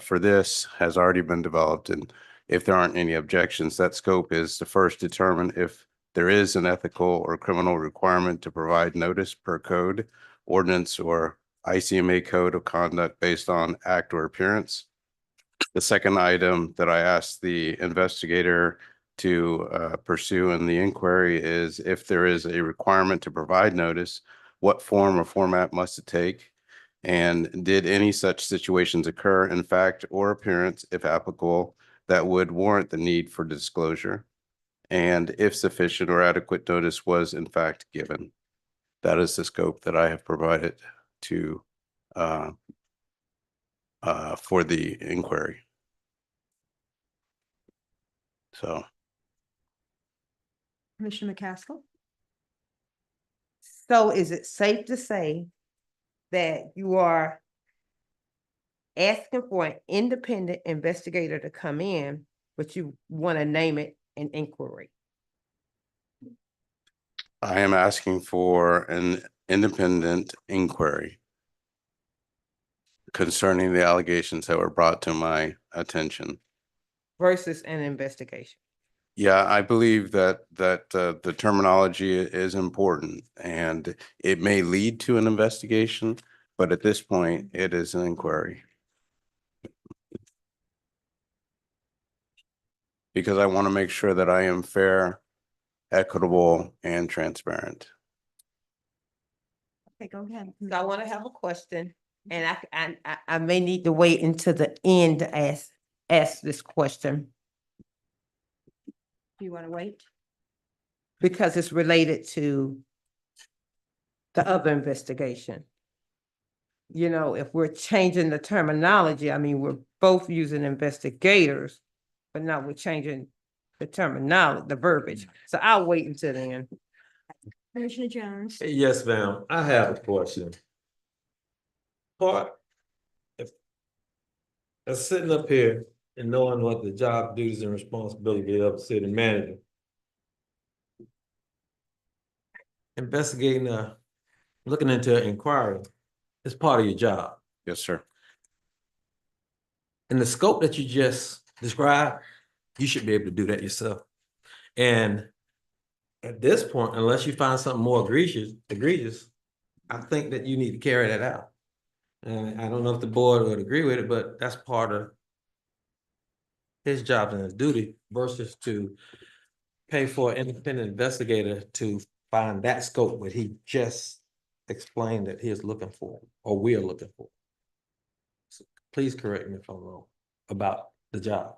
for this has already been developed. And if there aren't any objections, that scope is to first determine if there is an ethical or criminal requirement to provide notice per code, ordinance, or ICMA code of conduct based on act or appearance. The second item that I asked the investigator to pursue in the inquiry is if there is a requirement to provide notice, what form or format must it take? And did any such situations occur in fact or appearance, if applicable, that would warrant the need for disclosure? And if sufficient or adequate notice was in fact given. That is the scope that I have provided to for the inquiry. So. Commissioner McCaskill? So is it safe to say that you are asking for an independent investigator to come in, but you want to name it an inquiry? I am asking for an independent inquiry concerning the allegations that were brought to my attention. Versus an investigation. Yeah, I believe that the terminology is important and it may lead to an investigation, but at this point, it is an inquiry. Because I want to make sure that I am fair, equitable, and transparent. Okay, go ahead. So I want to have a question, and I may need to wait until the end to ask this question Do you want to wait? because it's related to the other investigation. You know, if we're changing the terminology, I mean, we're both using investigators, but now we're changing the terminology, the verbiage. So I'll wait until then. Commissioner Jones. Yes, ma'am. I have a question. If sitting up here and knowing what the job duties and responsibility of the city manager, investigating, looking into an inquiry is part of your job. Yes, sir. And the scope that you just described, you should be able to do that yourself. And at this point, unless you find something more egregious, I think that you need to carry that out. And I don't know if the board would agree with it, but that's part of his job and his duty versus to pay for an independent investigator to find that scope that he just explained that he is looking for, or we are looking for. So please correct me if I'm wrong about the job.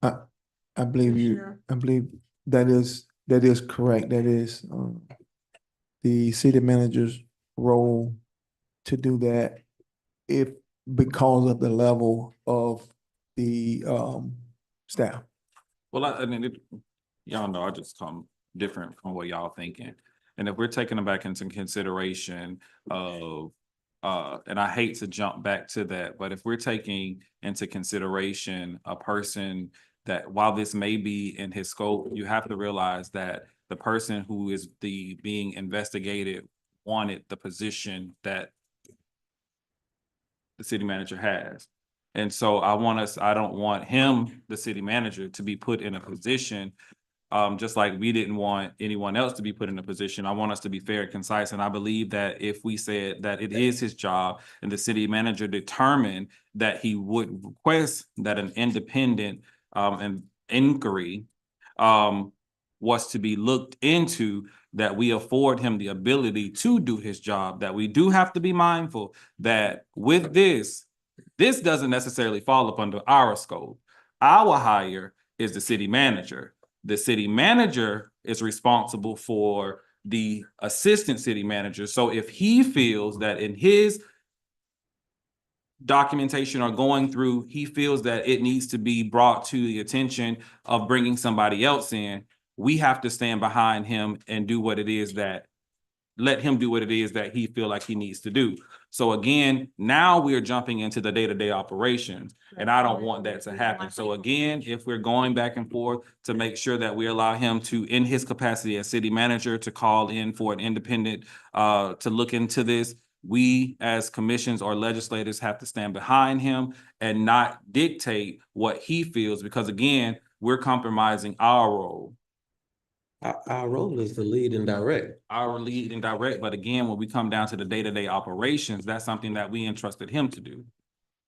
I believe I believe that is correct. That is the city manager's role to do that if because of the level of the staff. Well, I mean, y'all know I just come different from what y'all thinking. And if we're taking it back into consideration of, and I hate to jump back to that, but if we're taking into consideration a person that while this may be in his scope, you have to realize that the person who is being investigated wanted the position that the city manager has. And so I don't want him, the city manager, to be put in a position, just like we didn't want anyone else to be put in a position. I want us to be fair and concise. And I believe that if we said that it is his job and the city manager determined that he would request that an independent an inquiry was to be looked into, that we afford him the ability to do his job, that we do have to be mindful that with this doesn't necessarily fall up under our scope. Our hire is the city manager. The city manager is responsible for the assistant city manager. So if he feels that in his documentation or going through, he feels that it needs to be brought to the attention of bringing somebody else in, we have to stand behind him and do what it is that, let him do what it is that he feel like he needs to do. So again, now we are jumping into the day-to-day operations, and I don't want that to happen. So again, if we're going back and forth to make sure that we allow him to, in his capacity as city manager, to call in for an independent, to look into this, we as commissions or legislators have to stand behind him and not dictate what he feels, because again, we're compromising our role. Our role is to lead and direct. Our lead and direct, but again, when we come down to the day-to-day operations, that's something that we entrusted him to do.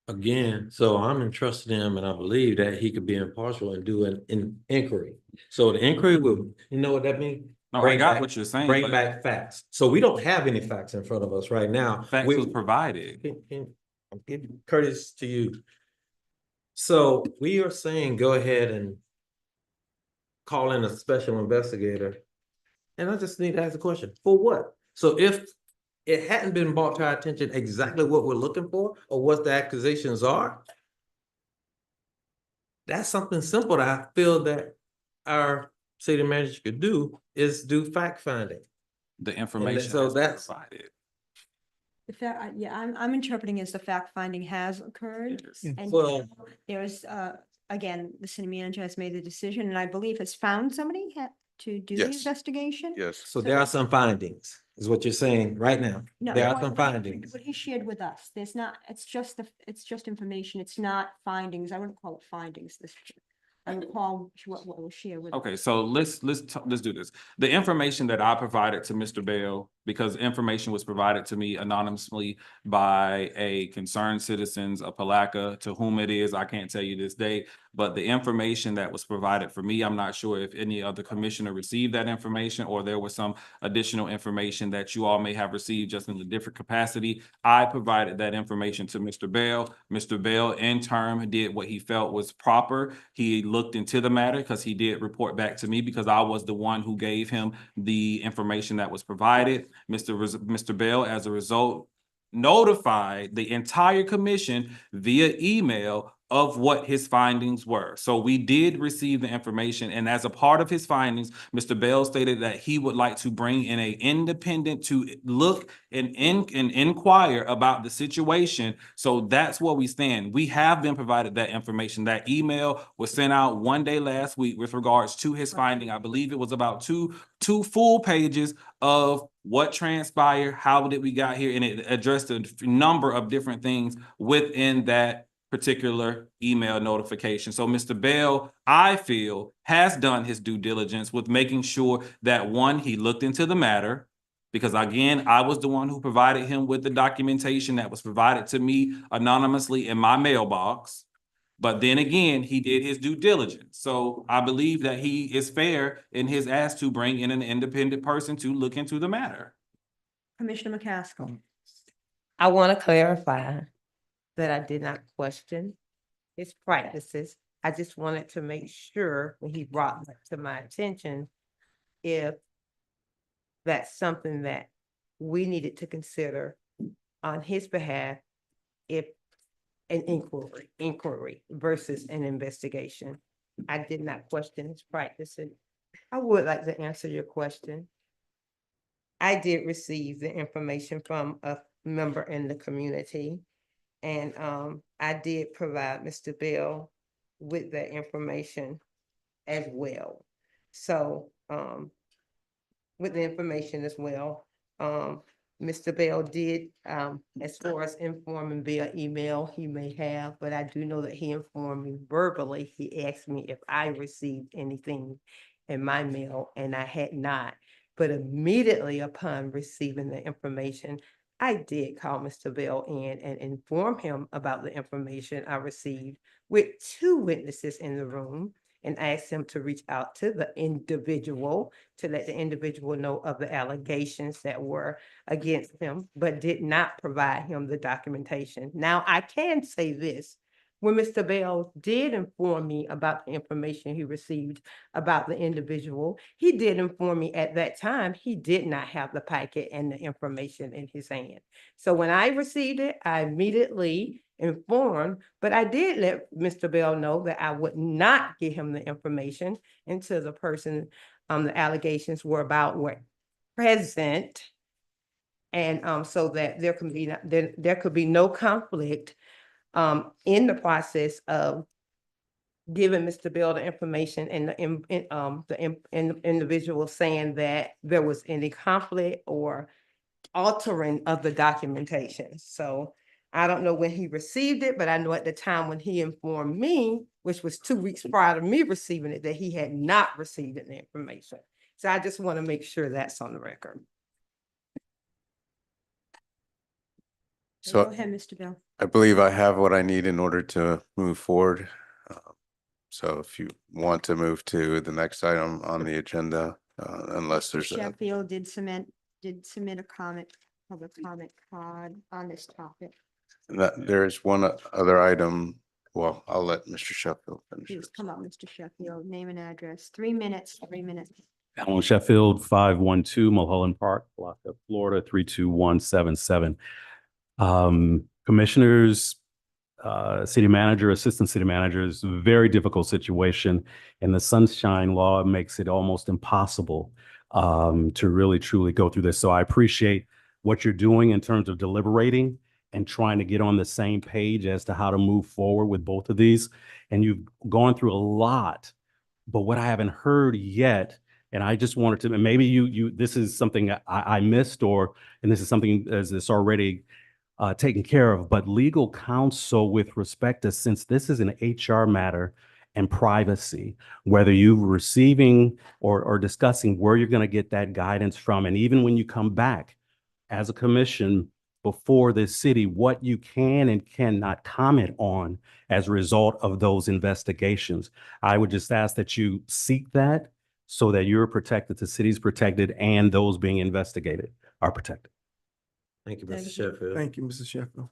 Again, so I'm entrusted in him and I believe that he could be impartial and do an inquiry. So the inquiry will, you know what that means? No, I got what you're saying. Bring back facts. So we don't have any facts in front of us right now. Facts was provided. I'm giving courtesy to you. So we are saying, go ahead and call in a special investigator. And I just need to ask a question, for what? So if it hadn't been brought to our attention exactly what we're looking for or what the accusations are, that's something simple that I feel that our city manager could do, is do fact finding. The information so that's provided. The fact, yeah, I'm interpreting as the fact finding has occurred. Yes. And Well, there's, again, the city manager has made the decision and I believe has found somebody. to do the Yes. investigation. Yes. So there are some findings, is what you're saying right now. No, There are what- some findings. What he shared with us, there's not, it's just information. It's not findings. I wouldn't call it findings. I would call what was shared with. Okay, so let's do this. The information that I provided to Mr. Bell, because information was provided to me anonymously by a concerned citizens of Palaca, to whom it is, I can't tell you this day, but the information that was provided for me, I'm not sure if any other commissioner received that information or there was some additional information that you all may have received just in a different capacity. I provided that information to Mr. Bell. Mr. Bell in turn did what he felt was proper. He looked into the matter because he did report back to me because I was the one who gave him the information that was provided. Mr. Bell, as a result, notified the entire commission via email of what his findings were. So we did receive the information, and as a part of his findings, Mr. Bell stated that he would like to bring in an independent to look and inquire about the situation. So that's where we stand. We have been provided that information. That email was sent out one day last week with regards to his finding. I believe it was about two full pages of what transpired, how did we got here, and it addressed a number of different things within that particular email notification. So Mr. Bell, I feel, has done his due diligence with making sure that, one, he looked into the matter, because again, I was the one who provided him with the documentation that was provided to me anonymously in my mailbox. But then again, he did his due diligence. So I believe that he is fair in his ask to bring in an independent person to look into the matter. Commissioner McCaskill. I want to clarify that I did not question his practices. I just wanted to make sure when he brought that to my attention, if that's something that we needed to consider on his behalf, if an inquiry versus an investigation. I did not question his practices. I would like to answer your question. I did receive the information from a member in the community, and I did provide Mr. Bell with that information as well. So with the information as well, Mr. Bell did, as far as informing via email, he may have, but I do know that he informed me verbally. He asked me if I received anything in my mail, and I had not. But immediately upon receiving the information, I did call Mr. Bell in and inform him about the information I received with 2 witnesses in the room, and asked him to reach out to the individual to let the individual know of the allegations that were against him, but did not provide him the documentation. Now, I can say this. When Mr. Bell did inform me about the information he received about the individual, he did inform me at that time he did not have the packet and the information in his hand. So when I received it, I immediately informed, but I did let Mr. Bell know that I would not give him the information until the person the allegations were about were present. And so that there could be no conflict in the process of giving Mr. Bell the information and the individual saying that there was any conflict or altering of the documentation. So I don't know when he received it, but I know at the time when he informed me, which was 2 weeks prior to me receiving it, that he had not received the information. So I just want to make sure that's on the record. Go So ahead, Mr. Bell. I believe I have what I need in order to move forward. So if you want to move to the next item on the agenda, unless there's a, Sheffield did submit a public comment card on this topic. there is one other item. Well, I'll let Mr. Sheffield finish. Please come up, Mr. Sheffield, name and address, 3 minutes, 3 minutes. Alan Sheffield, 512 Mulholland Park, Palaca, Florida, 32177. Commissioners, city manager, assistant city managers, very difficult situation. And the sunshine law makes it almost impossible to really truly go through this. So I appreciate what you're doing in terms of deliberating and trying to get on the same page as to how to move forward with both of these. And you've gone through a lot, but what I haven't heard yet, And I just wanted to, and maybe this is something I missed, and this is something that's already taken care of, but legal counsel with respect to, since this is an HR matter and privacy, whether you're receiving or discussing where you're going to get that guidance from, and even when you come back as a commission before this city, what you can and cannot comment on as a result of those investigations. I would just ask that you seek that so that you're protected, the city's protected, and those being investigated are protected. Thank you, Mr. Sheffield. Thank you, Mrs. Sheffield.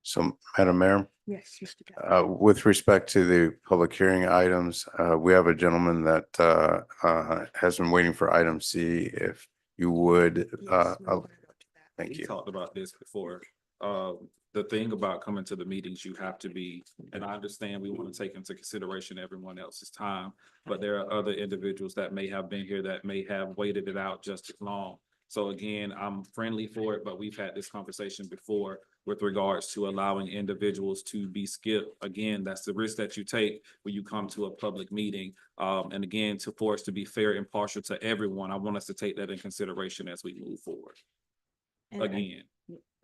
So, Madam Mayor, Yes, Mr. Guy. with respect to the public hearing items, we have a gentleman that has been waiting for item C. If you would, thank We you. talked about this before. The thing about coming to the meetings, you have to be, and I understand we want to take into consideration everyone else's time, but there are other individuals that may have been here that may have waited it out just as long. So again, I'm friendly for it, but we've had this conversation before with regards to allowing individuals to be skipped. Again, that's the risk that you take when you come to a public meeting. And again, for us to be fair and partial to everyone, I want us to take that in consideration as we move forward. And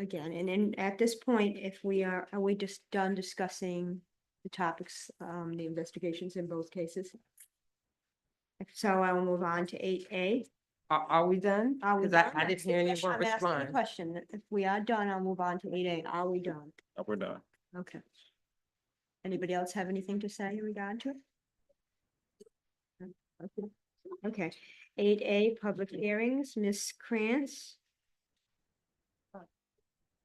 Again. and then at this point, if are we just done discussing the topics, the investigations in both cases? If so, I will move on to 8A. Are we done? Are we 'Cause done? I didn't hear anyone I'm asking a respond. question. If we are done, I'll move on to 8A. Are we done? We're done. Okay. Anybody else have anything to say in regard to it? Okay. 8A, public hearings, Ms. Krantz.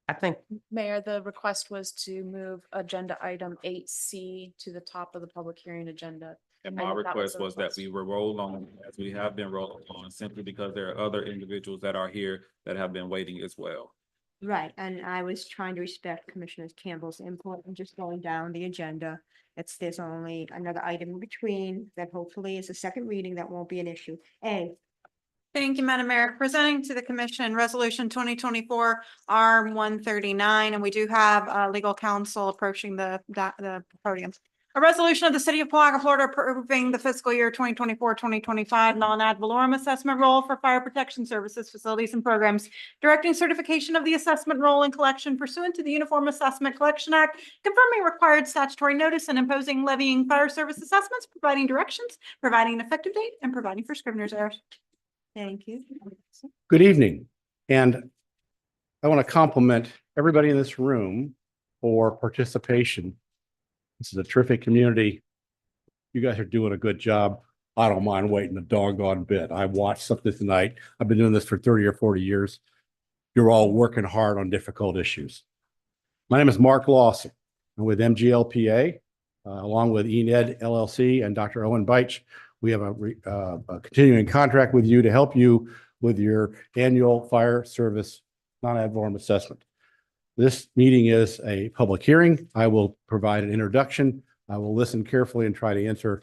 I think, Mayor, the request was to move agenda item 8C to the top of the public hearing agenda. And my And that was request the was that request. we were roll on, as we have been rolling on, simply because there are other individuals that are here that have been waiting as well. Right, and I was trying to respect Commissioner Campbell's input and just going down the agenda. There's only another item in between that hopefully is a second reading that won't be an issue. A, Thank you, Madam Mayor. Presenting to the commission, resolution 2024 R139, and we do have legal counsel approaching the podium. A resolution of the city of Palaca, Florida, approving the fiscal year 2024-2025 non-ad valorem assessment roll for fire protection services, facilities, and programs, directing certification of the assessment roll and collection pursuant to the Uniform Assessment Collection Act, confirming required statutory notice and imposing levying fire service assessments, providing directions, providing an effective date, and providing for scrivener's errors. thank you. Good evening, and I want to compliment everybody in this room for participation. This is a terrific community. You guys are doing a good job. I don't mind waiting a doggone bit. I watched something tonight. I've been doing this for 30 or 40 years. You're all working hard on difficult issues. My name is Mark Lawson. I'm with MGLPA, along with ENED LLC and Dr. Owen Beich. We have a continuing contract with you to help you with your annual fire service non-ad valorem assessment. This meeting is a public hearing. I will provide an introduction. I will listen carefully and try to answer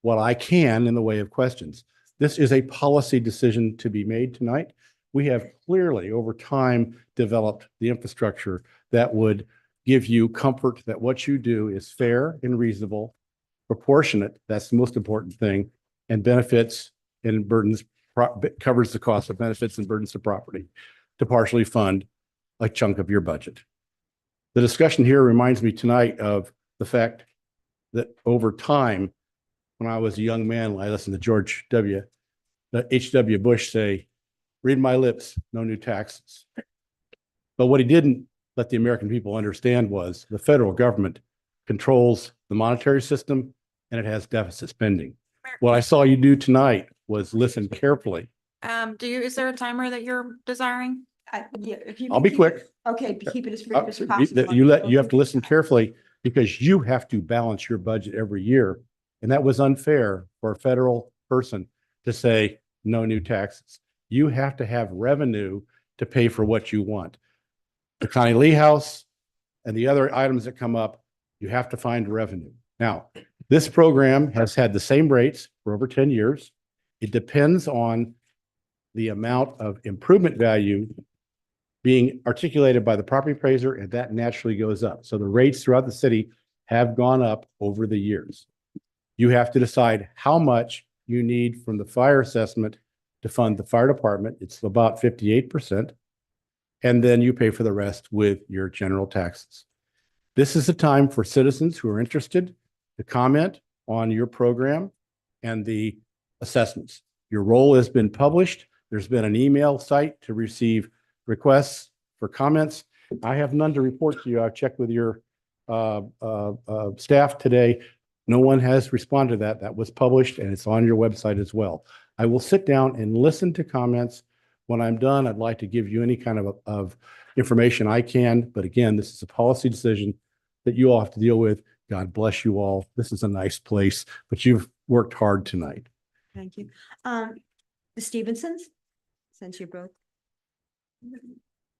what I can in the way of questions. This is a policy decision to be made tonight. We have clearly over time developed the infrastructure that would give you comfort that what you do is fair and reasonable, proportionate, that's the most important thing, and benefits and burdens, covers the cost of benefits and burdens to property to partially fund a chunk of your budget. The discussion here reminds me tonight of the fact that over time, when I was a young man, I listened to H.W. Bush say, "Read my lips, no new taxes." But what he didn't let the American people understand was the federal government controls the monetary system and it has deficit spending. What I saw you do tonight was listen carefully. Is there a timer that you're desiring? Yeah, if you I'll can be keep quick. it- Okay, keep it as brief as possible. You have to listen carefully because you have to balance your budget every year. And that was unfair for a federal person to say, no new taxes. You have to have revenue to pay for what you want. The Connie Lee House and the other items that come up, you have to find revenue. Now, this program has had the same rates for over 10 years. It depends on the amount of improvement value being articulated by the property appraiser, and that naturally goes up. So the rates throughout the city have gone up over the years. You have to decide how much you need from the fire assessment to fund the fire department. It's about 58%. And then you pay for the rest with your general taxes. This is a time for citizens who are interested to comment on your program and the assessments. Your role has been published. There's been an email site to receive requests for comments. I have none to report to you. I've checked with your staff today. No one has responded to that. That was published and it's on your website as well. I will sit down and listen to comments. When I'm done, I'd like to give you any kind of information I can. But again, this is a policy decision that you all have to deal with. God bless you all. This is a nice place, but you've worked hard tonight. Thank you. The Stevensons, since you're both.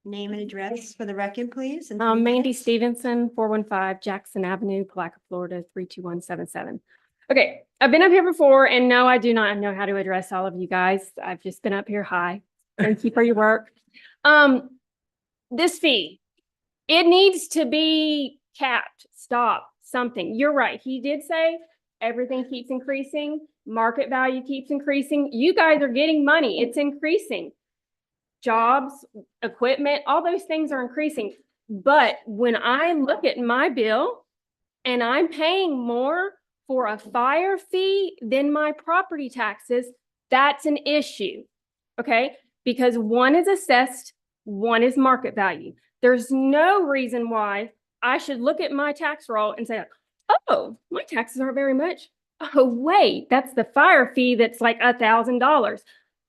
Name and address for the record, please. And Mandy Stevenson, 415 Jackson Avenue, Palaca, Florida, 32177. Okay, I've been up here before, and no, I do not know how to address all of you guys. I've just been up here. Hi. Thank you for your work. This fee, it needs to be capped, stop, something. You're right. He did say everything keeps increasing. Market value keeps increasing. You guys are getting money. It's increasing. Jobs, equipment, all those things are increasing. But when I look at my bill and I'm paying more for a fire fee than my property taxes, that's an issue. Okay? Because one is assessed, one is market value. There's no reason why I should look at my tax roll and say, oh, my taxes aren't very much. Oh, wait, that's the fire fee that's like $1,000.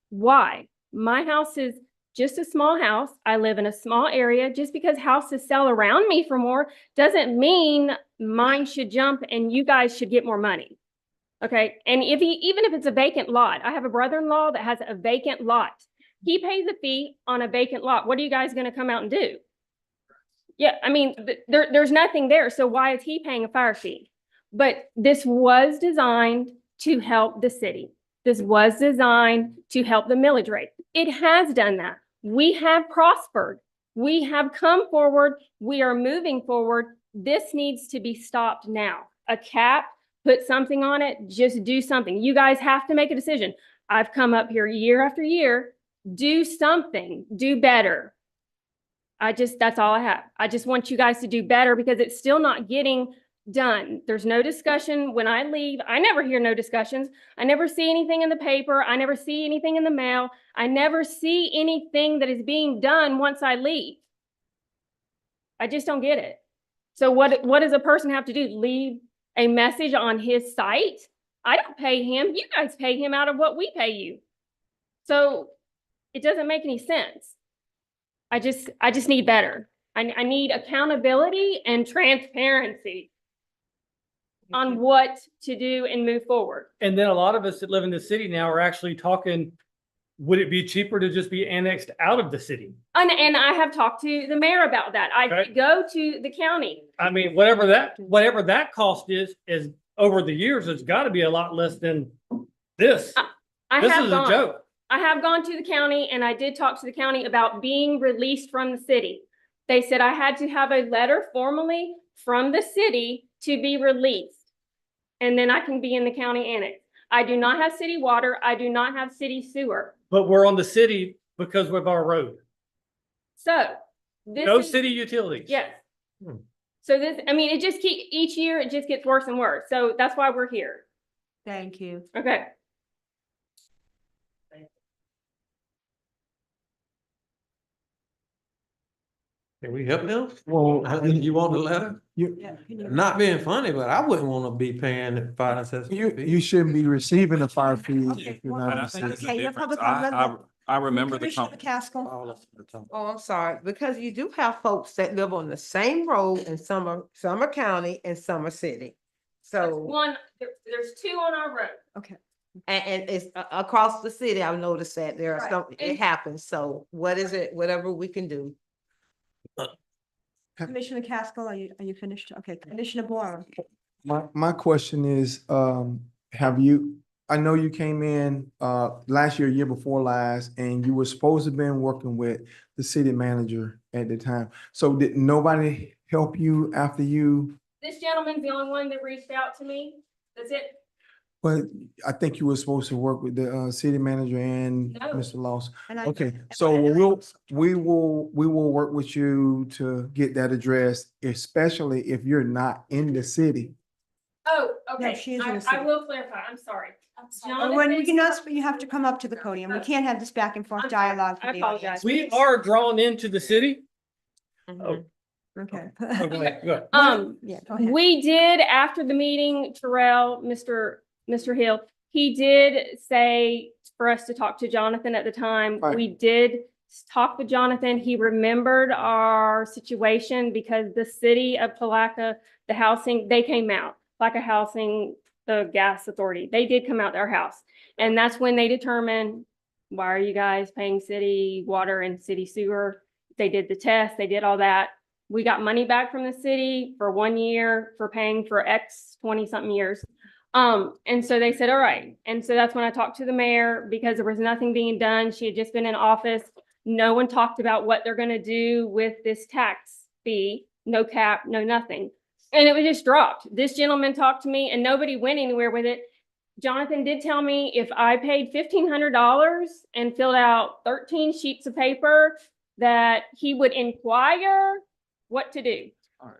Why? My house is just a small house. I live in a small area. Just because houses sell around me for more doesn't mean mine should jump and you guys should get more money. Okay. And even if it's a vacant lot, I have a brother-in-law that has a vacant lot. He pays a fee on a vacant lot. What are you guys going to come out and do? Yeah. I mean, there's nothing there. So why is he paying a fire fee? But this was designed to help the city. This was designed to help the millage rate. It has done that. We have prospered. We have come forward. We are moving forward. This needs to be stopped now. A cap, put something on it, just do something. You guys have to make a decision. I've come up here year after year. Do something, do better. That's all I have. I just want you guys to do better because it's still not getting done. There's no discussion. When I leave, I never hear no discussions. I never see anything in the paper. I never see anything in the mail. I never see anything that is being done once I leave. I just don't get it. So what does a person have to do? Leave a message on his site? I don't pay him. You guys pay him out of what we pay you. So it doesn't make any sense. I just need better. I need accountability and transparency on what to do and move forward. And then a lot of us that live in the city now are actually talking, would it be cheaper to just be annexed out of the city? And I have talked to the mayor about that. I go to the county. I mean, whatever that cost is over the years, it's got to be a lot less than this. This is a joke. I have gone to the county and I did talk to the county about being released from the city. They said I had to have a letter formally from the city to be released. And then I can be in the county annex. I do not have city water. I do not have city sewer. But we're on the city because of our road. So this No is, city utilities. yes. So this, I mean, each year it just gets worse and worse. So that's why we're here. Thank you. Okay. Can we help them? Well, you want a letter? Not being funny, but I wouldn't want to be paying fire assessment. You shouldn't be receiving a fire fee if you're not. And in I the think city. there's a difference. I remember the Commissioner Caskell. Oh, I'm sorry, because you do have folks that live on the same road in Summer County and Summer City. So, There's two on our road. Okay. and it's across the city, I've noticed that there are Right. some, it happens. So what is it, whatever we can do? Commissioner Caskell, are you finished? Okay, Commissioner Boyle. My question is, I know you came in last year before last, and you were supposed to have been working with the city manager at the time. So did nobody help you after you? This gentleman's the only one that reached out to me. That's it. But I think you were supposed to work with the city manager and No. Mr. Laws. And I- Okay, so we will work with you to get that addressed, especially if you're not in the city. Oh, No, okay. she is in the I city. will clarify. I'm sorry. When we can Jonathan- ask, you have to come up to the podium. We can't have this back and forth I'm sorry. dialogue. I for the apologize. audience. We are drawn into the city. Mhm. Okay. Oh, go ahead, go ahead. Yeah, go ahead. We did, after the meeting, Terrell, Mr. Hill, he did say for us to talk to Jonathan at the time. Right. We did talk with Jonathan. He remembered our situation because the city of Palaca, the housing, they came out, Palaca Housing, the gas authority, they did come out to our house. And that's when they determined, why are you guys paying city water and city sewer? They did the test, they did all that. We got money back from the city for 1 year for paying for X 20-something years. And so they said, all right. And so that's when I talked to the mayor because there was nothing being done. She had just been in office. No one talked about what they're gonna do with this tax fee, no cap, no nothing. And it was just dropped. This gentleman talked to me and nobody went anywhere with it. Jonathan did tell me if I paid $1,500 and filled out 13 sheets of paper, that he would inquire what to do. I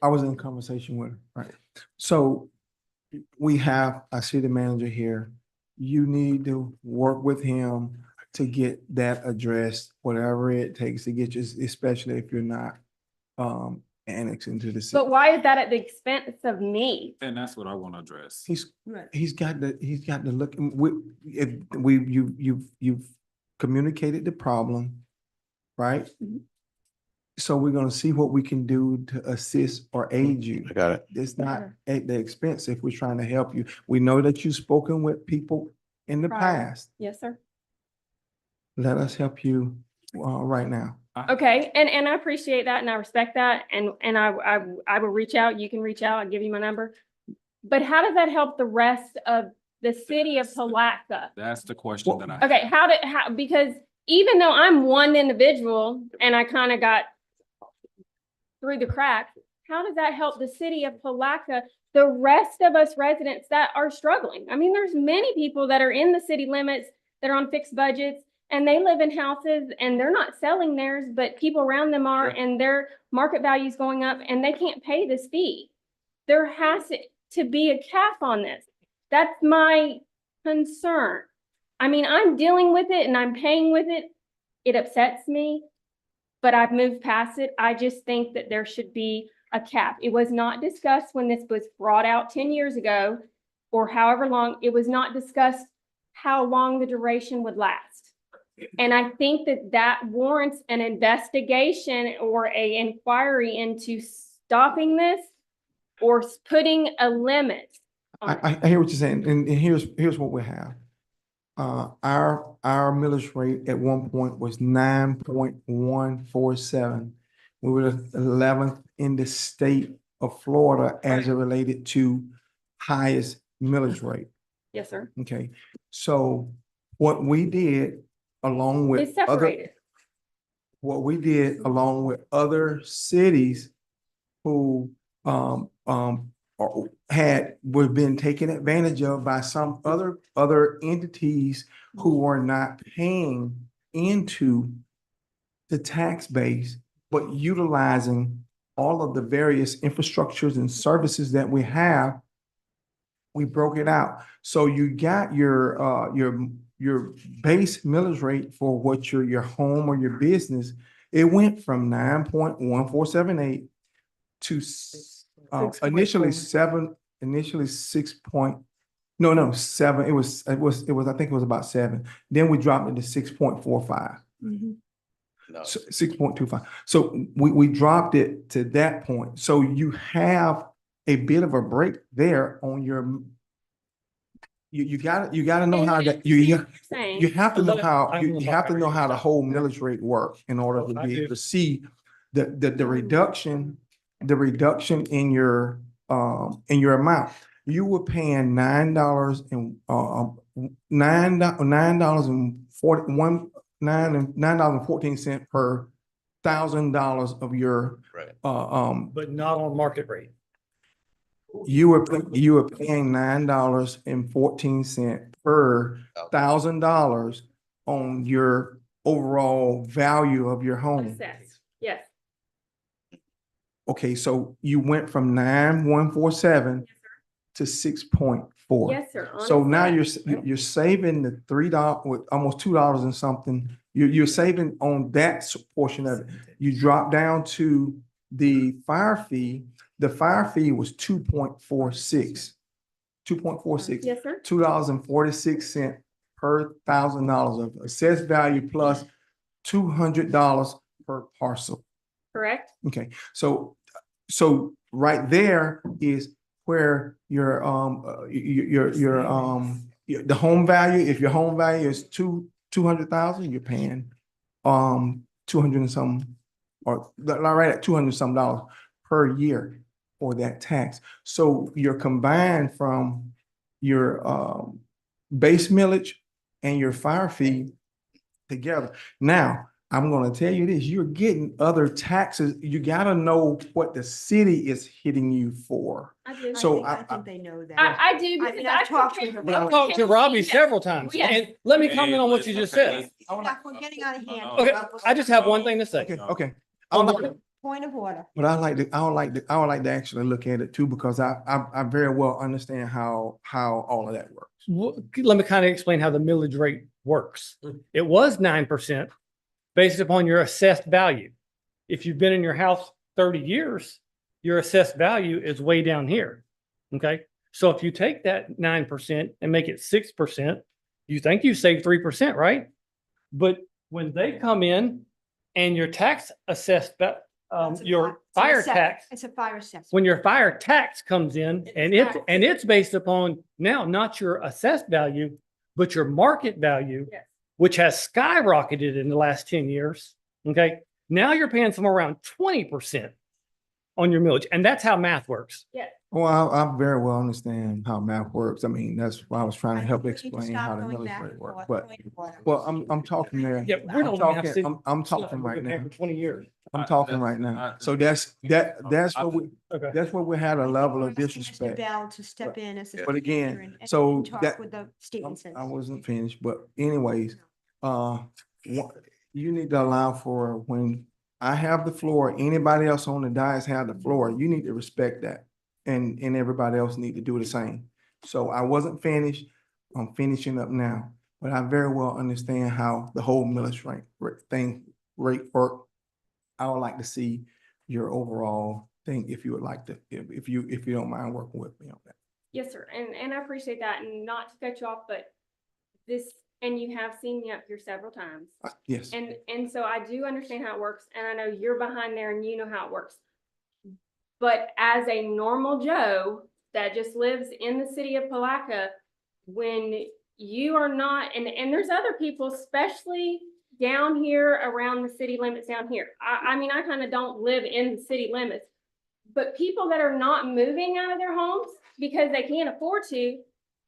was in conversation with her, right? So we have a city manager here. You need to work with him to get that addressed, whatever it takes to get you, especially if you're not annexed into the city. But why is that at the expense of me? And that's what I want to address. He's got to look, you've communicated the problem, right? So we're gonna see what we can do to assist or aid you. I got it. It's not at the expense if we're trying to help you. We know that you've spoken with people in the Prior. past. Yes, sir. Let us help you right now. Okay, and I appreciate that and I respect that and I will reach out. You can reach out. I'll give you my number. But how does that help the rest of the city of Palaca? That's the question that I. Okay, because even though I'm one individual and I kind of got through the cracks, how does that help the city of Palaca, the rest of us residents that are struggling? I mean, there's many people that are in the city limits that are on fixed budgets and they live in houses and they're not selling theirs, but people around them are, and their market value is going up and they can't pay this fee. There has to be a cap on this. That's my concern. I mean, I'm dealing with it and I'm paying with it. It upsets me, but I've moved past it. I just think that there should be a cap. It was not discussed when this was brought out 10 years ago or however long. It was not discussed how long the duration would last. And I think that warrants an investigation or a inquiry into stopping this or putting a limit on it. I hear what you're saying, and here's what we have. Our millage rate at one point was 9.147. We were the 11th in the state of Florida as it related to highest millage rate. Yes, sir. Okay, so what we did along It's with separated. other cities who were being taken advantage of by some other entities who are not paying into the tax base, but utilizing all of the various infrastructures and services that we have. We broke it out. So you got your base millage rate for what your home or your business. It went from 9.1478 to initially 7. Initially 6 point, no, 7. It was, I think it was about 7. Then we dropped it to 6.45. No. 6.25. So we dropped it to that point. So you have a bit of a break there on your. You gotta know how that you have to know how you have to know how the whole millage rate works in order to be able to see the reduction in your amount. You were paying $9.14 per $1,000 of your but not on market rate. you were paying $9.14 per $1,000 on your overall value of your home. Assessed, yes. Okay, so you went from 9,147 to 6.4. Yes, sir. So now Honestly, you're saving the $3 with almost $2 and something. You're saving on that portion of it. You drop down to the fire fee. The fire fee was 2.46. 2.46. Yes, sir. $2.46 per $1,000 of assessed value plus $200 per parcel. correct? Okay, so right there is where your the home value, if your home value is 200,000, you're paying 200 and some, or right at 200 some dollars per year for that tax. So you're combined from your base millage and your fire fee together. Now, I'm gonna tell you this, you're getting other taxes. You gotta know what the city is hitting you for. I do. So I think they know that. I do. I because mean, I've talked to them. I've talked to Robbie several times, Yes. and let me comment on what you just said. We're getting out of hand. Okay, I just have one thing to say. Okay. Point of order. But I would like to actually look at it too, because I very well understand how all of that works. Let me kind of explain how the millage rate works. It was 9% based upon your assessed value. If you've been in your house 30 years, your assessed value is way down here. Okay. So if you take that 9% and make it 6%, you think you save 3%, right? But when they come in and your tax assessed, your fire tax, It's a fire assessment. when your fire tax comes in and it's based upon now not your assessed value, but your market value, Yes. which has skyrocketed in the last 10 years. Okay. Now you're paying somewhere around 20% on your millage. And that's how math works. Yes. Well, I very well understand how math works. I mean, that's why I was trying to help think we need to explain stop how the going millage back rate and works. forth. But, Point of order. well, I'm talking there. Yeah, we're I'm not having talking, I'm talking right now. For 20 years. I'm talking right now. So that's what we, Okay. that's where we had a level of Asking Mr. disrespect. Bell to step in as a But again, speaker and so talk that- with the Stevensons. I wasn't finished, but anyways, you need to allow for when I have the floor, anybody else on the dais have the floor, you need to respect that. And everybody else need to do the same. So I wasn't finished, I'm finishing up now, but I very well understand how the whole millage rate work. I would like to see your overall thing, if you would like to, if you don't mind working with me on that. Yes, sir. And I appreciate that. And not to cut you off, but this, and you have seen me up here several times. Yes. And so I do understand how it works. And I know you're behind there and you know how it works. But as a normal Joe that just lives in the city of Palaca, when you are not, and there's other people, especially down here around the city limits down here. I mean, I kind of don't live in the city limits, but people that are not moving out of their homes because they can't afford to,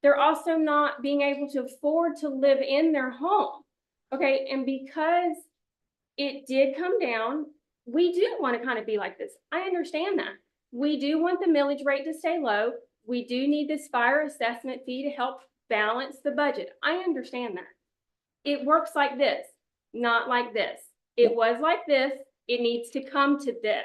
they're also not being able to afford to live in their home. Okay. And because it did come down, we do want to kind of be like this. I understand that. We do want the millage rate to stay low. We do need this fire assessment fee to help balance the budget. I understand that. It works like this, not like this. It was like this. It needs to come to this.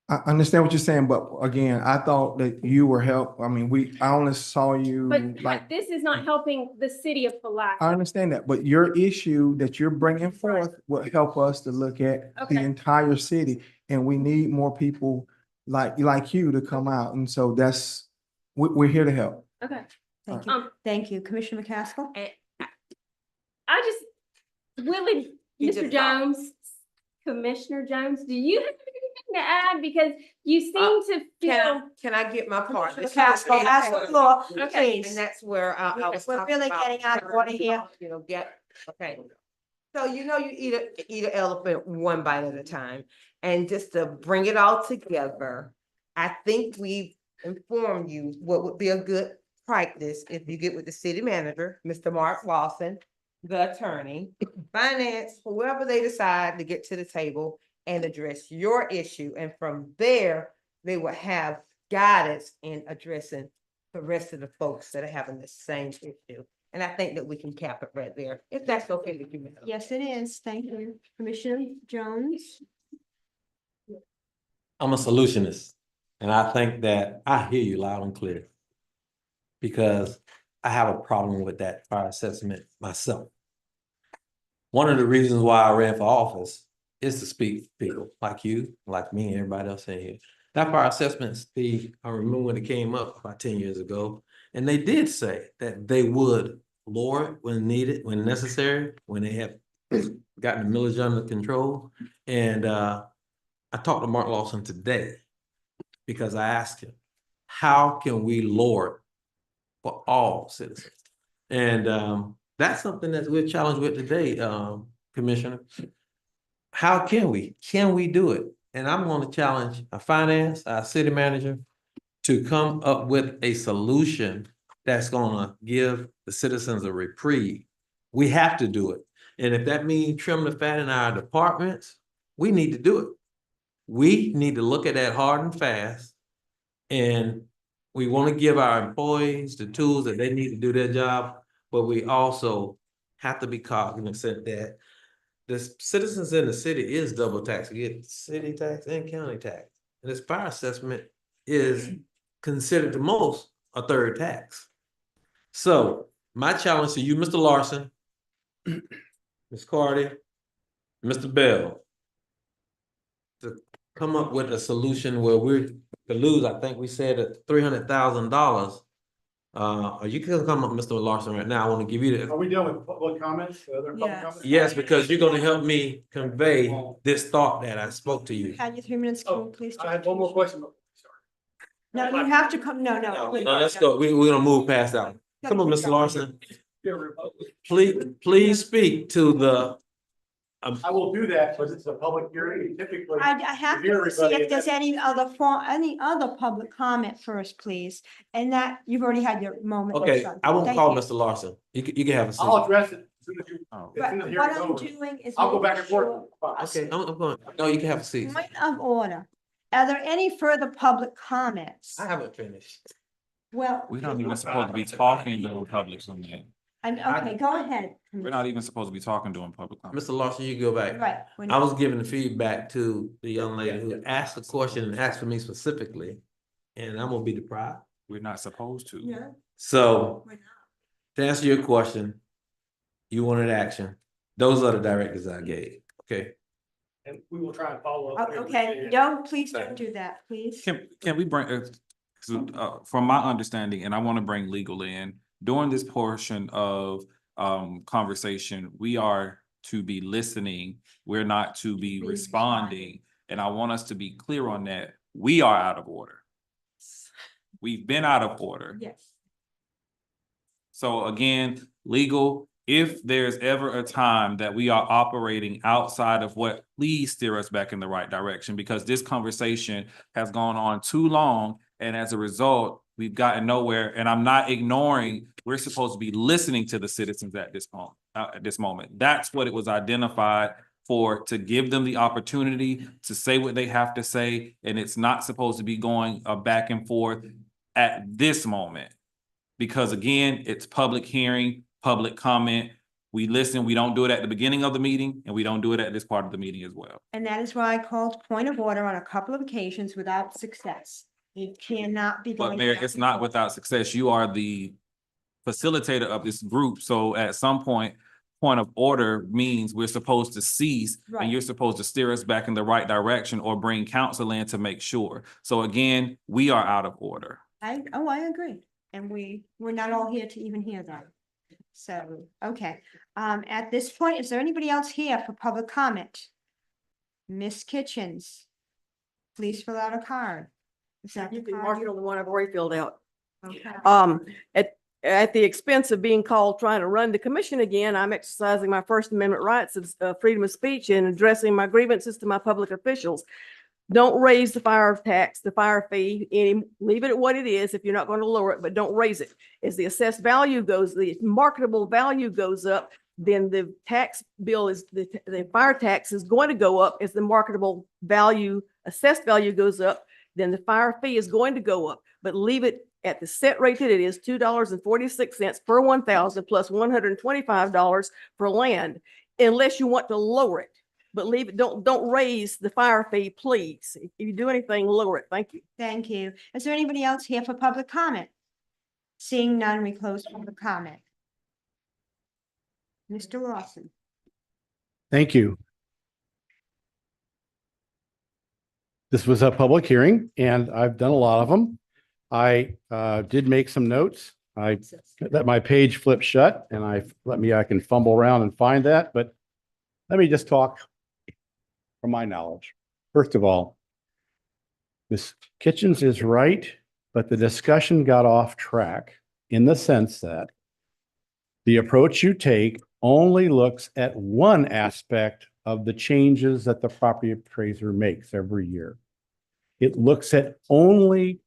I understand what you're saying, but again, I thought that you were I mean, I only saw you But like, this is not helping the city of Palaca. I understand that, but your issue that you're bringing forth will help us to look at the Okay. entire city. And we need more people like you to come out. And so we're here to help. Okay. Thank you. Thank you. Commissioner McCaskill? I just, Willie, Mr. Jones, Commissioner Jones, do you have anything to add? Because you seem to feel. Can I get my part? Commissioner McCaskill, ask the floor, please. And that's where I was We're talking really about getting out of order here. Okay. So you eat an elephant one bite at a time. And just to bring it all together, I think we've informed you what would be a good practice if you get with the city manager, Mr. Mark Lawson, the attorney, finance, whoever they decide to get to the table and address your issue. And from there, they would have guidance in addressing the rest of the folks that are having the same issue. And I think that we can cap it right there, if that's okay with you. Madam. Yes, it is. Thank you. Commissioner Jones? I'm a solutionist, and I think that I hear you loud and clear. Because I have a problem with that fire assessment myself. One of the reasons why I ran for office is to speak for people like you, like me, and everybody else in here. That fire assessment fee, I remember when it came up about 10 years ago, and they did say that they would lower it when needed, when necessary, when they have gotten the millage under control. And I talked to Mark Lawson today because I asked him, how can we lower it for all citizens? And that's something that we're challenged with today, Commissioner. How can we? Can we do it? And I'm going to challenge our finance, our city manager, to come up with a solution that's going to give the citizens a reprieve. We have to do it. And if that means trim the fat in our departments, we need to do it. We need to look at that hard and fast. And we want to give our employees the tools that they need to do their job, but we also have to be cognizant that the citizens in the city is double taxed. We get city tax and county tax. And this fire assessment is considered the most a third tax. So my challenge to you, Mr. Larson, Ms. Carty, Mr. Bell, to come up with a solution where we're to lose, I think we said at $300,000. Or you can come up, Mr. Larson, right now. I want to give you the. Are we done with public comments? Are there public comments? Yes, because you're going to help me convey this thought that I spoke to you. Had your 3 minutes, can you please? I had one more question. No, you have to come, no. No, let's go. We're going to move past that one. Come on, Mr. Larson. Please speak to the. I will do that, but it's a public hearing. Typically. I have to see if there's any other public comment first, please. And that, you've already had your moment. Okay, I won't Thank call you. Mr. Larson. You can have a seat. I'll address it as soon as you. But what I'm doing is. I'll go back and forth. Okay, I'm going. No, you can have a seat. Point of order. Are there any further public comments? I haven't finished. Well. We're not even supposed to be talking during public comment. Okay, go ahead. We're not even supposed to be talking during public comment. Mr. Larson, you go back. Right. I was giving the feedback to the young lady who asked the question and asked for me specifically, and I'm gonna be deprived. We're not supposed to. Yeah. So to answer your question, you wanted action. Those are the directives I gave, okay? And we will try and follow up. Okay, no, please don't do that, please. Can we bring, from my understanding, and I want to bring legal in, during this portion of conversation, we are to be listening. We're not to be responding. And I want us to be clear on that. We are out of order. We've been out of order. Yes. So again, legal, if there's ever a time that we are operating outside of what, please steer us back in the right direction, because this conversation has gone on too long. And as a result, we've gotten nowhere. And I'm not ignoring, we're supposed to be listening to the citizens at this moment. That's what it was identified for, to give them the opportunity to say what they have to say. And it's not supposed to be going back and forth at this moment. Because again, it's public hearing, public comment. We listen, we don't do it at the beginning of the meeting, and we don't do it at this part of the meeting as well. And that is why I called point of order on a couple of occasions without success. It cannot be going. But Mayor, it's not without success. You are the facilitator of this group. So at some point of order means we're supposed to cease, Right. and you're supposed to steer us back in the right direction or bring counsel in to make sure. So again, we are out of order. I agree. And we're not all here to even hear that. So, okay. At this point, is there anybody else here for public comment? Miss Kitchens, please fill out a card. Is that the You can card mark it on the one I've already filled out. Okay. At the expense of being called trying to run the commission again, I'm exercising my First Amendment rights of freedom of speech and addressing my grievances to my public officials. Don't raise the fire tax, the fire fee, leave it at what it is if you're not going to lower it, but don't raise it. As the assessed value goes, the marketable value goes up, then the tax bill is, the fire tax is going to go up as the marketable value, assessed value goes up. then the fire fee is going to go up, but leave it at the set rate that it is, $2.46 per 1,000 plus $125 for land, unless you want to lower it. But leave it, don't raise the fire fee, please. If you do anything, lower it. Thank you. Thank you. Is there anybody else here for public comment? Seeing none, we close public comment. Mr. Lawson. Thank you. This was a public hearing and I've done a lot of them. I did make some notes. I let my page flip shut and I can fumble around and find that, but let me just talk from my knowledge. First of all, Ms. Kitchens is right, but the discussion got off track in the sense that the approach you take only looks at one aspect of the changes that the property appraiser makes every year. It looks at only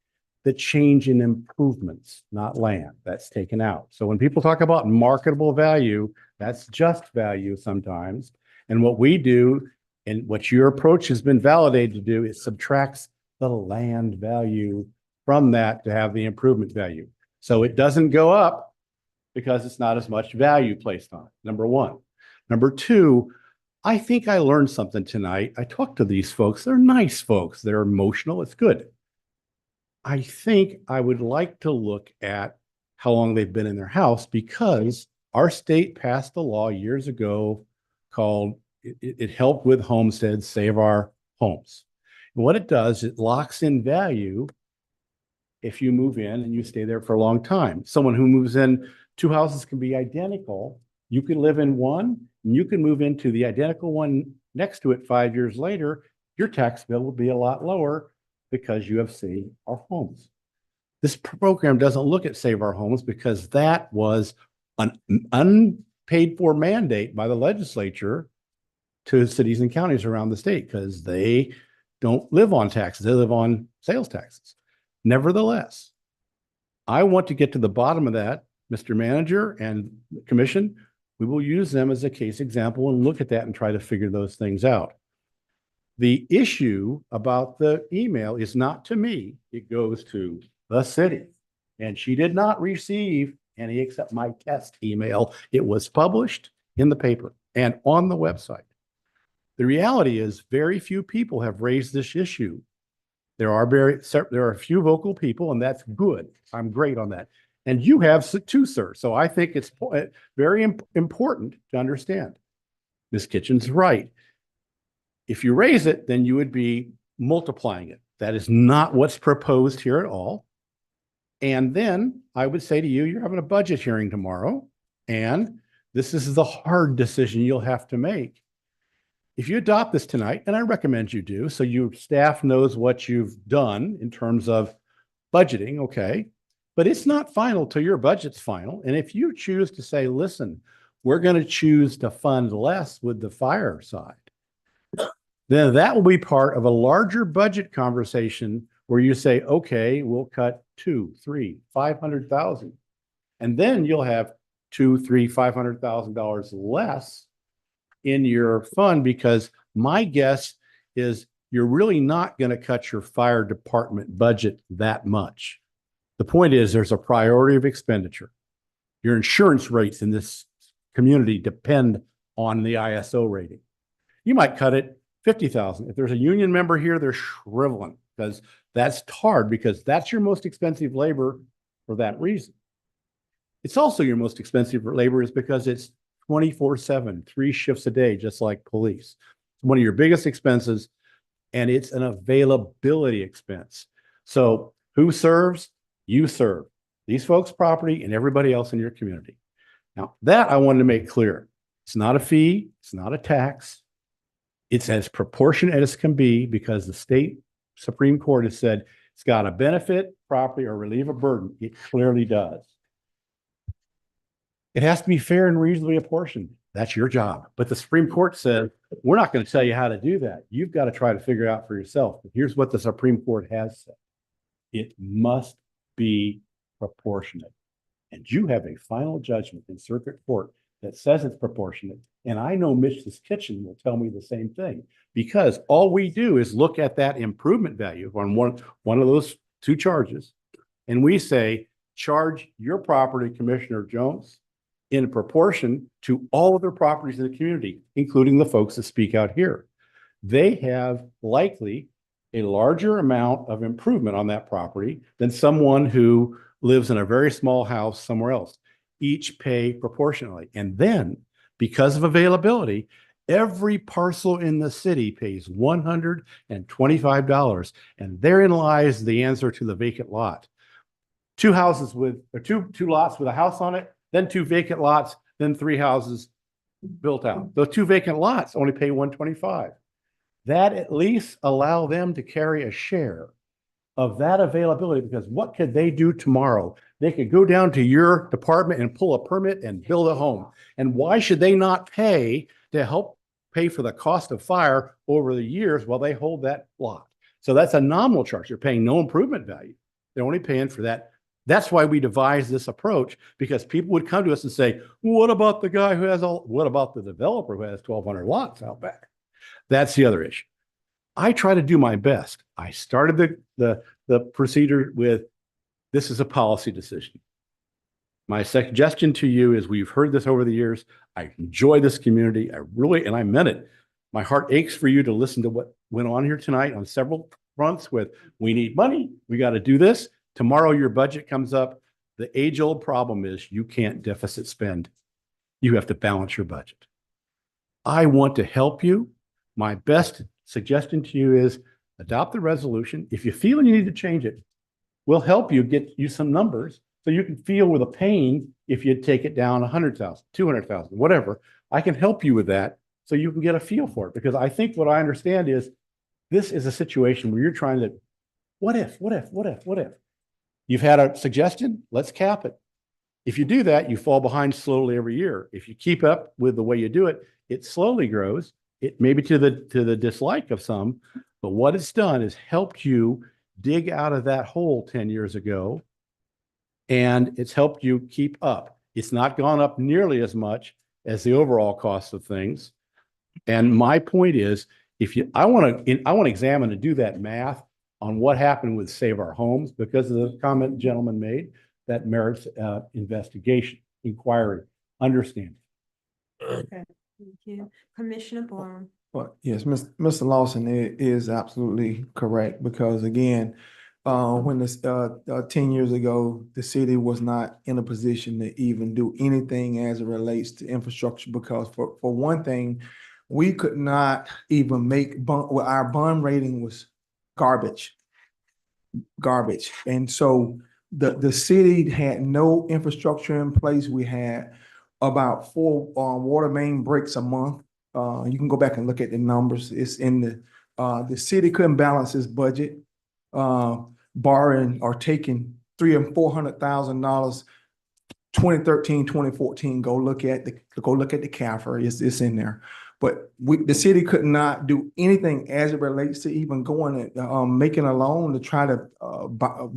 the change in improvements, not land that's taken out. So when people talk about marketable value, that's just value sometimes. And what we do, and what your approach has been validated to do, is subtracts the land value from that to have the improvement value. So it doesn't go up because it's not as much value placed on it, number one. Number two, I think I learned something tonight. I talked to these folks. They're nice folks. They're emotional. It's good. I think I would like to look at how long they've been in their house, because our state passed a law years ago called, it helped with homesteads, Save Our Homes. And what it does, it locks in value if you move in and you stay there for a long time. Someone who moves in, two houses can be identical. You can live in one and you can move into the identical one next to it 5 years later. Your tax bill will be a lot lower because you have Save Our Homes. This program doesn't look at Save Our Homes because that was an unpaid for mandate by the legislature to cities and counties around the state, because they don't live on taxes. They live on sales taxes. Nevertheless, I want to get to the bottom of that, Mr. Manager and Commission. We will use them as a case example and look at that and try to figure those things out. The issue about the email is not to me. It goes to the city. And she did not receive any except my test email. It was published in the paper and on the website. The reality is very few people have raised this issue. There are a few vocal people, and that's good. I'm great on that. And you have too, sir. So I think it's very important to understand. Ms. Kitchen's right. If you raise it, then you would be multiplying it. That is not what's proposed here at all. And then I would say to you, you're having a budget hearing tomorrow, and this is the hard decision you'll have to make. If you adopt this tonight, and I recommend you do, so your staff knows what you've done in terms of budgeting, okay? But it's not final till your budget's final. And if you choose to say, listen, we're going to choose to fund less with the fire side, then that will be part of a larger budget conversation where you say, okay, we'll cut $200,000, $300,000, $500,000. And then you'll have $200,000, $300,000, $500,000 less in your fund, because my guess is you're really not going to cut your fire department budget that much. The point is there's a priority of expenditure. Your insurance rates in this community depend on the ISO rating. You might cut it $50,000. If there's a union member here, they're shriveling because that's hard, because that's your most expensive labor for that reason. It's also your most expensive labor is because it's 24/7, 3 shifts a day, just like police. It's one of your biggest expenses, and it's an availability expense. So who serves? You serve these folks' property and everybody else in your community. Now, that I wanted to make clear. It's not a fee. It's not a tax. It's as proportionate as can be, because the state Supreme Court has said it's got to benefit property or relieve a burden. It clearly does. It has to be fair and reasonably apportioned. That's your job. But the Supreme Court said, we're not going to tell you how to do that. You've got to try to figure it out for yourself. But here's what the Supreme Court has said. It must be proportionate. And you have a final judgment in circuit court that says it's proportionate. And I know Mitch's Kitchen will tell me the same thing, because all we do is look at that improvement value on one of those two charges. And we say, charge your property, Commissioner Jones, in proportion to all other properties in the community, including the folks that speak out here. They have likely a larger amount of improvement on that property than someone who lives in a very small house somewhere else. Each pay proportionally. And then, because of availability, every parcel in the city pays $125. And therein lies the answer to the vacant lot. Two lots with a house on it, then 2 vacant lots, then 3 houses built out. Those 2 vacant lots only pay $125. That at least allow them to carry a share of that availability, because what could they do tomorrow? They could go down to your department and pull a permit and build a home. And why should they not pay to help pay for the cost of fire over the years while they hold that lot? So that's a nominal charge. They're paying no improvement value. They're only paying for that. That's why we devised this approach, because people would come to us and say, what about the guy who has what about the developer who has 1,200 lots out back? That's the other issue. I try to do my best. I started the procedure with, this is a policy decision. My suggestion to you is, we've heard this over the years. I enjoy this community. I really, and I meant it. My heart aches for you to listen to what went on here tonight on several fronts with, we need money. We got to do this. Tomorrow your budget comes up. The age-old problem is you can't deficit spend. You have to balance your budget. I want to help you. My best suggestion to you is adopt the resolution. If you feel you need to change it, we'll help you get you some numbers so you can feel with a pain if you take it down 100,000, 200,000, whatever. I can help you with that so you can get a feel for it, because I think what I understand is this is a situation where you're trying to, what if? You've had a suggestion, let's cap it. If you do that, you fall behind slowly every year. If you keep up with the way you do it, it slowly grows. It may be to the dislike of some, but what it's done is helped you dig out of that hole 10 years ago, and it's helped you keep up. It's not gone up nearly as much as the overall cost of things. And my point is, I want to examine and do that math on what happened with Save Our Homes, because of the comment the gentleman made that merits investigation, inquiry, understanding. Okay, thank you. Commissioner Borum. Well, yes, Mr. Lawson is absolutely correct, because again, when this 10 years ago, the city was not in a position to even do anything as it relates to infrastructure, because for one thing, we could not even make our bond rating was garbage. And so the city had no infrastructure in place. We had about 4 water main breaks a month. You can go back and look at the numbers. It's in the city couldn't balance its budget, borrowing or taking $300,000 and $400,000. 2013, 2014. Go look at the CAFR. It's in there. But the city could not do anything as it relates to even going and making a loan to try to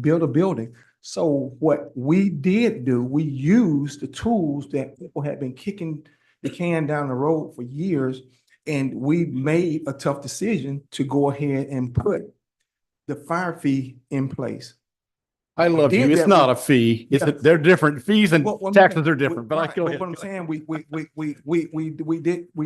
build a building. So what we did do, we used the tools that people had been kicking the can down the road for years, and we made a tough decision to go ahead and put the fire fee in place. I love you. It's not a fee. They're different. Fees and taxes are different, but I go ahead. What I'm saying, we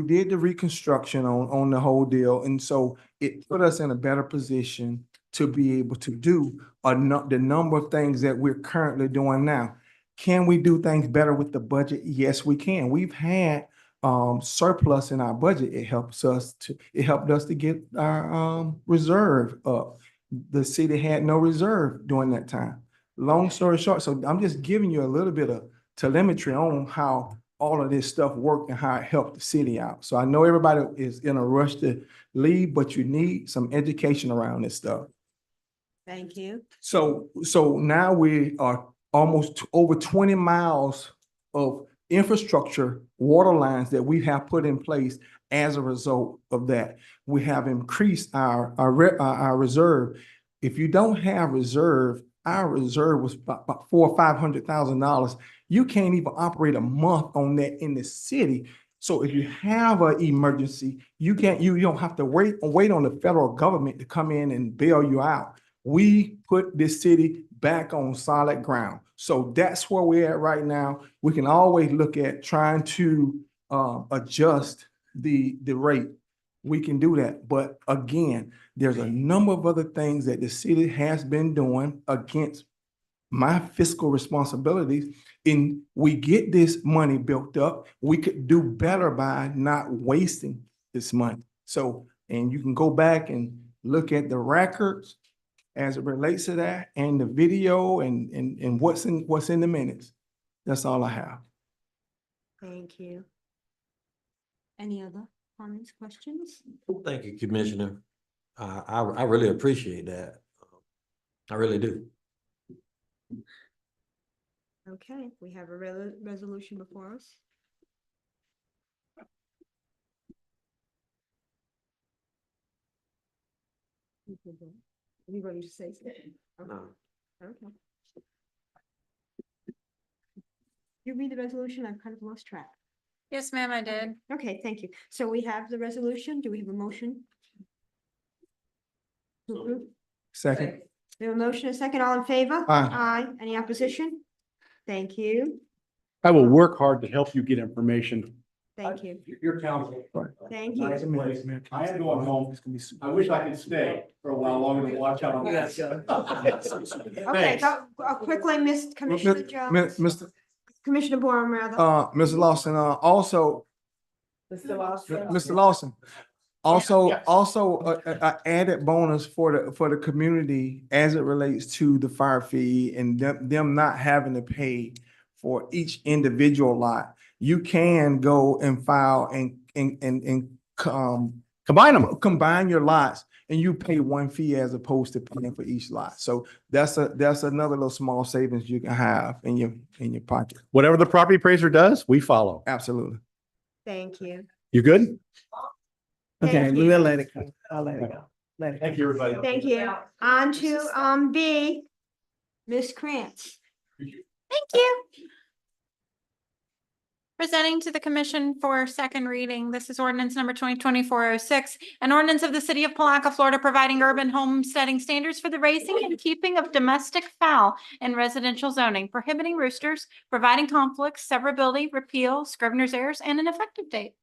did the reconstruction on the whole deal. And so it put us in a better position to be able to do the number of things that we're currently doing now. Can we do things better with the budget? Yes, we can. We've had surplus in our budget. It helped us to get our reserve up. The city had no reserve during that time. Long story short, so I'm just giving you a little bit of telemetry on how all of this stuff worked and how it helped the city out. So I know everybody is in a rush to leave, but you need some education around this stuff. Thank you. So now we are almost over 20 miles of infrastructure, water lines that we have put in place as a result of that. We have increased our reserve. If you don't have reserve, our reserve was about $400,000 or $500,000 You can't even operate a month on that in the city. So if you have an emergency, you don't have to wait on the federal government to come in and bail you out. We put this city back on solid ground. So that's where we're at right now. We can always look at trying to adjust the rate. We can do that. But again, there's a number of other things that the city has been doing against my fiscal responsibilities. And we get this money built up. We could do better by not wasting this money. So, and you can go back and look at the records as it relates to that, and the video and what's in the minutes. That's all I have. Thank you. Any other comments, questions? Thank you, Commissioner. I really appreciate that. I really do. Okay, we have a resolution before us. You ready to say something? No. Okay. You read the resolution? I've kind of lost track. Yes, ma'am, I did. Okay, thank you. So we have the resolution. Do we have a motion? To approve? Second. We have a motion, a second, all in favor? Aye. Aye. Any opposition? Thank you. I will work hard to help you get information. Thank you. Your counsel. Thank you. Nice place. I am going home. I wish I could stay for a while longer to watch out on this. Okay, quickly, Commissioner Jones, Mr. Commissioner Borum, rather. Mr. Lawson, also, Mr. Lawson. Mr. Lawson, also, Yes. a added bonus for the community as it relates to the fire fee and them not having to pay for each individual lot. You can go and file and combine your lots, and you pay one fee as opposed to paying for each lot. So that's another little small savings you can have in your pocket. Whatever the property appraiser does, we follow. Absolutely. Thank you. You good? Okay, Thank we you. will let it go. I'll let it go. Let it go. Thank you, everybody. Thank you. On to, B, Ms. Krantz. Thank you. Presenting to the commission for second reading. This is ordinance number 2024-06, an ordinance of the city of Palaca, Florida, providing urban homesteading standards for the raising and keeping of domestic fowl in residential zoning, prohibiting roosters, providing conflicts, severability, repeal, scrivener's errors, and an effective date.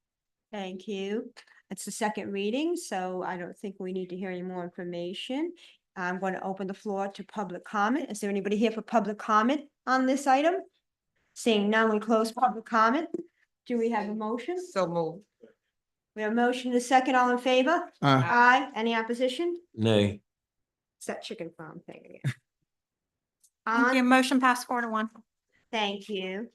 Thank you. It's the second reading, so I don't think we need to hear any more information. I'm going to open the floor to public comment. Is there anybody here for public comment on this item? Seeing none, we close public comment. Do we have a motion? So moved. We have a motion, a second, all in favor? Aye. Aye. Any opposition? Nay. It's that chicken farm thing again. Thank you. On, Motion passed 4-1. thank you.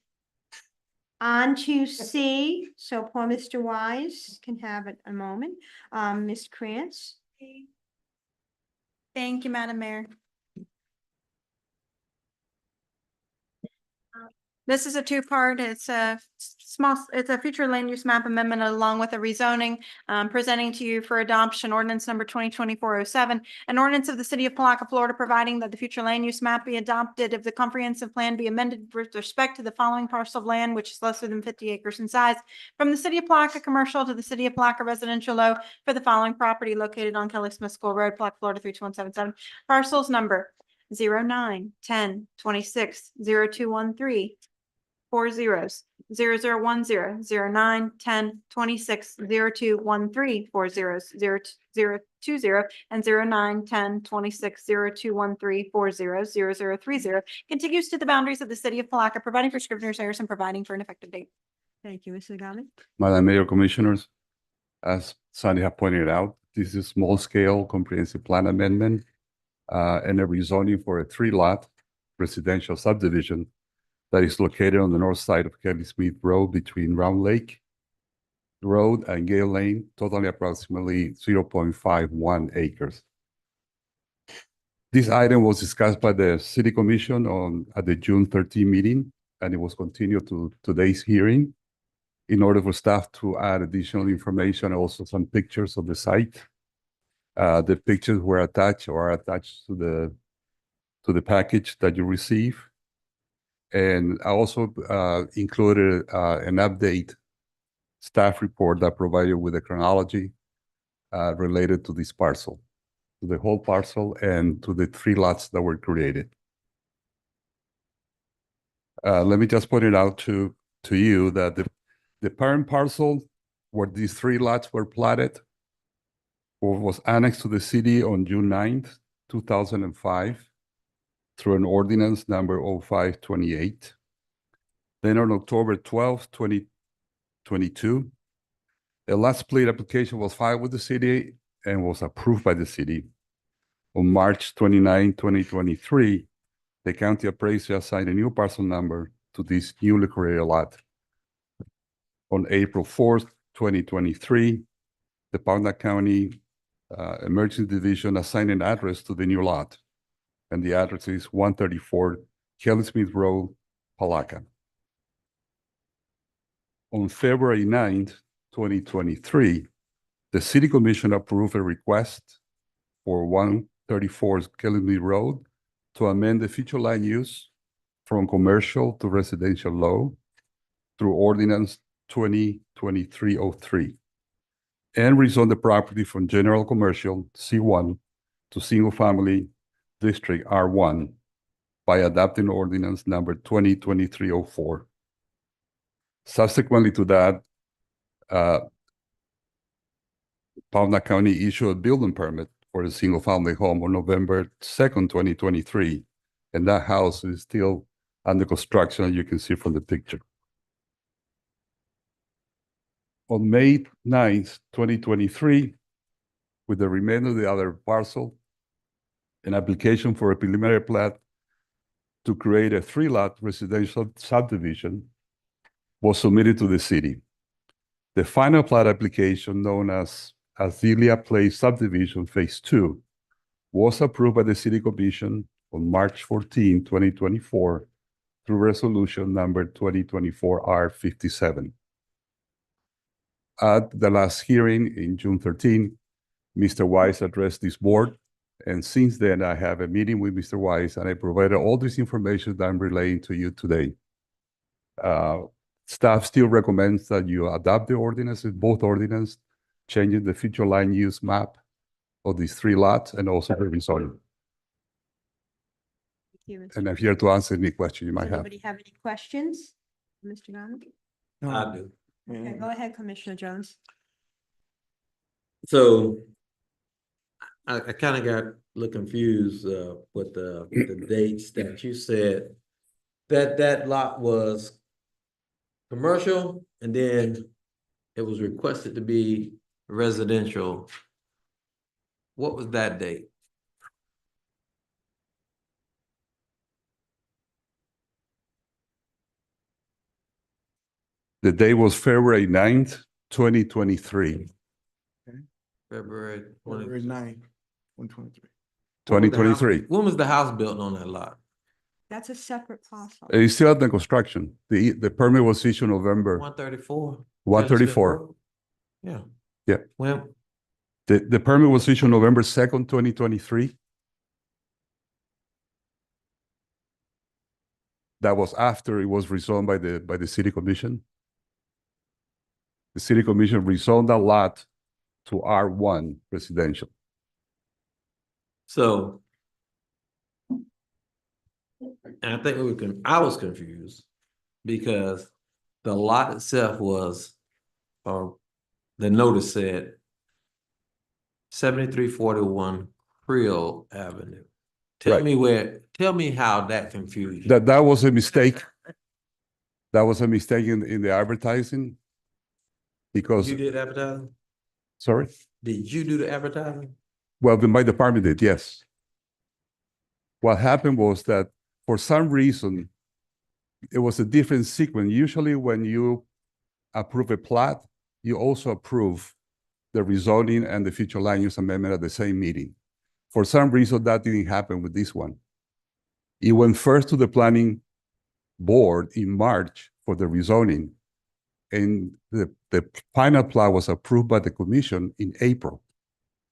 On to C, so poor Mr. Wise can have a moment. Ms. Krantz? Thank you, Madam Mayor. This is a two-part. It's a future land use map amendment along with a rezoning, presenting to you for adoption ordinance number 2024-07, an ordinance of the city of Palaca, Florida, providing that the future land use map be adopted if the comprehensive plan be amended with respect to the following parcel of land, which is lesser than 50 acres in size, from the city of Palaca commercial to the city of Palaca residential low for the following property located on Kelly Smith School Road, Palaca, Florida 32177. Parcels number 09, 10, 26, 0213. 4 zeros, 0010, 09, 10, 26, 0213, 4 zeros, 0020, and 09, 10, 26, 0213, 4 zeros, 0030, contiguous to the boundaries of the city of Palaca, providing for scrivener's errors and providing for an effective date. Thank you, Mr. Gami. Madam Mayor, Commissioners, as Sandy have pointed out, this is a small-scale comprehensive plan amendment and a rezoning for a 3-lot residential subdivision that is located on the north side of Kelly Smith Road between Round Lake Road and Gale Lane, totally approximately 0.51 acres. This item was discussed by the City Commission at the June 13 meeting, and it was continued to today's hearing in order for staff to add additional information, also some pictures of the site. The pictures were attached or are attached to the package that you receive. And I also included an update staff report that provided with a chronology related to this parcel, to the whole parcel and to the 3 lots that were created. Let me just point it out to you that the parent parcel where these 3 lots were platted was annexed to the city on June 9th, 2005 through an ordinance number 0528. Then on October 12th, 2022, a lot split application was filed with the city and was approved by the city. On March 29, 2023, the county appraiser assigned a new parcel number to this newly created lot. On April 4th, 2023, the Palaca County Emergency Division assigned an address to the new lot, and the address is 134 Kelly Smith Road, Palaca. On February 9th, 2023, the City Commission approved a request for 134 Kelly Smith Road to amend the future land use from commercial to residential law through ordinance 2023-03 and rezone the property from general commercial C1 to single family district R1 by adopting ordinance number 2023-04. Subsequently to that, Palaca County issued a building permit for a single family home on November 2nd, 2023, and that house is still under construction, as you can see from the picture. On May 9th, 2023, with the remainder of the other parcel, an application for a preliminary plat to create a 3-lot residential subdivision was submitted to the city. The final plat application, known as Azealia Place Subdivision Phase 2, was approved by the City Commission on March 14, 2024, through resolution number 2024-R57. At the last hearing in June 13, Mr. Wise addressed this board, and since then I have a meeting with Mr. Wise and I provided all this information that I'm relaying to you today. Staff still recommends that you adopt the ordinances, both ordinances, changing the future land use map of these 3 lots and also the rezoning. And I'm here to answer any question you might have. Anybody have any questions? Mr. Garner? I do. Okay, go ahead, Commissioner Jones. So I kind of got a little confused with the dates that you said that lot was commercial and then it was requested to be residential. What was that date? The date was February 9th, 2023. February 9th, 2023. 2023. When was the house built on that lot? That's a separate parcel. It's still under construction. The permit was issued November 134. 134. Yeah. Yeah. When? The permit was issued November 2nd, 2023. That was after it was rezoned by the City Commission. The City Commission rezoned that lot to R1 residential. So, and I think I was confused because the lot itself was, or the notice said 7341 Creole Avenue. Tell me how that confused you. That was a mistake. That was a mistake in the advertising. Because You did advertising? sorry? Did you do the advertising? Well, my department did, yes. What happened was that for some reason, it was a different sequence. Usually when you approve a plat, you also approve the rezoning and the future land use amendment at the same meeting. For some reason, that didn't happen with this one. It went first to the planning board in March for the rezoning, and the final plat was approved by the commission in April.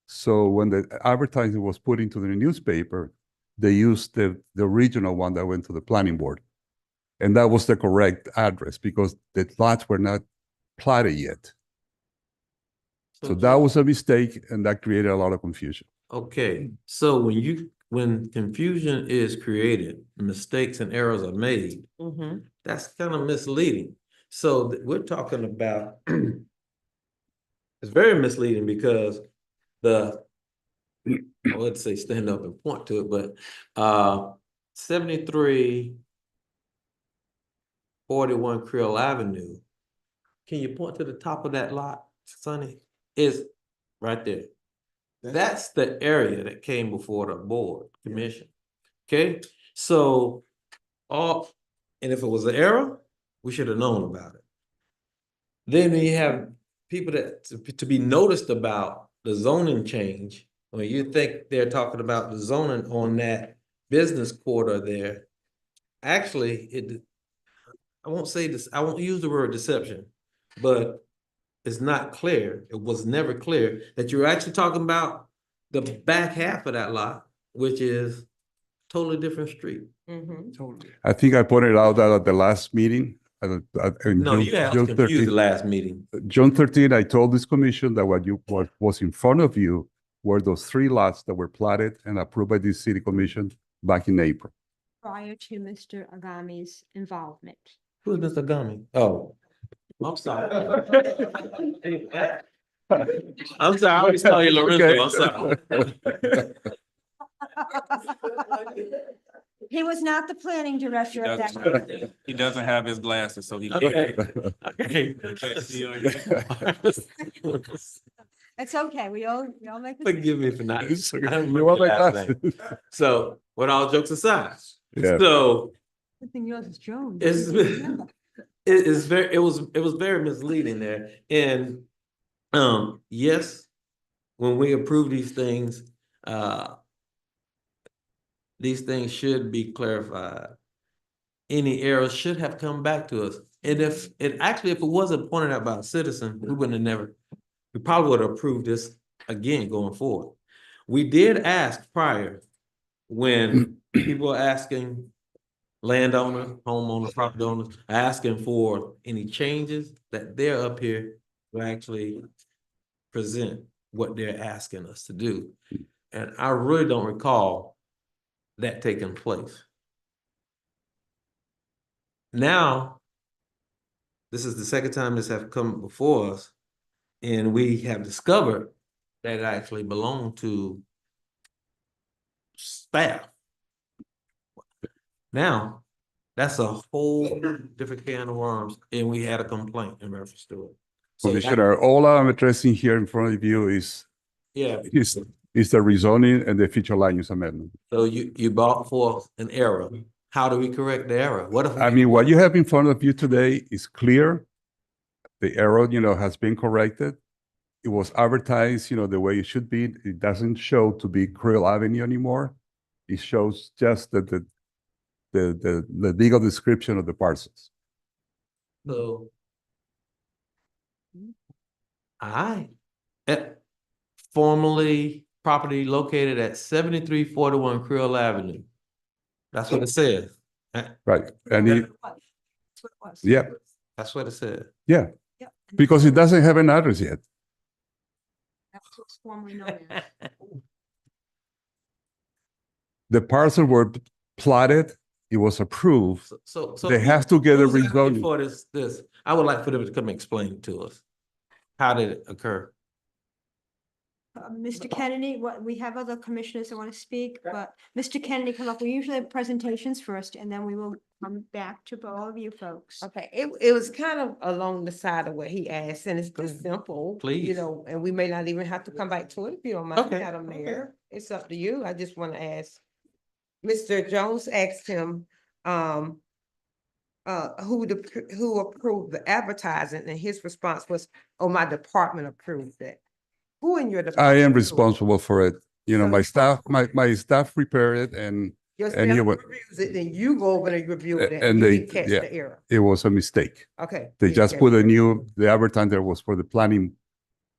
So when the advertising was put into the newspaper, they used the original one that went to the planning board. And that was the correct address because the lots were not platted yet. So that was a mistake and that created a lot of confusion. Okay, so when confusion is created, mistakes and errors are made, that's kind of misleading. So we're talking about, it's very misleading because I would say stand up and point to it, but 7341 Creole Avenue, can you point to the top of that lot, Sonny? Is right there. That's the area that came before the board commission. Okay, so and if it was an error, we should have known about it. Then we have people that to be noticed about the zoning change. When you think they're talking about the zoning on that business quarter there, actually, I won't say this, I won't use the word deception, but it's not clear. It was never clear that you're actually talking about the back half of that lot, which is totally different street. I think I pointed out that at the last meeting. No, you had us confused the last meeting. June 13, I told this commission that what was in front of you were those 3 lots that were platted and approved by the city commission back in April. Prior to Mr. Agami's involvement. Who is Mr. Agami? Oh, I'm sorry. I'm sorry, I always call you Lorenzo, I'm sorry. He was not the planning director at that time. He doesn't have his glasses, so he Okay. It's okay, we all make. Forgive me for not. I don't You remember want your my last glasses? name. So, with all jokes aside, Yeah. so Good thing yours is Jones. it was very misleading there. And yes, when we approve these things should be clarified. Any errors should have come back to us. And if it wasn't pointed out by a citizen, we probably would have approved this again going forward. We did ask prior when people were asking landowner, homeowner, property owners, asking for any changes that they're up here to actually present what they're asking us to do. And I really don't recall that taking place. Now, this is the second time this have come before us, and we have discovered that it actually belonged to staff. Now, that's a whole different can of worms, and we had a complaint in reference to it. So Commissioner, all I'm addressing here in front of you is the rezoning and the future land use amendment. So you brought forth an error. How do we correct the error? What you have in front of you today is clear. The error, has been corrected. It was advertised, the way it should be. It doesn't show to be Creole Avenue anymore. It shows just the legal description of the parcels. So formerly property located at 7341 Creole Avenue. That's what it says. Right. And yeah. That's what it said. Yeah. Because it doesn't have an address yet. That's what's formerly known as. The parcel were platted, it was approved. So they have to get a who's asking rezoning. for this. I would like for them to come explain it to us. How did it occur? Mr. Kennedy, we have other commissioners that want to speak, but Mr. Kennedy, come up. We usually have presentations first, and then we will come back to all of you folks. Okay, it was kind of along the side of what he asked, and it's just simple. Please. And we may not even have to come back to it if you don't mind, Okay. Madam Mayor. It's up to you. I just want to ask. Mr. Jones asked him, who approved the advertising, and his response was, "Oh, my department approved it." Who in your department? I am approved it? responsible for it. My staff, my staff prepared it and Your and staff he went, reviews it, then you go over and review it, and and they, you catch yeah, the error. it was a mistake. Okay. They you just catch put it. the advertiser was for the planning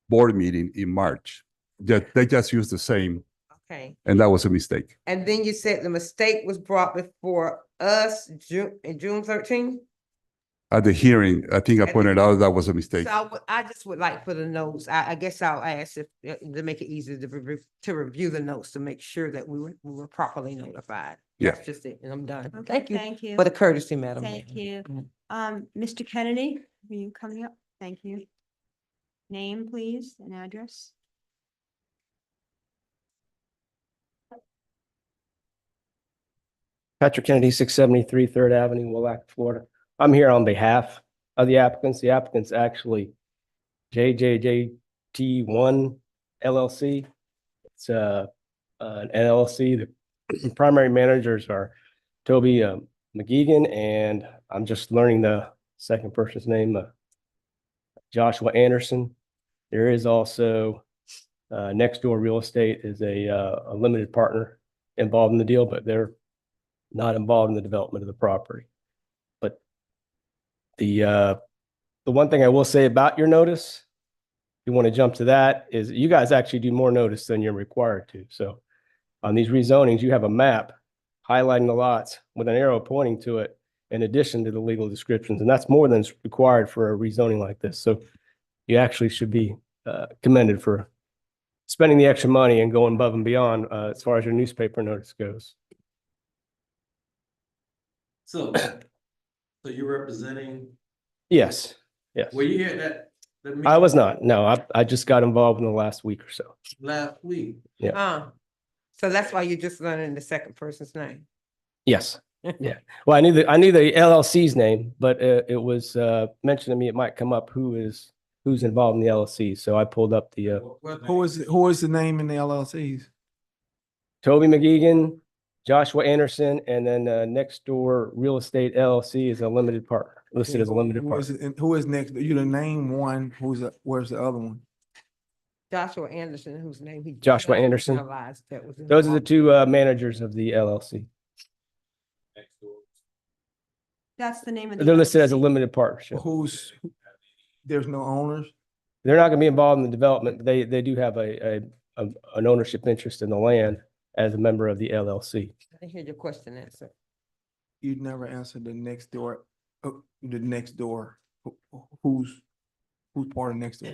board meeting in March. They just used the same, Okay. and that was a mistake. And then you said the mistake was brought before us June 13th? At the hearing, I think I pointed out that was a mistake. So I just would like for the notes, I guess I'll ask if, to make it easier to review the notes to make sure that we were properly notified. Yeah. That's just it, and I'm done. Okay, Thank you thank you. for the courtesy, Madam Mayor. Thank you. Mr. Kennedy, are you coming up? Thank you. Name, please, and address. Patrick Kennedy, 673 3rd Avenue, Willac, Florida. I'm here on behalf of the applicants. The applicant's actually JJJT1 LLC. It's an LLC. The primary managers are Toby McGeegan, and I'm just learning the second person's name, Joshua Anderson. There is also Next Door Real Estate is a limited partner involved in the deal, but they're not involved in the development of the property. But the one thing I will say about your notice, if you want to jump to that, is you guys actually do more notice than you're required to. So on these rezonings, you have a map highlighting the lots with an arrow pointing to it in addition to the legal descriptions. And that's more than is required for a rezoning like this. So you actually should be commended for spending the extra money and going above and beyond as far as your newspaper notice goes. So you're representing? Yes, yes. Were you here at that meeting? I was not. No, I just got involved in the last week or so. Last week? Yeah. So that's why you're just learning the second person's name. Yes. Yeah. Well, I knew the LLC's name, but it was mentioned to me it might come up who's involved in the LLC. So I pulled up the Who is the name in the LLCs? Toby McGeegan, Joshua Anderson, and then Next Door Real Estate LLC is a limited partner, listed as a limited partner. Who is next? You to name one, where's the other one? Joshua Anderson, whose name he. Joshua Anderson. realized that was Those are the involved. two managers of the LLC. That's the name of the. They're listed as a limited partnership. There's no owners? They're not going to be involved in the development. They do have an ownership interest in the land as a member of the LLC. I didn't hear your question answered. You'd never answered the next door, who's part of next door?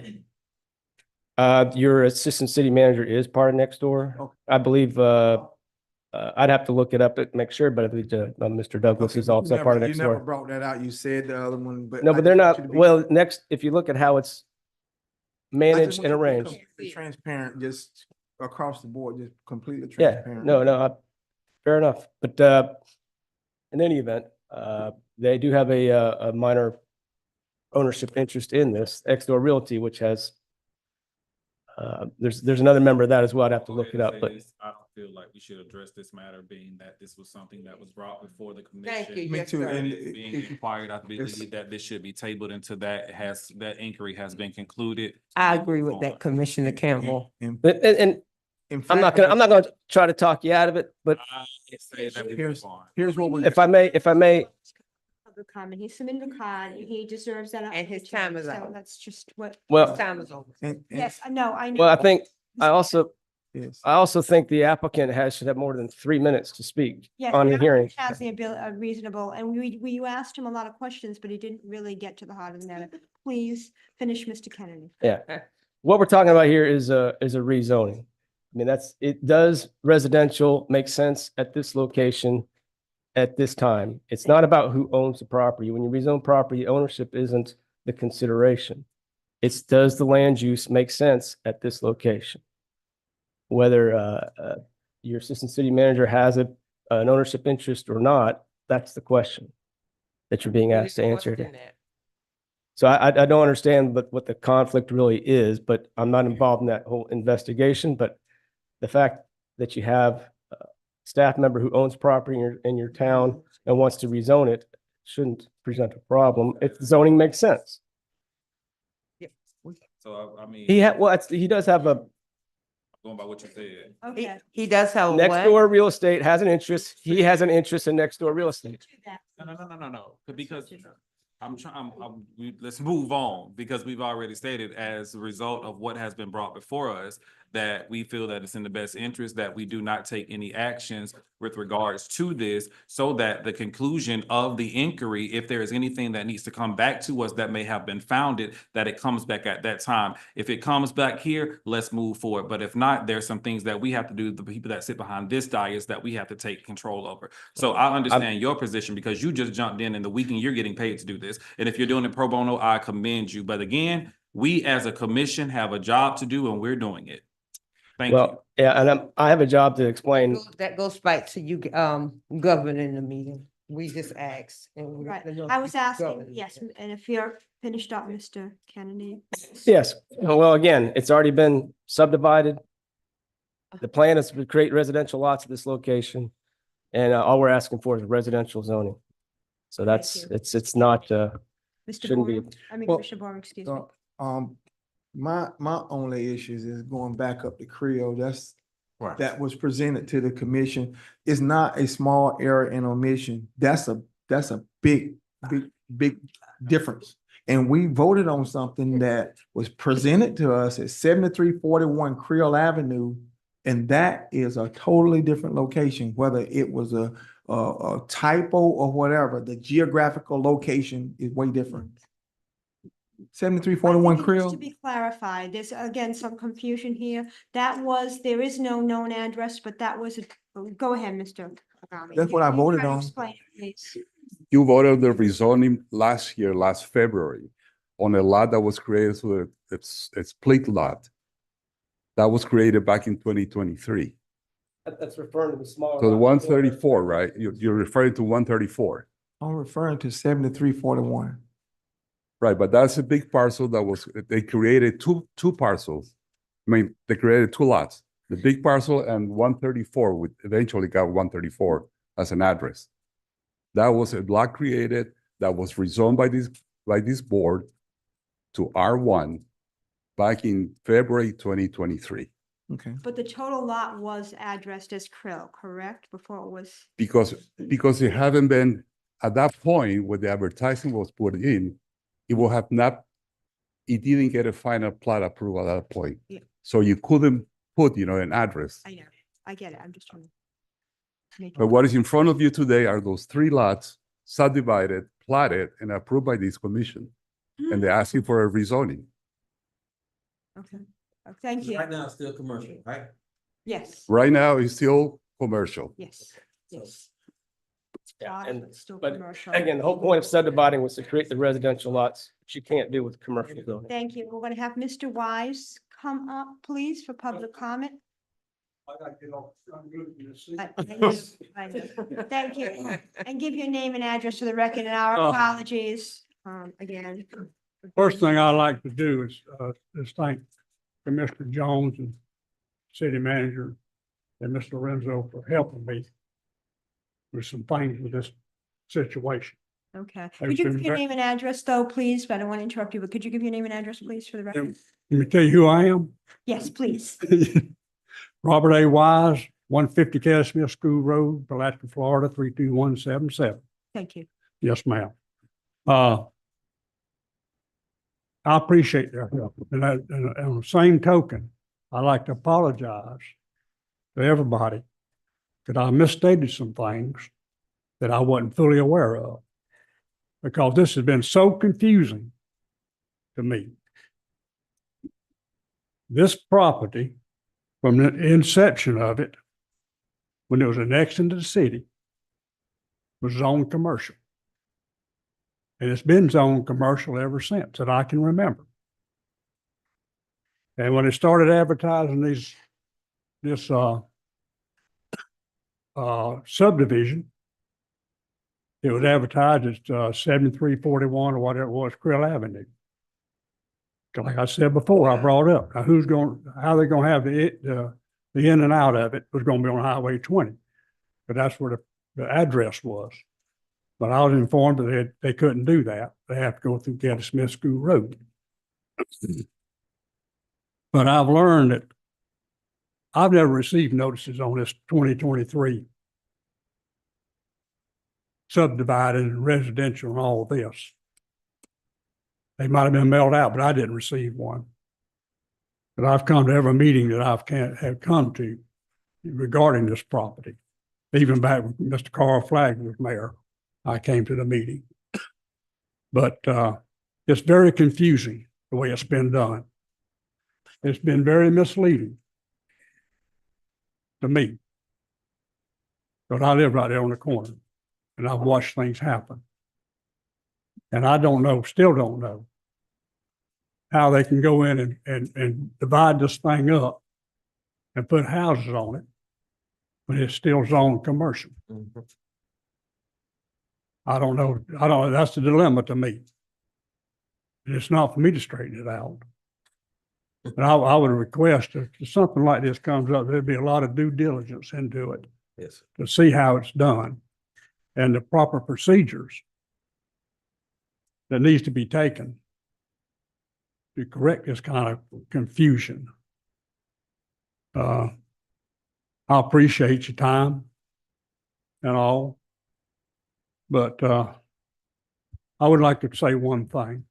Your assistant city manager is part of Next Door. Okay. I believe, I'd have to look it up and make sure, but I believe Mr. Douglas is also part of Next You never Door. brought that out. You said the other one, but. No, I but they're just want you not, to be- well, next, if you look at how it's I just managed want and you to be arranged. completely Transparent, just across the board, just completely Yeah, transparent. no, fair enough. But in any event, they do have a minor ownership interest in this, Next Door Realty, which has there's another member of that as well. I'd have to look it up, but I don't feel like we should address this matter being that this was something that was brought before the commission. Thank you. Me Yes, too. sir. And Being inquired, I believe that this should be tabled into that inquiry has been concluded. I agree with that, Commissioner Campbell. in I'm not fact, gonna try to talk you out of it. But I say that we Here's- move on. Here's what we. if I may, Public comment. He submitted a card. He deserves that. And his opportunity. time is So up. that's just what. well, Time is over. Yes, I know, I know. well, I think I also Yes. think the applicant should have more than 3 minutes to speak Yes, on the hearing. Has the ability, reasonable, and we asked him a lot of questions, but he didn't really get to the heart of the matter. Please finish, Mr. Kennedy. Yeah. What we're talking about here is a rezoning. I mean, it does residential make sense at this location at this time. It's not about who owns the property. When you rezone property, ownership isn't the consideration. It's does the land use make sense at this location? Whether your assistant city manager has an ownership interest or not, that's the question that you're being asked to answer here. So I don't understand what the conflict really is, but I'm not involved in that whole investigation. But the fact that you have a staff member who owns property in your town and wants to rezone it shouldn't present a problem if the zoning makes sense. So I mean, He does have a going by what you said. Okay. He does have a Next what? Door Real Estate has an interest. He has an interest in Next Door Real Estate. No. Because let's move on because we've already stated as a result of what has been brought before us, that we feel that it's in the best interest that we do not take any actions with regards to this, so that the conclusion of the inquiry, if there is anything that needs to come back to us that may have been founded, that it comes back at that time. If it comes back here, let's move forward. But if not, there's some things that we have to do, the people that sit behind this dais, that we have to take control over. So I understand your position because you just jumped in the week and you're getting paid to do this. And if you're doing it pro bono, I commend you. But again, we as a commission have a job to do and we're doing it. Thank you. Well, yeah, and I have a job to explain. That goes back to you, governing the meeting. We just asked. And we Right. let them know I was asking, governing. yes, and if you're finished up, Mr. Kennedy. Yes, well, again, it's already been subdivided. The plan is to create residential lots at this location. And all we're asking for is residential zoning. So that's, you. it's not, Mr. shouldn't be. Bourne, I mean, Well, Commissioner Bourne, excuse me. My only issues is going back up to Creo. Right. That was presented to the commission. It's not a small error and omission. That's a big difference. And we voted on something that was presented to us at 7341 Creel Avenue. And that is a totally different location, whether it was a typo or whatever. The geographical location is way different. 7341 I think it needs Creel. to be clarified. There's again some confusion here. There is no known address, but that was, go ahead, Mr. Agami. That's what I voted Try to on. explain it, please. You voted the rezoning last February, on a lot that was created to a split lot. That was created back in 2023. That's referring to the smaller. So the lot. 134, right? You're referring to 134. I'm referring to 7341. Right, but that's a big parcel they created two parcels. I mean, they created two lots, the big parcel and 134, which eventually got 134 as an address. That was a block created that was rezoned by this board to R1 back in February 2023. Okay. But the total lot was addressed as Krill, correct? Before it was, Because it haven't been, at that point, when the advertising was put in, it will have not, it didn't get a final plat approval at that point. Yeah. So you couldn't put, an address. I know, I get it. I'm just trying to make But it. what is in front of you today are those three lots subdivided, platted, and approved by this commission. And they're asking for a rezoning. Okay, thank you. Right now, it's still commercial, right? Yes, Right now, it's still commercial. yes, yes. Yeah, Lot and, is still but commercial. again, the whole point of subdividing was to create the residential lots, which you can't do with commercial zoning. Thank you. We're gonna have Mr. Wise come up, please, for public comment. Thank you. And give your name and address for the record and our apologies, again. First thing I like to do is thank Commissioner Jones and City Manager and Mr. Lorenzo for helping me with some things with this situation. Okay. I've Could you been give your very- name and address though, please? I don't want to interrupt you, but could you give your name and address, please, for the record? Let me tell you who I am. Yes, please. Robert A. Wise, 150 Kelly Smith School Road, Palaca, Florida, 32177. Thank you. Yes, ma'am. I appreciate their help. And on the same token, I'd like to apologize to everybody that I misstated some things that I wasn't fully aware of, because this has been so confusing to me. This property, from the inception of it, when it was annexed into the city, was zoned commercial. And it's been zoned commercial ever since that I can remember. And when they started advertising this subdivision, it was advertised as 7341 or whatever it was, Krill Avenue. Like I said before, I brought up, now how they gonna have the in and out of it was gonna be on Highway 20. But that's where the address was. But I was informed that they couldn't do that. They have to go through Kelly Smith School Road. But I've learned that I've never received notices on this 2023 subdivided and residential and all this. They might have been mailed out, but I didn't receive one. but I've come to every meeting that have come to regarding this property. Even back when Mr. Carl Flagg was mayor, I came to the meeting. But it's very confusing the way it's been done. It's been very misleading to me. But I live right there on the corner and I've watched things happen. And I don't know, still don't know how they can go in and divide this thing up and put houses on it, but it's still zoned commercial. I don't know. That's the dilemma to me. And it's not for me to straighten it out. But I would request if something like this comes up, there'd be a lot of due diligence into it. Yes. To see how it's done and the proper procedures that needs to be taken to correct this kind of confusion. I appreciate your time and all, but I would like to say one thing.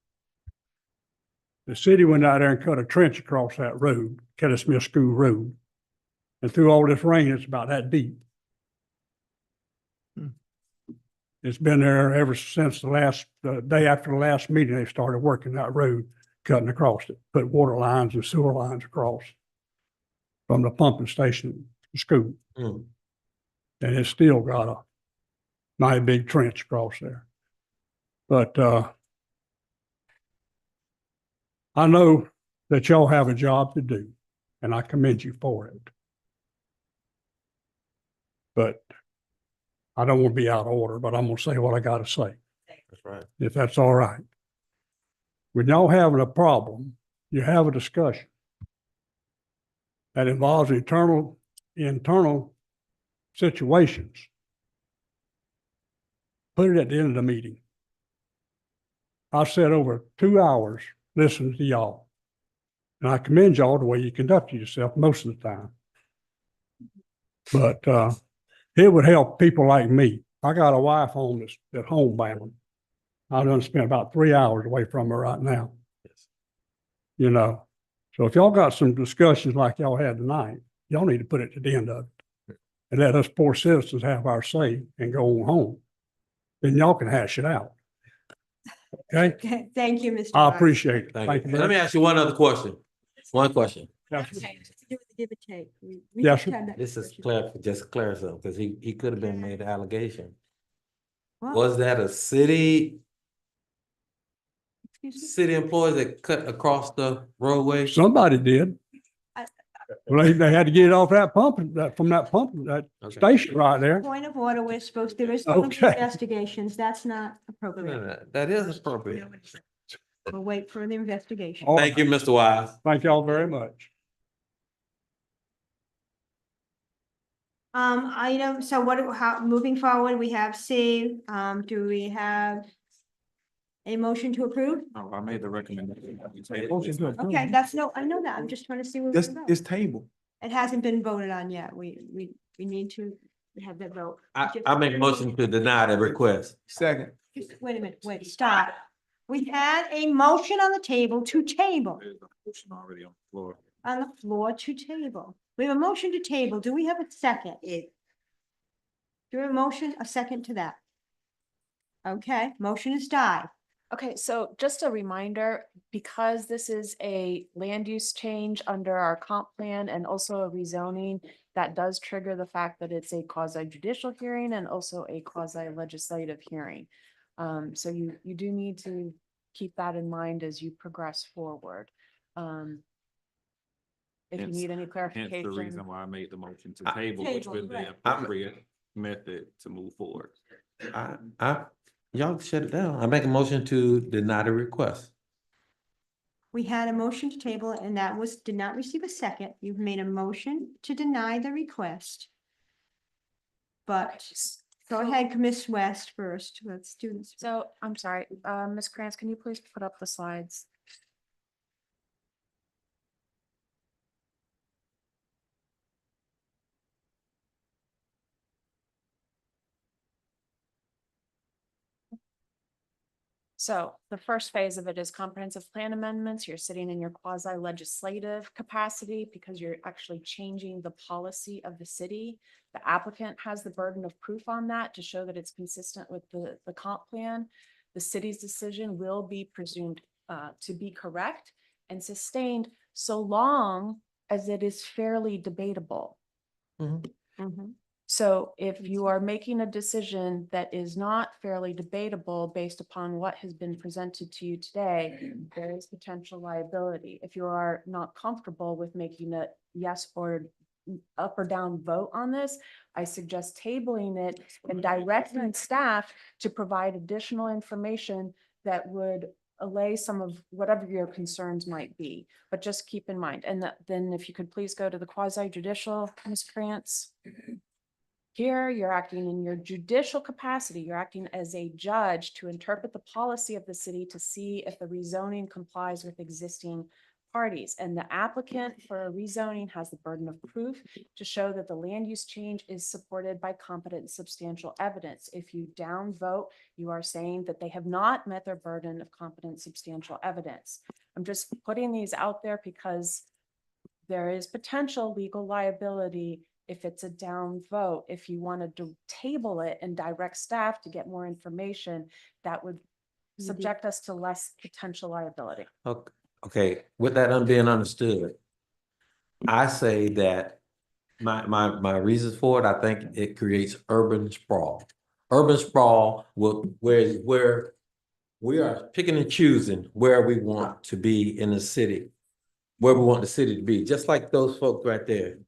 The city went out there and cut a trench across that road, Kettle Smith School Road, and through all this rain, it's about that deep. It's been there ever since the day after the last meeting, they started working that road, cutting across it, put water lines and sewer lines across from the pumping station to school. And it's still got a nice big trench across there. But I know that y'all have a job to do, and I commend you for it. But I don't want to be out of order, but I'm going to say what I got to say. That's right. If that's all right. When y'all having a problem, you have a discussion that involves internal situations. Put it at the end of the meeting. I sat over 2 hours listening to y'all. And I commend y'all the way you conduct yourself most of the time. But it would help people like me. I got a wife home that's at homebound. I done spent about 3 hours away from her right now. Yes. You know, so if y'all got some discussions like y'all had tonight, y'all need to put it to the end of it and let us poor citizens have our say and go on home. Then y'all can hash it out. Okay? Okay, thank you, Mr. I Wise. appreciate it. Thank you. very Let me much. ask you one other question. One question. Yes, To do with the give and take. We Yes, just sir. had that This is discussion. just clear something, because he could have been made an allegation. What? Was that a city Excuse me? employee that cut across the roadway? Somebody did. I- Well, they had to get it off that pump, that Okay. station right there. Point of order, there is going to be Okay. investigations. That's not No, appropriate. that is appropriate. We'll wait for the investigation. All Thank you, Mr. Wise. Thank y'all very much. So moving forward, we have C, do we have a motion to approve? Oh, I made the recommendation. Okay, I know that. I'm just trying to see where we're It's, going. it's table. It hasn't been voted on yet. We need to have that vote. I make a motion to deny the request. Second. Just wait a minute, stop. We had a motion on the table to table, There's a motion already on the floor. on the floor to table. We have a motion to table. Do we have a second? Do we have a second to that? Okay, motion is died. Okay, so just a reminder, because this is a land use change under our comp plan and also a rezoning, that does trigger the fact that it's a quasi-judicial hearing and also a quasi-legislative hearing. So you do need to keep that in mind as you progress forward. If you Hence- need any Hence the clarification. reason why I made the motion to table, which Table, was the right. appropriate method to move forward. Y'all shut it down. I make a motion to deny the request. We had a motion to table and that did not receive a second. You've made a motion to deny the request. But go ahead, Ms. West first. Let's do this. So I'm sorry, Ms. Krantz, can you please put up the slides? So the first phase of it is comprehensive plan amendments. You're sitting in your quasi legislative capacity because you're actually changing the policy of the city. The applicant has the burden of proof on that to show that it's consistent with the comp plan. The city's decision will be presumed to be correct and sustained so long as it is fairly debatable. So if you are making a decision that is not fairly debatable based upon what has been presented to you today, there is potential liability. If you are not comfortable with making a yes or up or down vote on this, I suggest tabling it and directing staff to provide additional information that would allay some of whatever your concerns might be. But just keep in mind, and then if you could please go to the quasi-judicial, Ms. Krantz. Here, you're acting in your judicial capacity. You're acting as a judge to interpret the policy of the city to see if the rezoning complies with existing parties. And the applicant for a rezoning has the burden of proof to show that the land use change is supported by competent and substantial evidence. If you downvote, you are saying that they have not met their burden of competent substantial evidence. I'm just putting these out there because there is potential legal liability if it's a down vote. If you wanted to table it and direct staff to get more information, that would subject us to less potential liability. Okay, with that being understood, I say that my reasons for it, I think it creates urban sprawl. Urban sprawl where we are picking and choosing where we want to be in the city, where we want the city to be, just like those folks right there.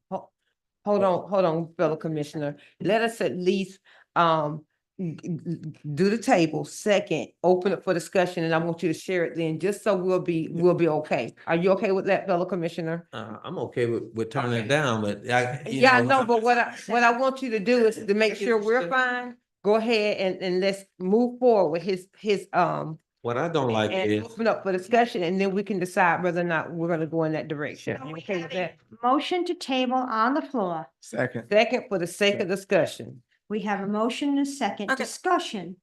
Hold on, fellow commissioner. Let us at least do the table. Second, open it for discussion, and I want you to share it then, just so we'll be okay. Are you okay with that, fellow commissioner? I'm okay with turning it down, but I know, but what I want you to do is to make sure we're fine. Go ahead and let's move forward with his what I don't like and is open up for discussion, and then we can decide whether or not we're gonna go in that direction. You okay with that? Motion to table on the floor. Second. Second, for the sake of discussion. We have a motion and a second discussion.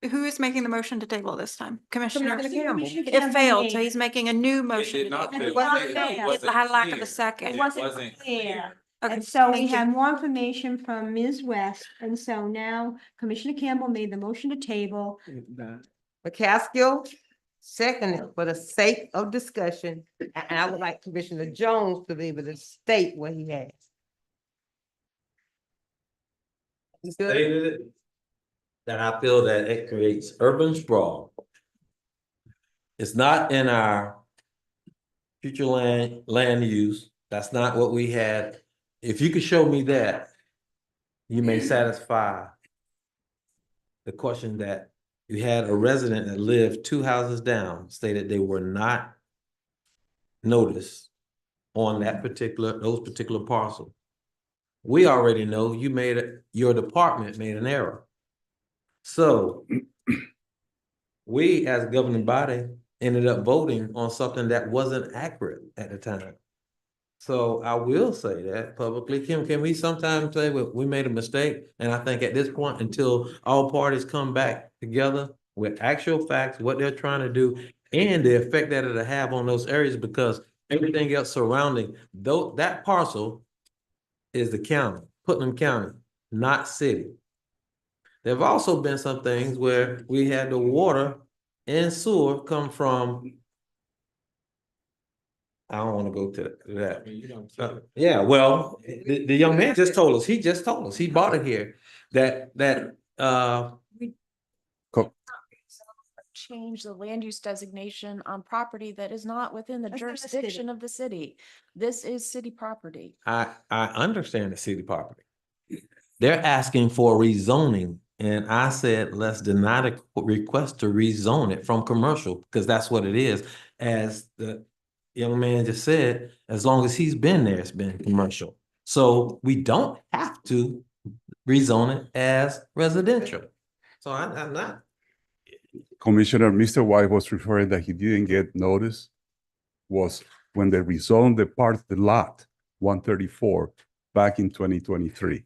Who is making the motion to table this time? Commissioner? Commissioner Campbell. Commissioner It Campbell failed, so made- he's making a new motion. did not to fail. table. It It had lack of clear. a second. It wasn't wasn't clear. Okay, And so we thank you. have more information from Ms. West. And so now Commissioner Campbell made the motion to table. McCaskill, seconded for the sake of discussion, and I would like Commissioner Jones to be able to state what he has. You good? stated it, that I feel that it creates urban sprawl. It's not in our future land use. That's not what we had. If you could show me that, you may satisfy the question that you had a resident that lived 2 houses down, stated they were not noticed on those particular parcel. We already know your department made an error. So we as a governing body ended up voting on something that wasn't accurate at the time. So I will say that publicly. Can we sometimes say we made a mistake? And I think at this point, until all parties come back together with actual facts, what they're trying to do, and the effect that it'll have on those areas, because everything else surrounding that parcel is the county, Putnam County, not city. There have also been some things where we had the water and sewer come from. I don't want to go to that. Yeah, well, the young man just told us, he bought it here, Change the land use designation on property that is not within the That's not the city. jurisdiction of the city. This is city property. I understand the city property. They're asking for rezoning, and I said, let's deny the request to rezone it from commercial, because that's what it is. As the young man just said, as long as he's been there, it's been commercial. So we don't have to rezone it as residential. So I'm not. Commissioner, Mr. White was referring that he didn't get notice was when they rezoned the lot 134 back in 2023.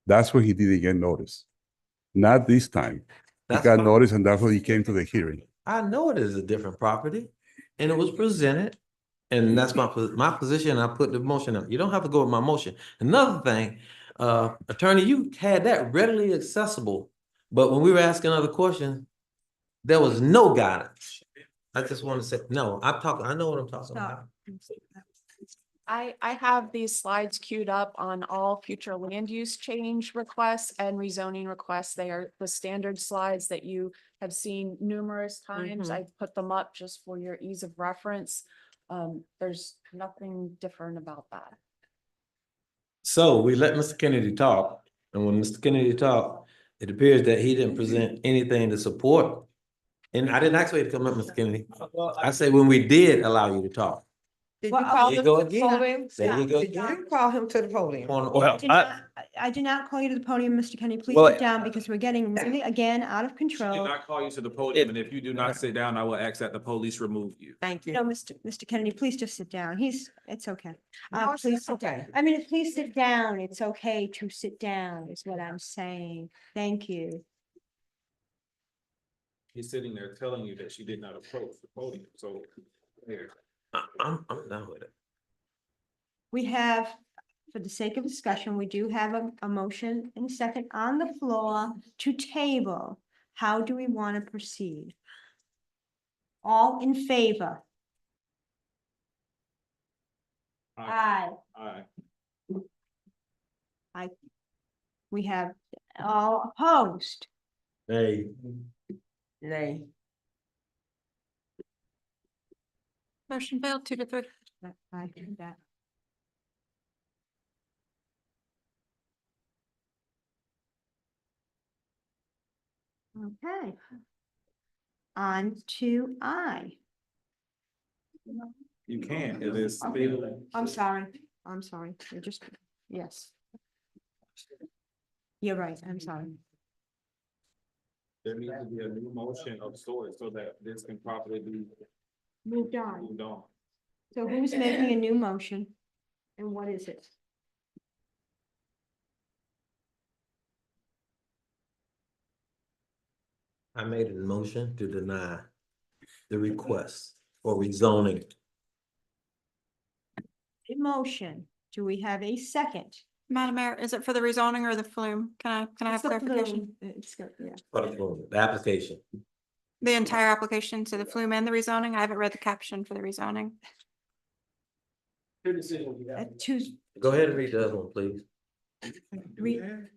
That's when he didn't get notice. Not this time. He got notice, and that's when he came to the hearing. I know it is a different property and it was presented. And that's my position. I put the motion up. You don't have to go with my motion. Another thing, attorney, you had that readily accessible. But when we were asking other questions, there was no guidance. I just want to say, no, I know what I'm talking about. I have these slides queued up on all future land use change requests and rezoning requests. They are the standard slides that you have seen numerous times. Mhm. I put them up just for your ease of reference. There's nothing different about that. So we let Mr. Kennedy talk, and when Mr. Kennedy talked, it appears that he didn't present anything to support. And I didn't ask you to come up, Mr. Kennedy. I said when we did allow you to talk. Did Well, you call There you him go to the again. podium? There you go Did again. you call him to the podium? Well, I did not call you to the podium, Mr. Kenny. Please Well, sit down because we're getting really, again, out of Did control. not call you to the podium, and if you do not sit down, I will ask that the police remove you. Thank you. No, Mr. Kennedy, please just sit down. It's okay. No, it's Please sit okay. down. I mean, please sit down. It's okay to sit down is what I'm saying. Thank you. He's sitting there telling you that she did not approach the podium, so here. I'm done with it. We have, for the sake of discussion, we do have a motion and a second on the floor to table. How do we want to proceed? All in favor? Aye. Aye. We have all opposed. Hey. Nay. Motion failed 2-3. I do that. Okay. On to I. You can, it is still. I'm sorry. You're just, yes. You're right. I'm sorry. There needs to be a new motion of sorts so that this can properly be Moved on. moved on. So who's making a new motion? And what is it? I made a motion to deny the request for rezoning. A motion. Do we have a second? Madam Mayor, is it for the rezoning or the flume? Can I have It's the clarification? flume. It's good, yeah. For the application. The entire application to the flume and the rezoning? I haven't read the caption for the rezoning. Two, Go ahead and read the other one, please.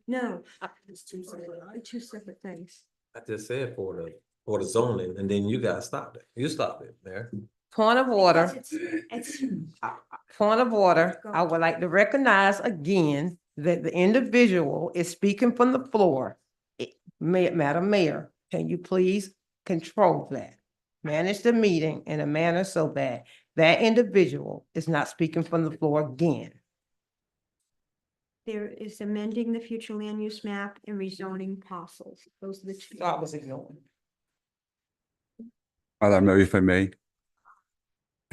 no. Two separate things. I just said for the zoning, and then you guys stopped it. You stopped it, Mayor. Point of order. It's, Point of order. I would like to recognize again that the individual is speaking from the floor. Madam Mayor, can you please control that? Manage the meeting in a manner so that that individual is not speaking from the floor again. there is amending the future land use map and rezoning parcels. Those are the two. I was ignoring. Madam Mayor, if I may.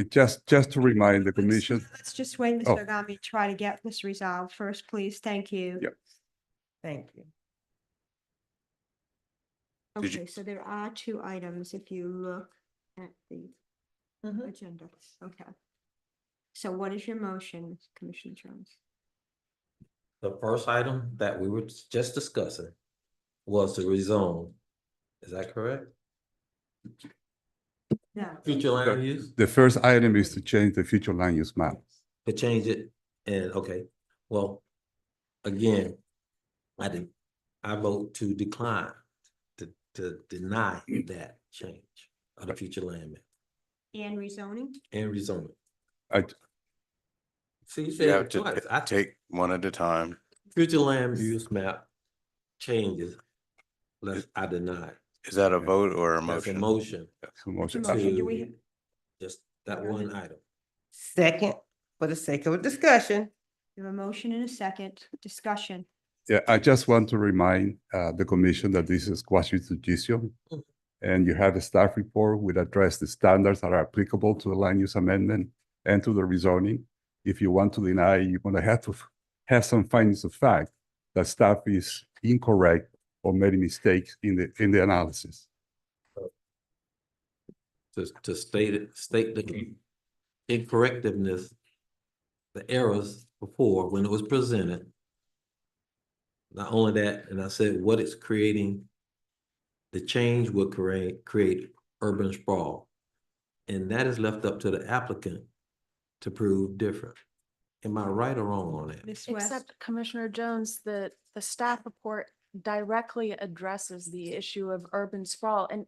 Just to remind the commission, Let's just wait, Oh. Mr. Agami, try to get this resolved first, please. Thank you. Yep. Thank you. Did you- Okay, so there are two items if you look at the agenda. Okay. So what is your motion, Commissioner Jones? The first item that we were just discussing was to rezone. Is that correct? No. Future land use, the first item is to change the future land use map. to change it, and okay, well, again, I vote to decline, to deny that change of the future land map And rezoning? and rezoning. I, See, you You said have it to twice. I take one at a time. future land use map changes, I deny. Is that a vote or a That's a motion? motion. That's a motion. Motion, do we, Just that one item. Second, for the sake of a discussion. we have a motion and a second discussion. Yeah, I just want to remind the commission that this is quasi-judicial. And you have a staff report which address the standards that are applicable to the land use amendment and to the rezoning. If you want to deny, you're gonna have to have some findings of fact that staff is incorrect or made mistakes in the analysis. to state the incorrectness, the errors before when it was presented. Not only that, and I said what it's creating, the change will create urban sprawl. And that is left up to the applicant to prove different. Am I right or wrong on that? Ms. West? Except Commissioner Jones, the staff report directly addresses the issue of urban sprawl. And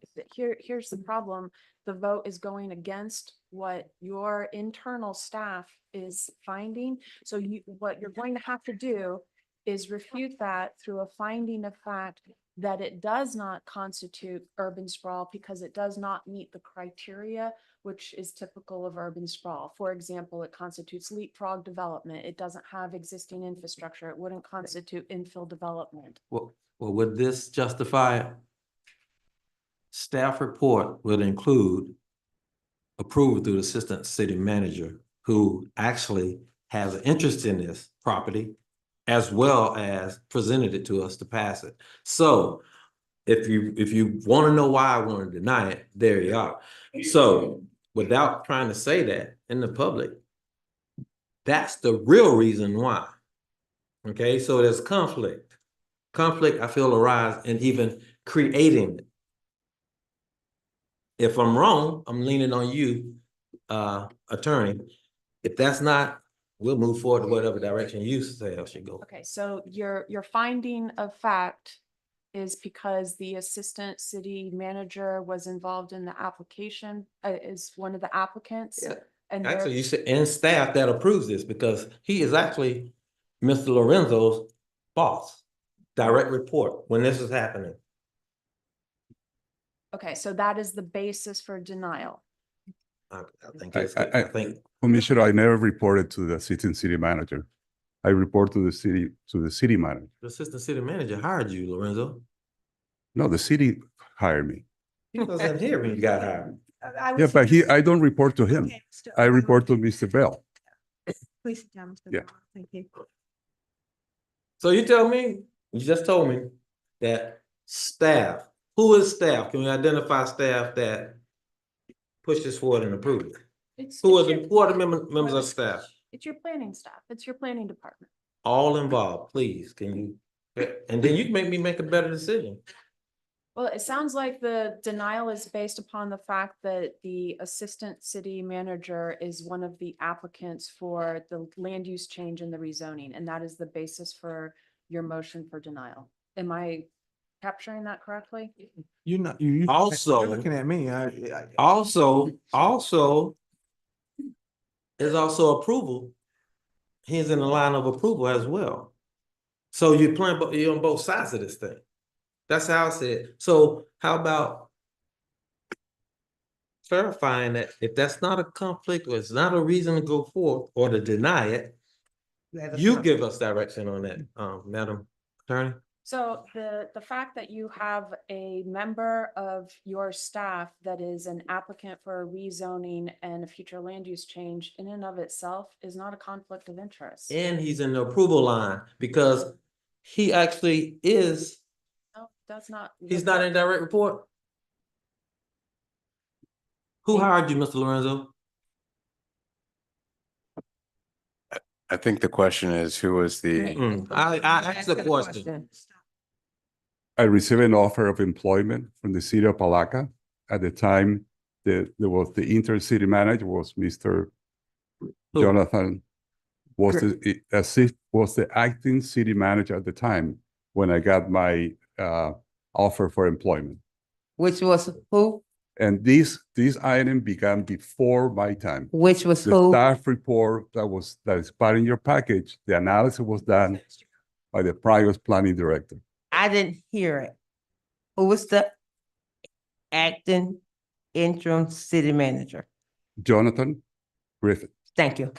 here's the problem. The vote is going against what your internal staff is finding. So what you're going to have to do is refute that through a finding of fact that it does not constitute urban sprawl because it does not meet the criteria which is typical of urban sprawl. For example, it constitutes leapfrog development. It doesn't have existing infrastructure. It wouldn't constitute infill development. Well, would this justify it? Staff report will include approval through the assistant city manager who actually has an interest in this property as well as presented it to us to pass it. So if you want to know why I want to deny it, there you are. So without trying to say that in the public, that's the real reason why. Okay, so there's conflict. Conflict, I feel, arise in even creating it. If I'm wrong, I'm leaning on you, attorney. If that's not, we'll move forward to whatever direction you say I should go. Okay, so your finding of fact is because the assistant city manager was involved in the application, is one of the applicants. Yeah. And Actually, you said, and staff that approves this because he is actually Mr. Lorenzo's boss, direct report when this is happening. okay, so that is the basis for denial. I think it's, I think. Commissioner, I never reported to the assistant city manager. I report to the city manager. The assistant city manager hired you, Lorenzo. No, the city hired me. He wasn't here when you got hired. Yeah, but I don't report to him. I report to Mr. Bell. Please sit down, Mr. Yeah. Bell. Thank you. So you tell me, you just told me that staff, who is staff? Can we identify staff that push this forward and approve it? Who are the members of staff? It's your planning staff. It's your planning department. All involved, please, can you? And then you can make me make a better decision. Well, it sounds like the denial is based upon the fact that the assistant city manager is one of the applicants for the land use change and the rezoning, and that is the basis for your motion for denial. Am I capturing that correctly? You're not, you. Also- You're looking at me, Also, there's also approval. He's in the line of approval as well. So you're on both sides of this thing. That's how I said. So how about verifying that if that's not a conflict or it's not a reason to go forth or to deny it, you give us direction on that, Madam Attorney. So the fact that you have a member of your staff that is an applicant for a rezoning and a future land use change in and of itself is not a conflict of interest. And he's in the approval line because he actually is, No, that's not. he's not in direct report. Who hired you, Mr. Lorenzo? I think the question is, who was the, I asked the question. I received an offer of employment from the city of Palaca. At the time, there was the intern city manager was Mr. Jonathan, was the acting city manager at the time when I got my offer for employment. Which was who? And this item began before my time. Which was The who? staff report that is part in your package, the analysis was done by the prior planning director. I didn't hear it. Who was the acting interim city manager? Jonathan Griffith. Thank you.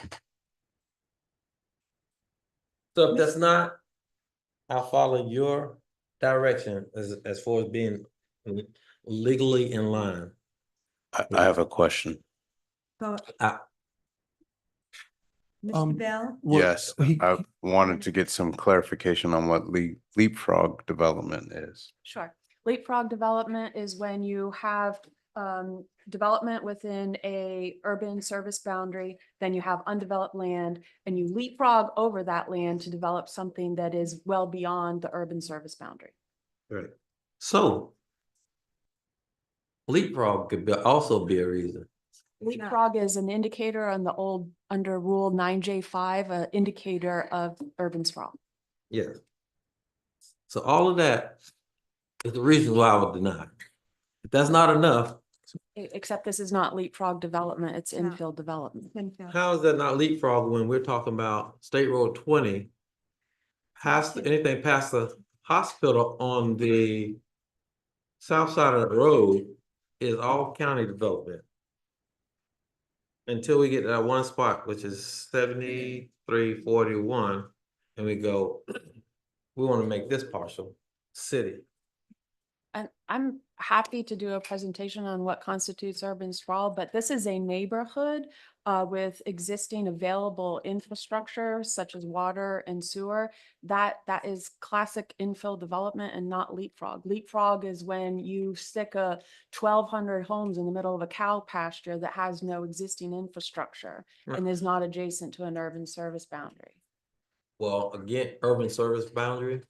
So if that's not, I'll follow your direction as far as being legally in line. I have a question. Go. I- Mr. Bell? Yes, I wanted to get some clarification on what leapfrog development is. Sure. Leapfrog development is when you have development within a urban service boundary, then you have undeveloped land, and you leapfrog over that land to develop something that is well beyond the urban service boundary. Right. So leapfrog could also be a reason. Leapfrog is an indicator on the old, under Rule 9J5, an indicator of urban sprawl. Yes. So all of that is the reason why I would deny. If that's not enough, Except this is not leapfrog development, it's infill development. how is that not leapfrog when we're talking about State Road 20? Past, anything past the hospital on the south side of the road is all county development. Until we get to that one spot, which is 7341, and we go, we want to make this parcel city. And I'm happy to do a presentation on what constitutes urban sprawl, but this is a neighborhood with existing available infrastructure such as water and sewer. That is classic infill development and not leapfrog. Leapfrog is when you stick 1,200 homes in the middle of a cow pasture that has no existing infrastructure and is not adjacent to an urban service boundary. Well, again, urban service boundary.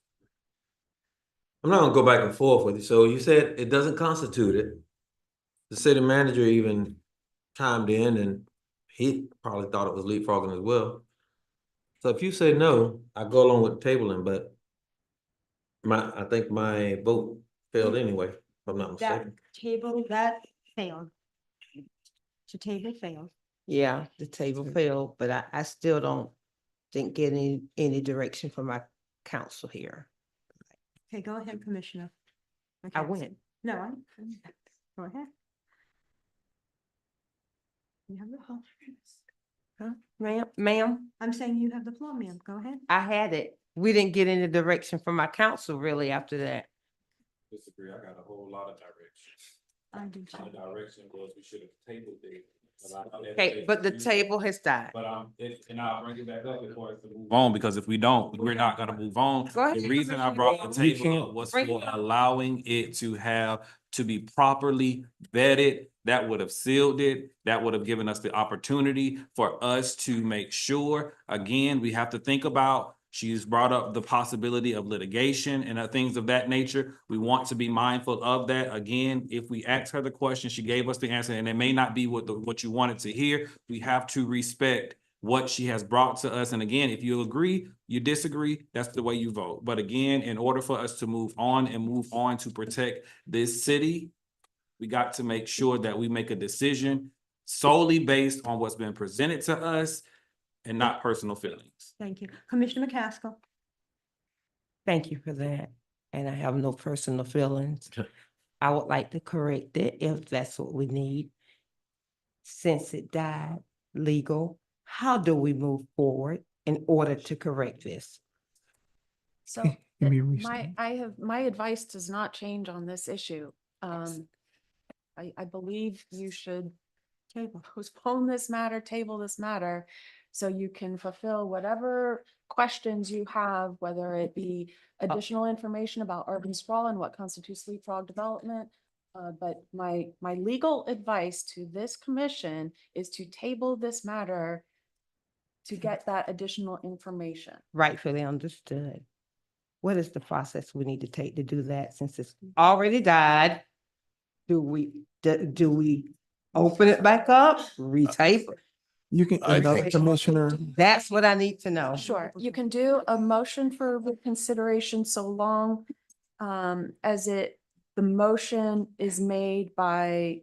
I'm not gonna go back and forth with you. So you said it doesn't constitute it. The city manager even chimed in and he probably thought it was leapfrogging as well. So if you say no, I go along with tabling, but I think my vote failed anyway, if I'm not That mistaken. table, that failed. To table failed. Yeah, the table failed, but I still didn't get any direction from my council here. Okay, go ahead, Commissioner. I Okay. went. No, go ahead. You have the floor. Huh? Ma'am, I'm saying you have the floor, ma'am. Go ahead. I had it. We didn't get any direction from my council really after that. Disagree, I got a whole lot of direction. I do too. The direction was we should have tabled it. Okay, but the table has died. But and I'll bring it back up before it's to move on, because if we don't, we're not gonna move on. Go ahead, The reason I brought the table up was Bring for it up. allowing it to be properly vetted. That would have sealed it. That would have given us the opportunity for us to make sure. Again, we have to think about, she's brought up the possibility of litigation and things of that nature. We want to be mindful of that. Again, if we ask her the question, she gave us the answer, and it may not be what you wanted to hear. We have to respect what she has brought to us. And again, if you agree, you disagree, that's the way you vote. But again, in order for us to move on to protect this city, we got to make sure that we make a decision solely based on what's been presented to us and not personal feelings. Thank you. Commissioner McCaskill. Thank you for that. And I have no personal feelings. I would like to correct it if that's what we need. Since it died legal, how do we move forward in order to correct this? So Give me a my advice does not change on this issue. I believe you should postpone this matter, table this matter, so you can fulfill whatever questions you have, whether it be additional information about urban sprawl and what constitutes leapfrog development. But my legal advice to this commission is to table this matter to get that additional information. Rightfully understood. What is the process we need to take to do that since it's already died? Do we open it back up, retable? You can, Commissioner, That's what I need to know. Sure, you can do a motion for reconsideration so long as the motion is made by,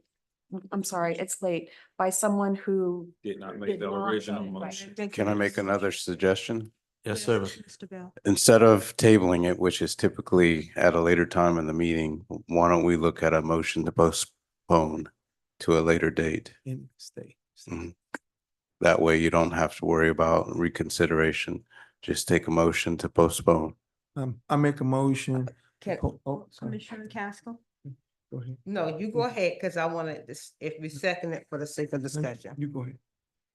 I'm sorry, it's late, by someone who Did not make did the not original make- motion. Can I make another suggestion? Yes, sir. Mr. Bell. Instead of tabling it, which is typically at a later time in the meeting, why don't we look at a motion to postpone to a later date? stay. Mhm. That way you don't have to worry about reconsideration. Just take a motion to postpone. I make a motion. Can- Oh, sorry. Commissioner McCaskill. Go ahead. No, you go ahead, because I wanted this, if we second it for the sake of discussion. You go ahead.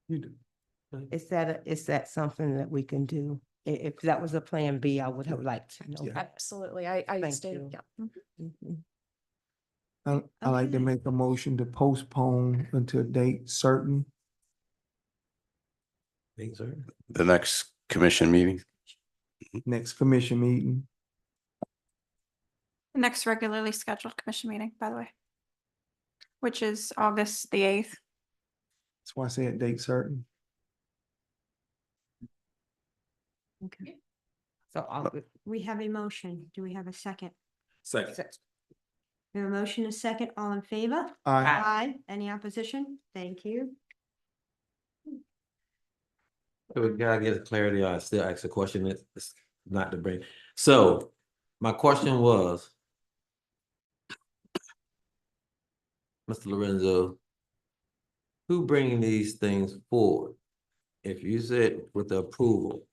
You do. Is that something that we can do? If that was a plan B, I would have liked to know. Absolutely, I Thank stated, you. yeah. Mhm. I like to Okay. make a motion to postpone until date certain. Thanks, sir. The next commission meeting. Next commission meeting. Next regularly scheduled commission meeting, by the way, which is August the 8th. That's why I said date certain. Okay. So we have a motion. Do we have a second? Second. We have a motion, a second, all in favor? Aye. Aye. Any opposition? Thank you. We gotta get clarity. I still ask a question that's not to bring. So my question was, Mr. Lorenzo, who bringing these things forward? If you said with the approval,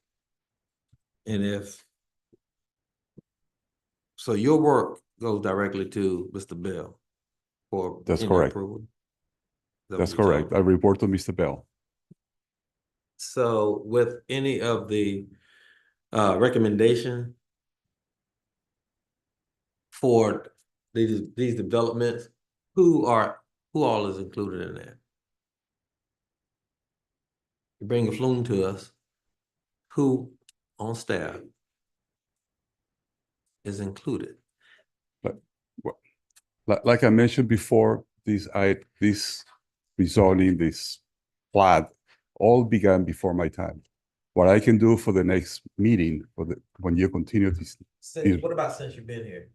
and if so, your work goes directly to Mr. Bell for That's any correct. approval? Is that That's what you're correct. I telling me? report to Mr. Bell. So with any of the recommendation for these developments, who all is included in that? You bring a flume to us, who on staff is included? Like I mentioned before, this rezoning, this plat, all began before my time. What I can do for the next meeting, when you continue this, What about since you've been here?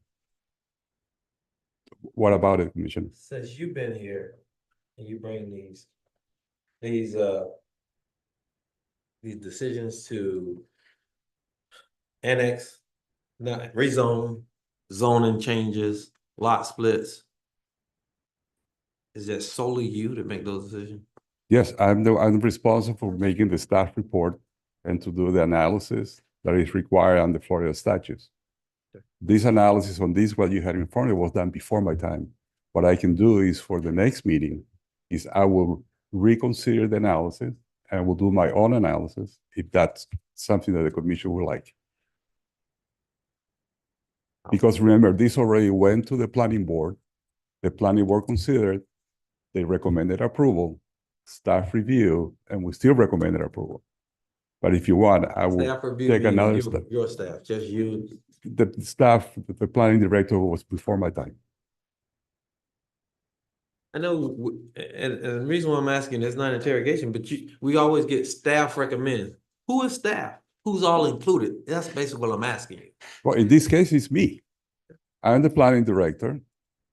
what about it, Commissioner? Since you've been here and you bring these decisions to annex, not rezone, zoning changes, lot splits. Is that solely you to make those decisions? Yes, I'm responsible for making the staff report and to do the analysis that is required under Florida statutes. This analysis on this, what you had in front of you, was done before my time. What I can do is for the next meeting is I will reconsider the analysis and will do my own analysis if that's something that the commission would like. Because remember, this already went to the planning board. The planning board considered, they recommended approval, staff review, and we still recommended approval. But if you want, I will Staff review take meaning another step. your staff, just you. The staff, the planning director was before my time. I know, and the reason why I'm asking is not interrogation, but we always get staff recommend. Who is staff? Who's all included? That's basically what I'm asking you. Well, in this case, it's me. I'm the planning director,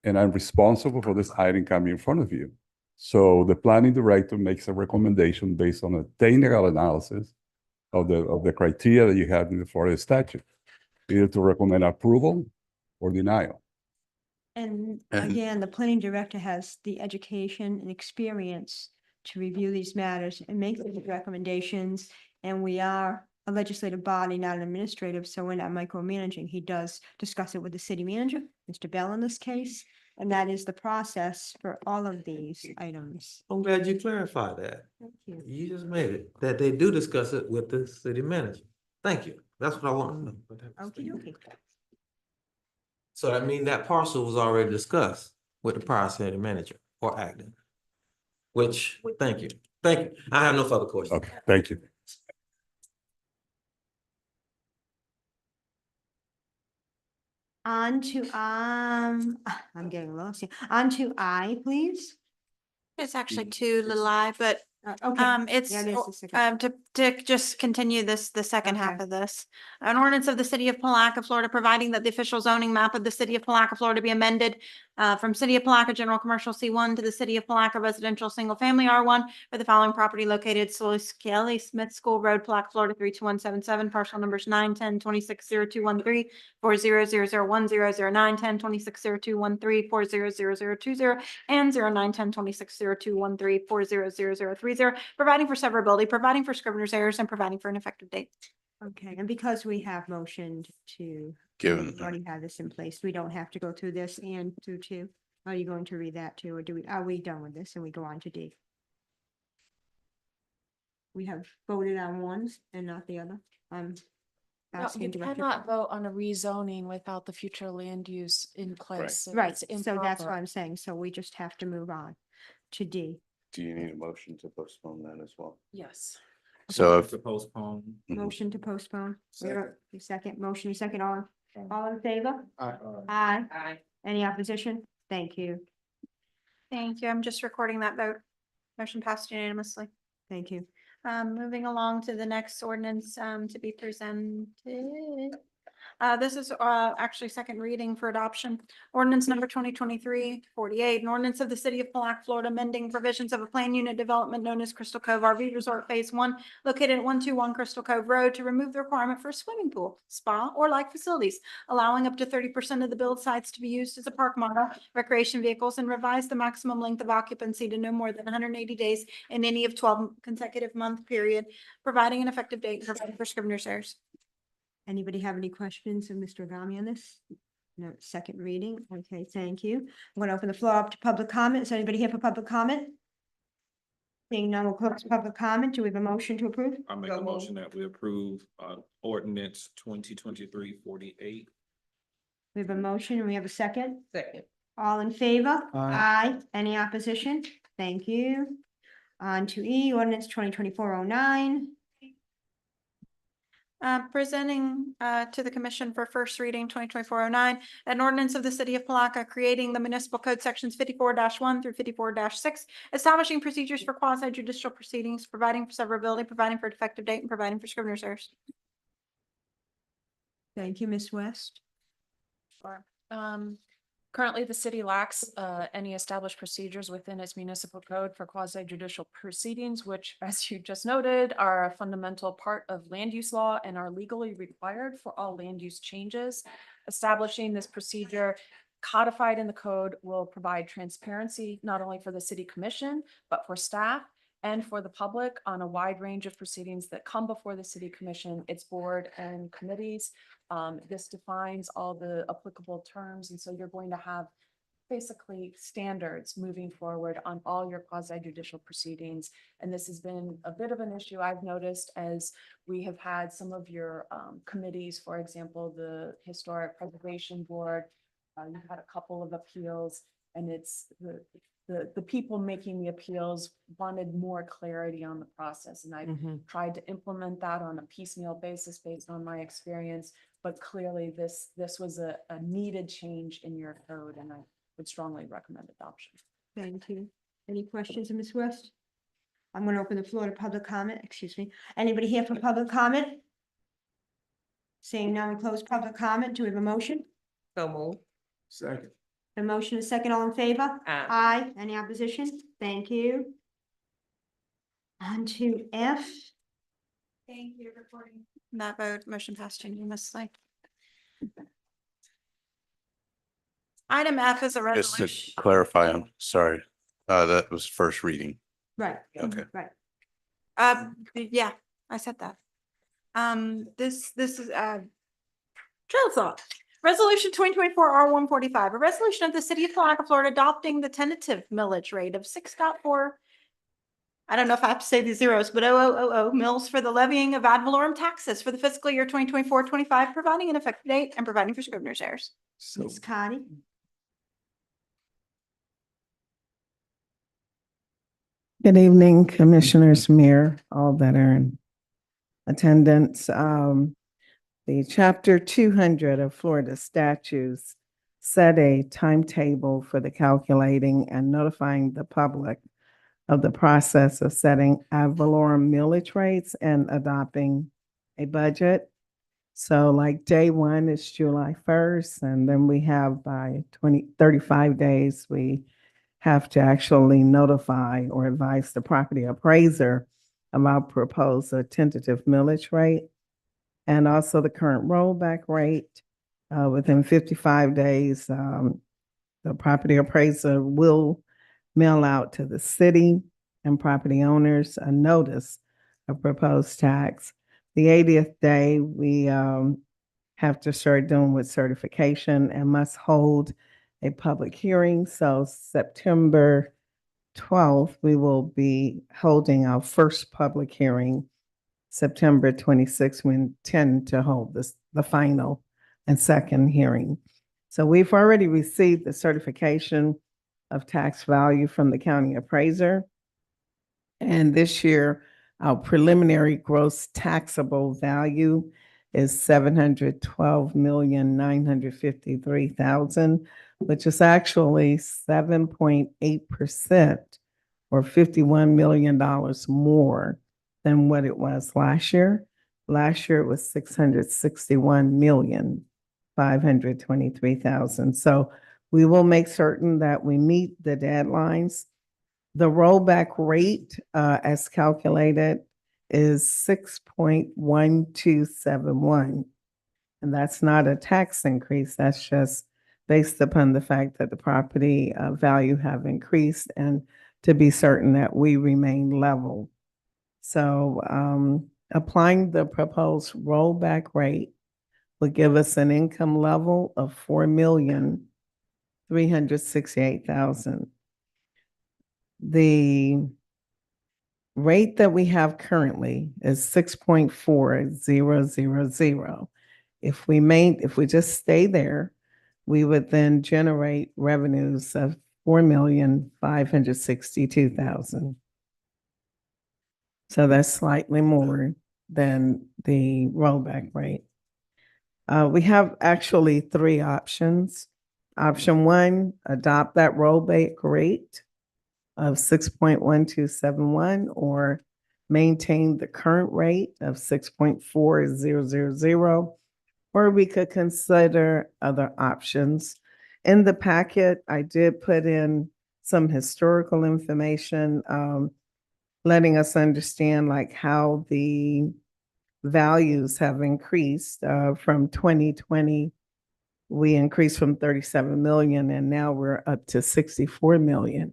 and I'm responsible for this item coming in front of you. So the planning director makes a recommendation based on a technical analysis of the criteria that you have in the Florida statute, either to recommend approval or denial. And again, the planning director has the education and experience to review these matters and make these recommendations. And we are a legislative body, not an administrative, so we're not micromanaging. He does discuss it with the city manager, Mr. Bell in this case, and that is the process for all of these items. I'm glad you clarified that. Thank you. You just made it, that they do discuss it with the city manager. Thank you. That's what I want to know. Okay. So that means that parcel was already discussed with the prior city manager or acting. Which, thank you. Thank you. I have no further questions. Okay, thank you. On to, I'm getting lost here. On to I, please. It's actually two little I, but Okay. it's Yeah, it is the second. to just continue the second half of this. An ordinance of the city of Palaca, Florida, providing that the official zoning map of the city of Palaca, Florida be amended from city of Palaca General Commercial C1 to the city of Palaca Residential Single Family R1 for the following property located Kelly Smith School Road, Palaca, Florida 32177, parcel numbers 910260213 4000100910 260213 400020 and 0910260213 400030, providing for severability, providing for scrivener's errors, and providing for an effective date. Okay, and because we have motioned to, Given. we already have this in place, we don't have to go through this and through two. Are you going to read that too, or are we done with this and we go on to D? We have voted on one and not the other. I'm asking You Director. cannot vote on a rezoning without the future land use in place. Right, It's so that's improper. what I'm saying. So we just have to move on to D. Do you need a motion to postpone that as well? Yes. So if, To postpone. Motion to postpone. Second. Second, motion, second, all in favor? Aye. Aye. Aye. Any opposition? Thank you. Thank you. I'm just recording that vote. Motion passed unanimously. Thank you. Moving along to the next ordinance, to be presented. This is, actually second reading for adoption. Ordinance number 2023-48, an ordinance of the city of Palaca, Florida, amending provisions of a plan unit development known as Crystal Cove RV Resort Phase 1, located at 121 Crystal Cove Road, to remove the requirement for a swimming pool, spa, or like facilities, allowing up to 30% of the build sites to be used as a park model, recreation vehicles, and revise the maximum length of occupancy to no more than 180 days in any of 12 consecutive month period, providing an effective date, and providing for scrivener's errors. Anybody have any questions of Mr. Agami on this? No, second reading. Okay, thank you. I'm going to open the floor up to public comment. Is anybody here for public comment? Seeing none, we'll close public comment. Do we have a motion to approve? I make a motion that we approve, ordinance 2023-48. We have a motion and we have a second. Second. All in favor? Aye. Any opposition? Thank you. On to E, ordinance 2024-09. Presenting to the commission for first reading 2024-09, an ordinance of the city of Palaca creating the municipal code sections 54-1 through 54-6, establishing procedures for quasi-judicial proceedings, providing for severability, providing for effective date, and providing for scrivener's errors. Thank you, Ms. West. Sure. Currently, the city lacks any established procedures within its municipal code for quasi-judicial proceedings, which, as you just noted, are a fundamental part of land use law and are legally required for all land use changes. Establishing this procedure codified in the code will provide transparency not only for the city commission, but for staff and for the public on a wide range of proceedings that come before the city commission, its board and committees. This defines all the applicable terms, and so you're going to have basically standards moving forward on all your quasi-judicial proceedings. And this has been a bit of an issue I've noticed as we have had some of your committees, for example, the Historic Preservation Board. You've had a couple of appeals, and it's the people making the appeals wanted more clarity on the process. And I tried to implement that on a piecemeal basis based on my experience. But clearly this was a needed change in your code, and I would strongly recommend adoption. Thank you. Any questions of Ms. West? I'm going to open the floor to public comment. Excuse me. Anybody here for public comment? Seeing none, we close public comment. Do we have a motion? So move. Second. The motion is second. All in favor? Aye. Aye. Any opposition? Thank you. On to F. Thank you, recording. That vote, motion passed unanimously. Item F is a just to resolution. clarify, I'm sorry, that was first reading. Right. Okay. Right. Yeah, I said that. This is, trail of thought. Resolution 2024 R145, a resolution of the city of Palaca, Florida, adopting the tentative millage rate of 6.4. I don't know if I have to say these zeros, but 0.000 mils for the levying of ad valorem taxes for the fiscal year 2024-25, providing an effective date and providing for scrivener's errors. Ms. Connie? Good evening, Commissioners, Mayor, all that are in attendance. The Chapter 200 of Florida statutes set a timetable for the calculating and notifying the public of the process of setting ad valorem millage rates and adopting a budget. So like day one is July 1st, and then we have by 35 days, we have to actually notify or advise the property appraiser about proposed tentative millage rate and also the current rollback rate. Within 55 days, the property appraiser will mail out to the city and property owners a notice of proposed tax. The 80th day, we have to start doing with certification and must hold a public hearing. So September 12th, we will be holding our first public hearing. September 26th, we intend to hold the final and second hearing. So we've already received the certification of tax value from the county appraiser. And this year, our preliminary gross taxable value is $712,953,000, which is actually 7.8% or $51 million more than what it was last year. Last year it was $661,523,000. So we will make certain that we meet the deadlines. The rollback rate, as calculated, is 6.1271. And that's not a tax increase. That's just based upon the fact that the property value have increased and to be certain that we remain level. So applying the proposed rollback rate would give us an income level of $4,368,000. The rate that we have currently is 6.4000. If we just stay there, we would then generate revenues of $4,562,000. So that's slightly more than the rollback rate. We have actually three options. Option one, adopt that rollback rate of 6.1271 or maintain the current rate of 6.4000, or we could consider other options. In the packet, I did put in some historical information, letting us understand like how the values have increased from 2020. We increased from 37 million and now we're up to 64 million.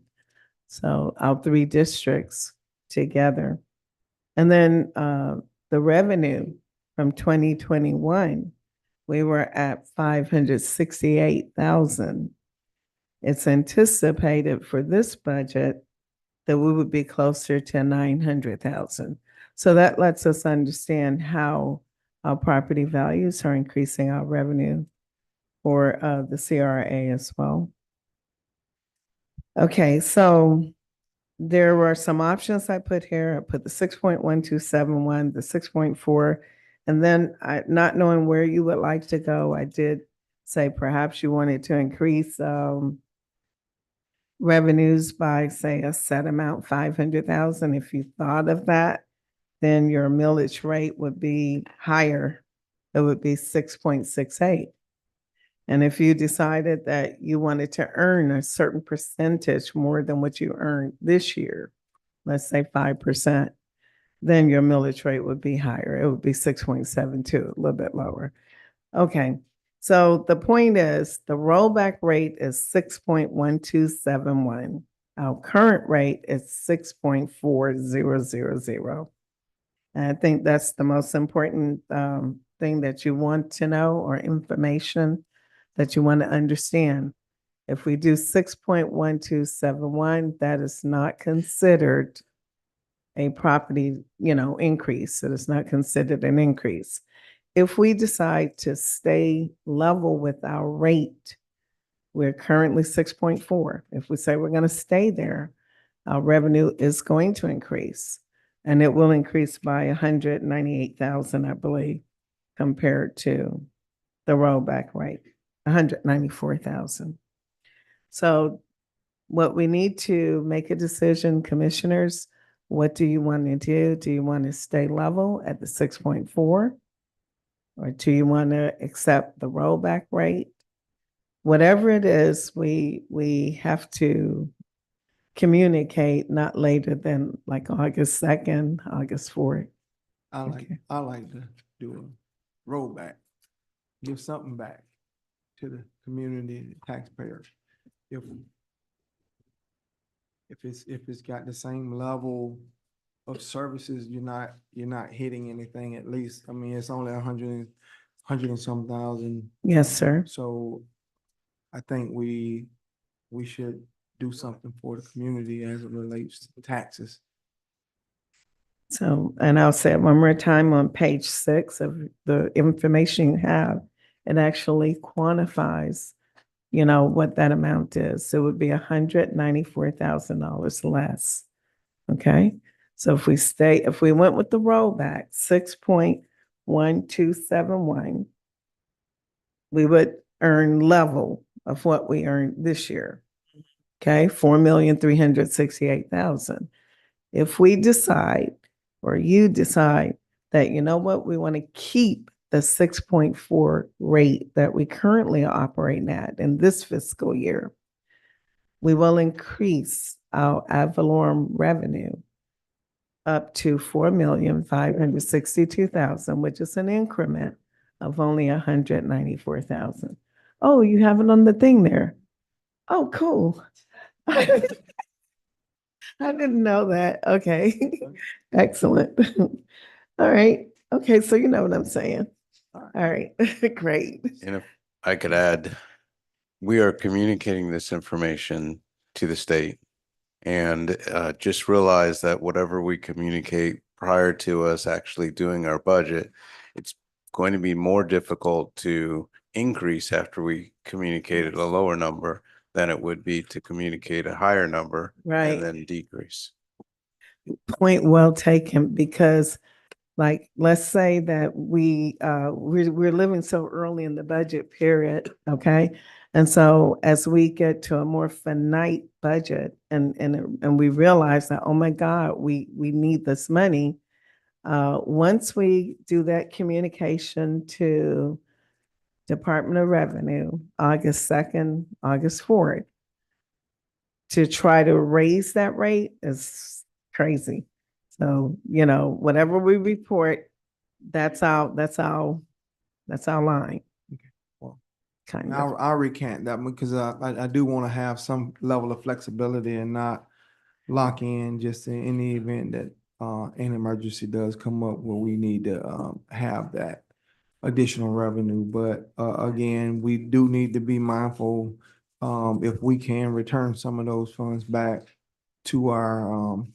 So our three districts together. And then the revenue from 2021, we were at 568,000. It's anticipated for this budget that we would be closer to 900,000. So that lets us understand how our property values are increasing our revenue for the CRA as well. Okay, so there were some options I put here. I put the 6.1271, the 6.4, and then not knowing where you would like to go, I did say perhaps you wanted to increase revenues by, say, a set amount, 500,000. If you thought of that, then your millage rate would be higher. It would be 6.68. And if you decided that you wanted to earn a certain percentage more than what you earned this year, let's say 5%, then your millage rate would be higher. It would be 6.72, a little bit lower. Okay, so the point is the rollback rate is 6.1271. Our current rate is 6.4000. And I think that's the most important thing that you want to know, or information that you want to understand. If we do 6.1271, that is not considered a property, increase. It is not considered an increase. If we decide to stay level with our rate, we're currently 6.4. If we say we're going to stay there, our revenue is going to increase, and it will increase by 198,000, I believe, compared to the rollback rate. 194,000. So what we need to make a decision, commissioners, what do you want to do? Do you want to stay level at the 6.4? Or do you want to accept the rollback rate? Whatever it is, we have to communicate not later than like August 2nd, August 4th. I like to do a rollback, give something back to the community and the taxpayers. If it's got the same level of services, you're not hitting anything. At least, I mean, it's only 100 and some thousand. Yes, sir. So I think we should do something for the community as it relates to taxes. So, and I'll say it one more time on page 6 of the information you have, it actually quantifies, what that amount is. So it would be $194,000 less. Okay, so if we went with the rollback, 6.1271, we would earn level of what we earned this year. Okay, 4,368,000. If we decide, or you decide that, we want to keep the 6.4 rate that we currently are operating at in this fiscal year, we will increase our ad valorem revenue up to 4,562,000, which is an increment of only 194,000. Oh, you have it on the thing there. Oh, cool. I didn't know that. Okay. Excellent. All right. Okay, so you know what I'm saying. All right. Great. And if I could add, we are communicating this information to the state. And just realize that whatever we communicate prior to us actually doing our budget, it's going to be more difficult to increase after we communicated a lower number than it would be to communicate a higher number Right. and then decrease. Point well taken, because like, let's say that we're living so early in the budget period, okay? And so as we get to a more finite budget and we realize that, oh my God, we need this money. Once we do that communication to Department of Revenue, August 2nd, August 4th, to try to raise that rate is crazy. So, whatever we report, that's our line. Well, Kind of. I'll recant that one because I do want to have some level of flexibility and not lock in just in the event that an emergency does come up where we need to have that additional revenue. But again, we do need to be mindful if we can return some of those funds back to our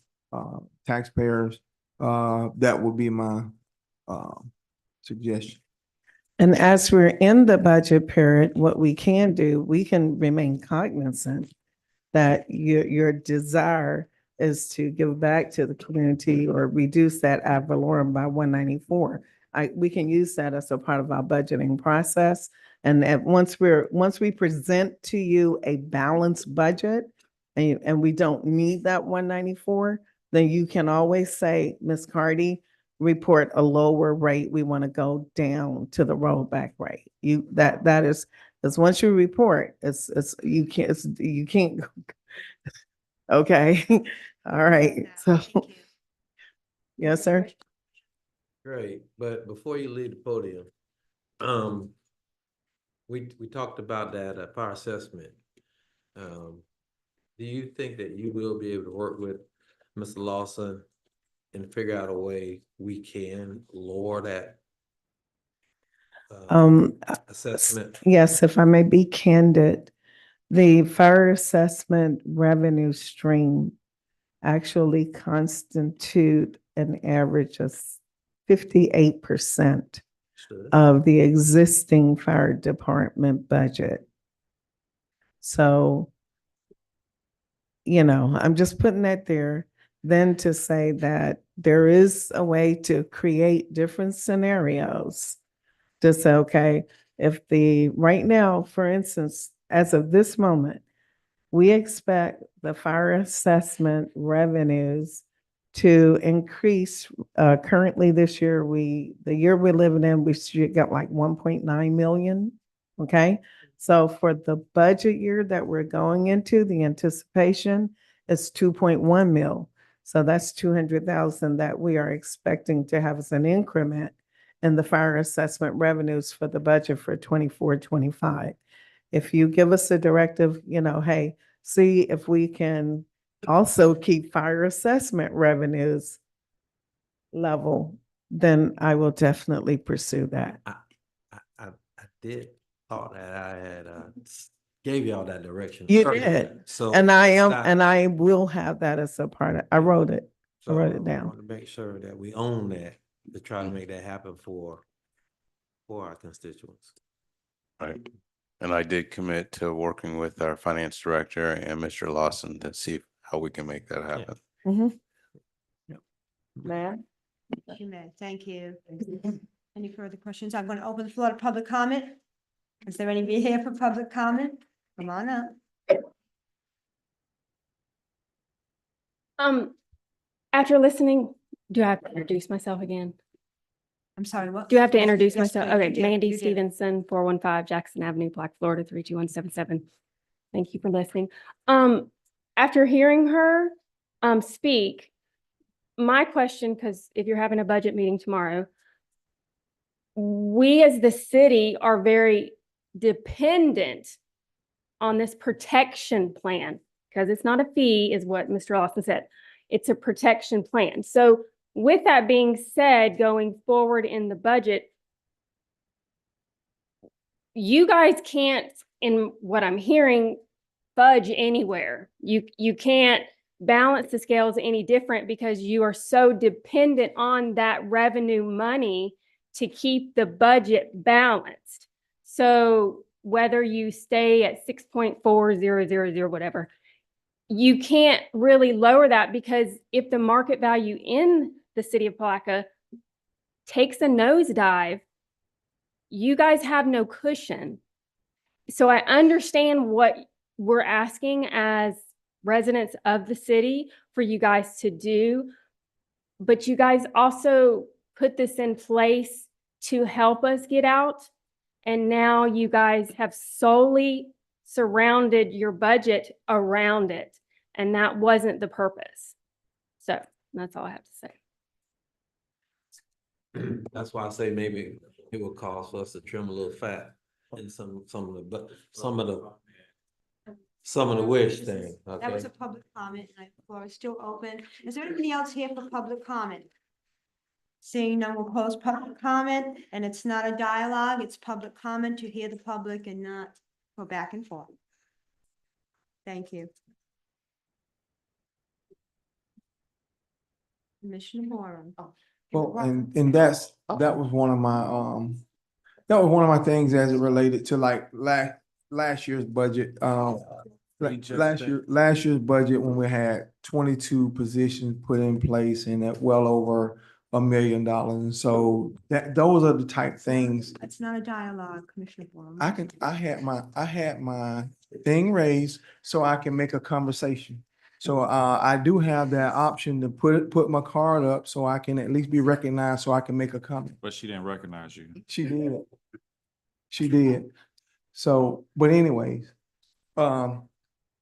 taxpayers, that would be my suggestion. And as we're in the budget period, what we can do, we can remain cognizant that your desire is to give back to the community or reduce that ad valorem by 194. We can use that as a part of our budgeting process. And once we present to you a balanced budget and we don't need that 194, then you can always say, Ms. Cardy, report a lower rate. We want to go down to the rollback rate. That is, because once you report, you can't. Okay. All right. So, yes, sir. Great, but before you leave the podium, we talked about that power assessment. Do you think that you will be able to work with Mr. Lawson and figure out a way we can lower that assessment? Yes, if I may be candid, the fire assessment revenue stream actually constitute an average of 58% of the existing fire department budget. So, I'm just putting that there. Then to say that there is a way to create different scenarios to say, okay, right now, for instance, as of this moment, we expect the fire assessment revenues to increase. Currently this year, the year we're living in, we got like 1.9 million. Okay. So for the budget year that we're going into, the anticipation is 2.1 mil. So that's 200,000 that we are expecting to have as an increment in the fire assessment revenues for the budget for 24-25. If you give us a directive, hey, see if we can also keep fire assessment revenues level, then I will definitely pursue that. I did thought that I had gave y'all that direction. You did. So And I will have that as a part of, I wrote it. So wrote it I down. want to make sure that we own that, to try to make that happen for our constituents. Right. And I did commit to working with our finance director and Mr. Lawson to see how we can make that happen. Ma'am? Thank you. Any further questions? I'm going to open the floor to public comment. Is there anybody here for public comment? Come on up. After listening, do I have to introduce myself again? I'm sorry, what? Do I have to Yes, introduce yes, myself? please, you Okay, did, Mandy you did. Stevenson, 415 Jackson Avenue, Black, Florida, 32177. Thank you for listening. After hearing her speak, my question, because if you're having a budget meeting tomorrow, we as the city are very dependent on this protection plan, because it's not a fee, is what Mr. Austin said. It's a protection plan. So with that being said, going forward in the budget, you guys can't, in what I'm hearing, fudge anywhere. You can't balance the scales any different because you are so dependent on that revenue money to keep the budget balanced. So whether you stay at 6.4000, whatever, you can't really lower that, because if the market value in the city of Palaca takes a nosedive, you guys have no cushion. So I understand what we're asking as residents of the city for you guys to do, but you guys also put this in place to help us get out. And now you guys have solely surrounded your budget around it. And that wasn't the purpose. So that's all I have to say. That's why I say maybe it will cause us to trim a little fat in some of the wish thing. That was a public comment, and the floor is still open. Is there anybody else here for public comment? Seeing none, we'll close public comment, and it's not a dialogue, it's public comment to hear the public and not go back and forth. Thank you. Commissioner Moran. Well, and that was one of my things as it related to like last year's budget. Last year's budget, when we had 22 positions put in place and at well over $1 million. And so those are the type things. It's not a dialogue, Commissioner Moran. I had my thing raised so I can make a conversation. So I do have that option to put my card up so I can at least be recognized so I can make a comment. But she didn't recognize you. She did. She did. So, but anyways,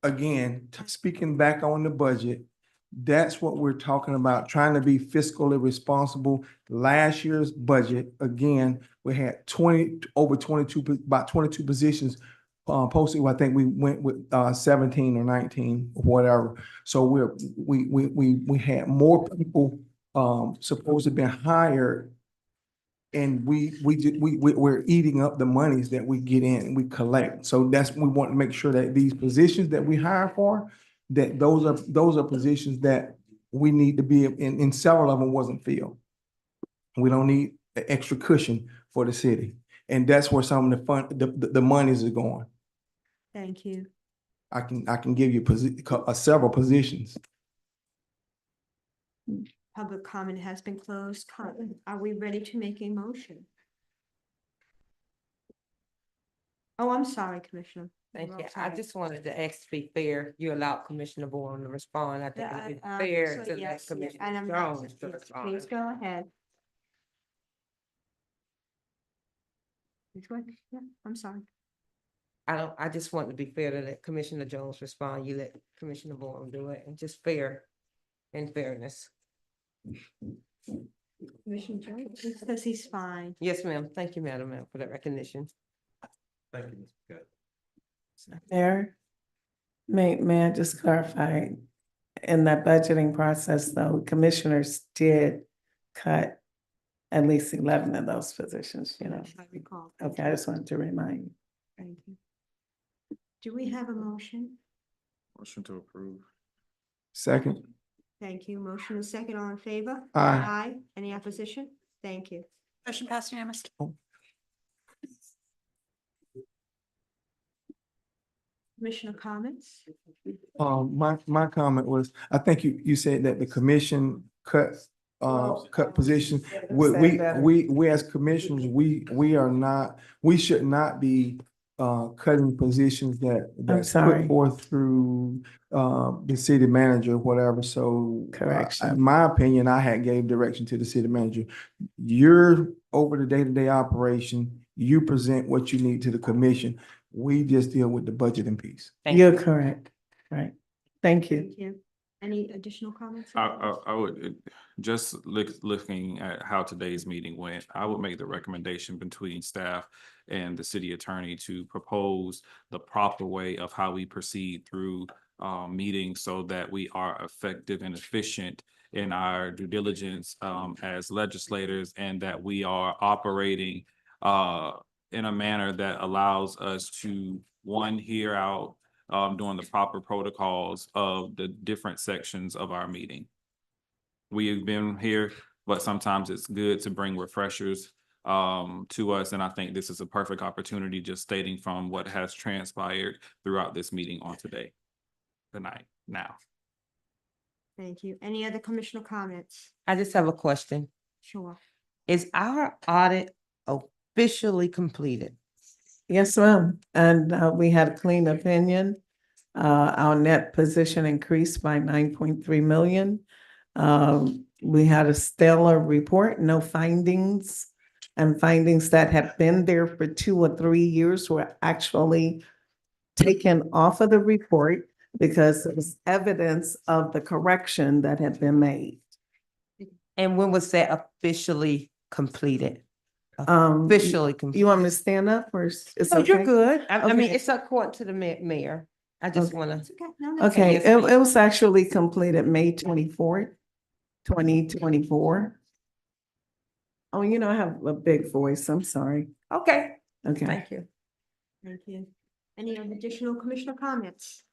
again, speaking back on the budget, that's what we're talking about, trying to be fiscally responsible. Last year's budget, again, we had about 22 positions posted. I think we went with 17 or 19 or whatever. So we had more people supposed to be hired, and we're eating up the monies that we get in and we collect. So we want to make sure that these positions that we hire for, that those are positions that we need to be in, and several of them wasn't filled. We don't need an extra cushion for the city. And that's where some of the monies are going. Thank you. I can give you several positions. Public comment has been closed. Are we ready to make a motion? Oh, I'm sorry, Commissioner. Thank Well, you. I sorry. just wanted to ask to be fair. You allowed Commissioner Bourne to respond. I think it'd be Yeah, fair so to yes, let yes, and Commissioner I'm- Jones to yes, respond. Please go ahead. Please go ahead. Yeah, I'm sorry. I just want to be fair to let Commissioner Jones respond. You let Commissioner Bourne do it, and just fair and fairness. Commissioner Jones, he says he's fine. Yes, ma'am. Thank you, Madam Mayor, for that recognition. Thank you, Mr. Scott. Mayor, may I just clarify, in that budgeting process, though, commissioners did cut at least 11 of those positions, you know? Yes, I recall. Okay, I just wanted to remind you. Thank you. Do we have a motion? Motion to approve. Second. Thank you. Motion is second. All in favor? Aye. Any opposition? Thank you. Motion passed unanimously. Commissioner comments? My comment was, I think you said that the commission cut position. We as commissioners, we should not be cutting positions that's sorry. put forth through the city manager, or whatever. So Correction. in my opinion, I had gave direction to the city manager. You're over the day-to-day operation. You present what you need to the commission. We just deal with the budgeting piece. You're correct. Right. Thank you. Thank you. Any additional comments? I would, just looking at how today's meeting went, I would make the recommendation between staff and the city attorney to propose the proper way of how we proceed through meetings so that we are effective and efficient in our due diligence as legislators, and that we are operating in a manner that allows us to, one, hear out during the proper protocols of the different sections of our meeting. We've been here, but sometimes it's good to bring refreshers to us, and I think this is a perfect opportunity, just stating from what has transpired throughout this meeting on tonight. Thank you. Any other commissioner comments? I just have a question. Sure. Is our audit officially completed? Yes, ma'am. And we had a clean opinion. Our net position increased by 9.3 million. We had a stellar report, no findings, and findings that have been there for 2 or 3 years were actually taken off of the report because it was evidence of the correction that had been made. And when was that officially completed? Um, Officially completed. You want me to stand up or it's No, you're okay? good. I mean, Okay. it's according to the mayor. I just Okay. wanna. Okay, Yes, it ma'am. was actually completed May 24th, 2024. Oh, you know, I have a big voice. I'm sorry. Okay, Okay. thank you. Thank you. Any additional commissioner comments?